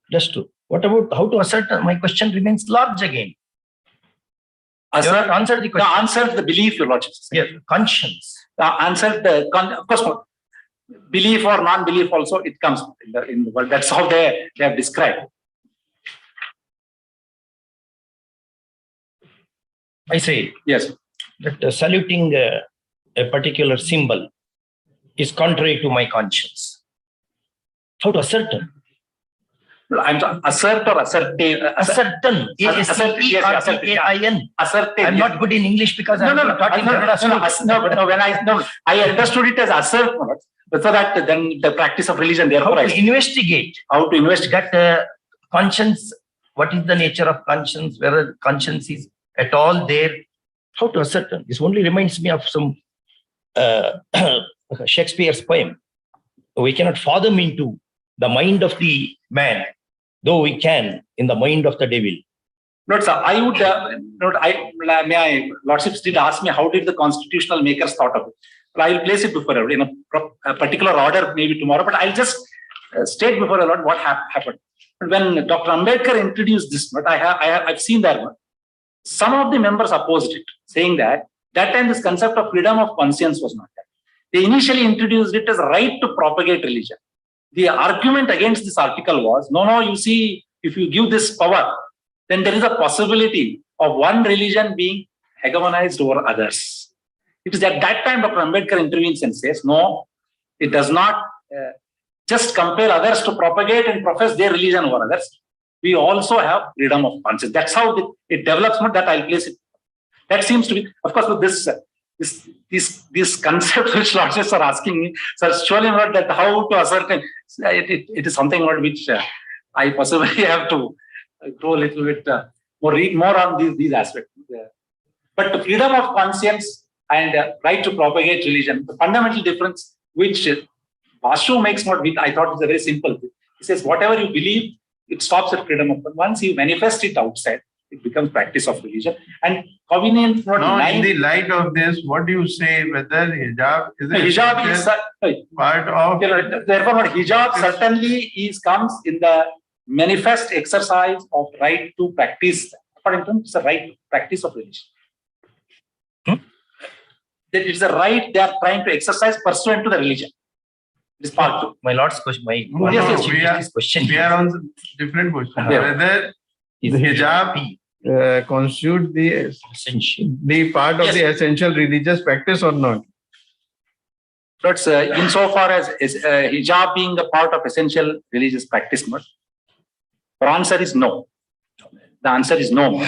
[SPEAKER 9] That's true. What about how to assert? My question remains large again.
[SPEAKER 6] Assert,
[SPEAKER 9] answer the question.
[SPEAKER 6] Answer the belief, your lordship.
[SPEAKER 9] Yes, conscience.
[SPEAKER 6] Answer the, of course, belief or non-belief also, it comes in the world. That's how they have described.
[SPEAKER 9] I say
[SPEAKER 6] Yes.
[SPEAKER 9] that saluting a particular symbol is contrary to my conscience. How to ascertain?
[SPEAKER 6] I'm assert or ascertain.
[SPEAKER 9] Ascertain. A-S-C-E-R-T-A-I-N.
[SPEAKER 6] Ascertain.
[SPEAKER 9] I'm not good in English because I'm not taught in Kannada school.
[SPEAKER 6] I understood it as assert. So that then the practice of religion. Therefore,
[SPEAKER 9] How to investigate?
[SPEAKER 6] How to investigate
[SPEAKER 9] That conscience. What is the nature of conscience? Whether conscience is at all there? How to ascertain? This only reminds me of some Shakespeare's poem. We cannot fathom into the mind of the man, though we can in the mind of the devil.
[SPEAKER 6] No, sir. I would my lordships did ask me how did the constitutional makers thought of it. Well, I will place it before everybody in a particular order, maybe tomorrow. But I'll just state before a lot what happened. When Dr. Ambedkar introduced this, but I've seen that one. Some of the members opposed it, saying that time this concept of freedom of conscience was not there. They initially introduced it as right to propagate religion. The argument against this article was, no, you see, if you give this power, then there is a possibility of one religion being hegemonized over others. It is at that time Dr. Ambedkar intervenes and says, no, it does not just compel others to propagate and profess their religion over others. We also have freedom of conscience. That's how it develops, not that I'll place it. That seems to be, of course, with this concept which lordships are asking me, so surely not that how to ascertain. It is something which I possibly have to go a little bit read more on these aspects. But the freedom of conscience and right to propagate religion, the fundamental difference which Vasu makes not with, I thought it's a very simple. He says, whatever you believe, it stops at freedom of conscience. Once you manifest it outside, it becomes practice of religion. And convenient.
[SPEAKER 2] Now, in the light of this, what do you say whether hijab is
[SPEAKER 6] hijab is
[SPEAKER 2] part of?
[SPEAKER 6] Therefore, hijab certainly comes in the manifest exercise of right to practice. According to him, it's a right to practice of religion. That it's a right they are trying to exercise pursuant to the religion. This part two.
[SPEAKER 9] My lord's question.
[SPEAKER 2] We are on different question. Whether the hijab constitute the part of the essential religious practice or not?
[SPEAKER 6] But insofar as hijab being the part of essential religious practice, the answer is no. The answer is no.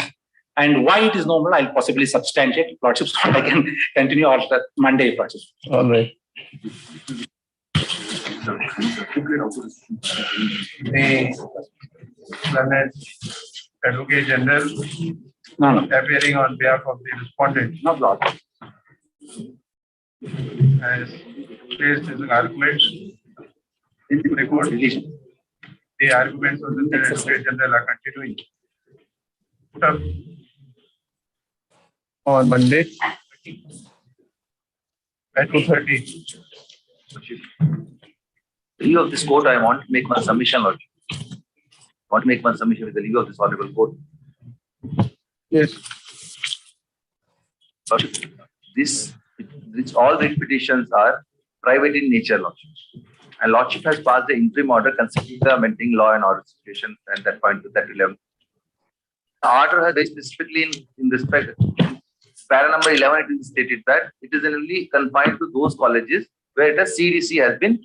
[SPEAKER 6] And why it is no, I'll possibly substantiate. Lordships, I can continue on Monday. Lordships.
[SPEAKER 2] All right. The Advocate General appearing on behalf of the respondent.
[SPEAKER 6] No, Lord.
[SPEAKER 2] Has placed his arguments in the record. The arguments of the Advocate General are continuing. Put up on Monday at 2:30.
[SPEAKER 12] The leave of this court, I want to make one submission, Lord. Want to make one submission with the leave of this honorable court.
[SPEAKER 2] Yes.
[SPEAKER 12] But all writ petitions are private in nature, Lordship. And Lordship has passed the interim order considering the amending law and order situation and that point to that 11. The order has very specifically in respect, para number 11, it is stated that it is only confined to those colleges where the CDC has been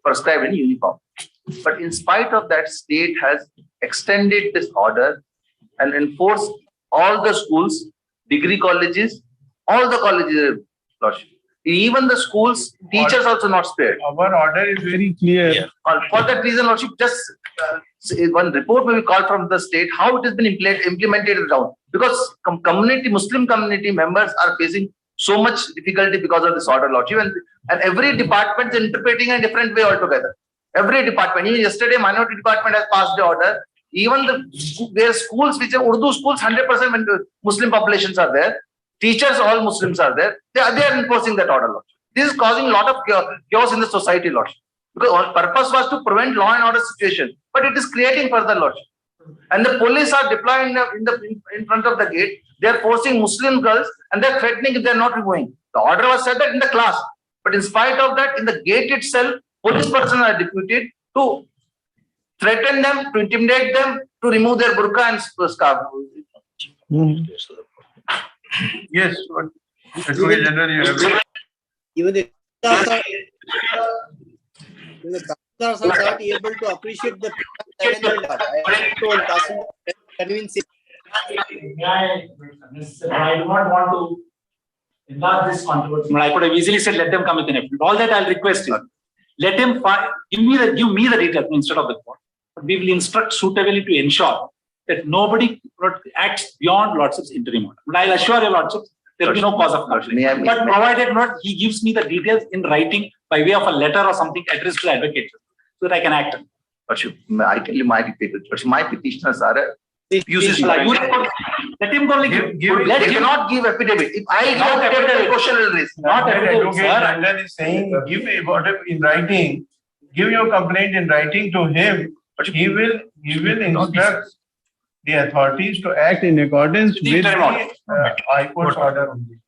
[SPEAKER 12] prescribed in uniform. But in spite of that, state has extended this order and enforced all the schools, degree colleges, all the colleges, Lordship. Even the schools, teachers also not spared.
[SPEAKER 2] Our order is very clear.
[SPEAKER 12] Yeah. For that reason, Lordship, just one report will be called from the state how it has been implemented down. Because Muslim community members are facing so much difficulty because of this order, Lordship. And every department is interpreting in a different way altogether. Every department. Even yesterday, minority department has passed the order. Even their schools, which are Urdu schools, 100% when the Muslim populations are there. Teachers, all Muslims are there. They are enforcing that order, Lordship. This is causing a lot of chaos in the society, Lordship. Because our purpose was to prevent law and order situation, but it is creating further, Lordship. And the police are deployed in front of the gate. They are forcing Muslim girls and they are threatening if they are not going. The order was set that in the class, but in spite of that, in the gate itself, police personnel are deputed to threaten them, to intimidate them, to remove their burqa and scarf.
[SPEAKER 2] Yes, what Advocate General, you have.
[SPEAKER 3] Even the Tahsildars are not able to appreciate the 7 Milord. I told Tahsildar convince him.
[SPEAKER 6] I do not want to enlarge this controversy. I could have easily said, let them come with an affidavit. All that I'll request you. Let him give me the details instead of the court. But we will instruct suitably to ensure that nobody acts beyond Lordship's interim order. But I'll assure your Lordship, there will be no cause of complaint. But provided not, he gives me the details in writing by way of a letter or something addressed to the advocate so that I can act.
[SPEAKER 12] Lordship, I tell you my petition. My petitioners are UCC.
[SPEAKER 6] Let him go.
[SPEAKER 12] They cannot give affidavit. If I give affidavit, question will raise.
[SPEAKER 6] Not
[SPEAKER 2] Advocate
[SPEAKER 6] affidavit,
[SPEAKER 2] General is saying, give whatever in writing, give your complaint in writing to him. But he will instruct the authorities to act in accordance with the High Court's order only.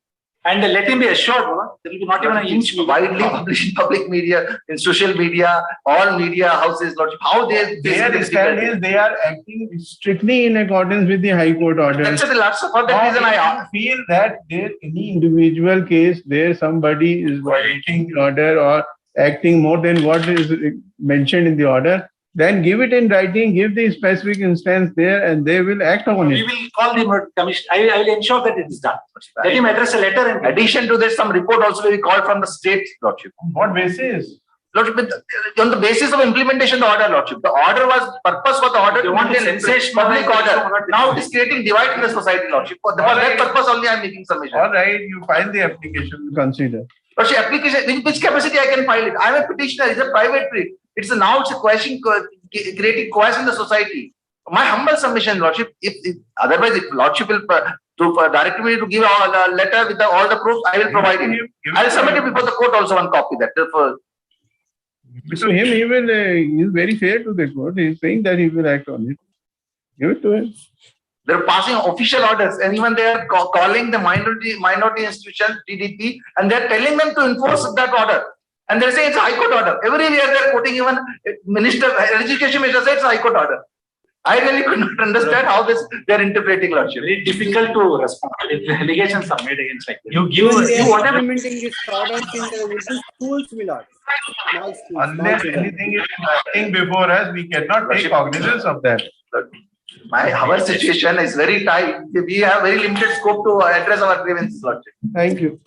[SPEAKER 6] And let him be assured, there will be not even an inch.
[SPEAKER 12] Widely published in public media, in social media, all media houses, Lordship, how they
[SPEAKER 2] Their stand is they are acting strictly in accordance with the High Court order.
[SPEAKER 12] That's the last for that reason I
[SPEAKER 2] feel that there any individual case there somebody is violating the order or acting more than what is mentioned in the order, then give it in writing, give the specific instance there, and they will act on it.
[SPEAKER 6] We will call the commission. I will ensure that it is done. Let him address a letter.
[SPEAKER 12] In addition to this, some report also will be called from the state, Lordship.
[SPEAKER 2] On what basis?
[SPEAKER 12] Lordship, on the basis of implementation of the order, Lordship. The order was, purpose for the order
[SPEAKER 6] They want a sensation,
[SPEAKER 12] public order. Now it is creating divide in the society, Lordship. For that purpose only I am making submission.
[SPEAKER 2] All right, you file the application, consider.
[SPEAKER 12] Lordship, application, in which capacity I can file it? I am a petitioner, it's a private plea. It's a question creating coercion in the society. My humble submission, Lordship, otherwise if Lordship will direct me to give a letter with all the proofs, I will provide it. I will submit it before the court also one copy that.
[SPEAKER 2] To him, he is very fair to the court. He is saying that he will act on it. Give it to him.
[SPEAKER 12] They are passing official orders, and even they are calling the minority institution, TDP, and they are telling them to enforce that order. And they say it's a High Court order. Everywhere they are quoting, even Education Minister says it's a High Court order. I really could not understand how they are interpreting, Lordship.
[SPEAKER 6] Very difficult to respond if allegations are made against like
[SPEAKER 3] You implementing this orders in the schools, my lord.
[SPEAKER 2] Unless anything is happening before us, we cannot take cognizance of that.
[SPEAKER 12] Our situation is very tight. We have very limited scope to address our grievances, Lordship.
[SPEAKER 2] Thank you.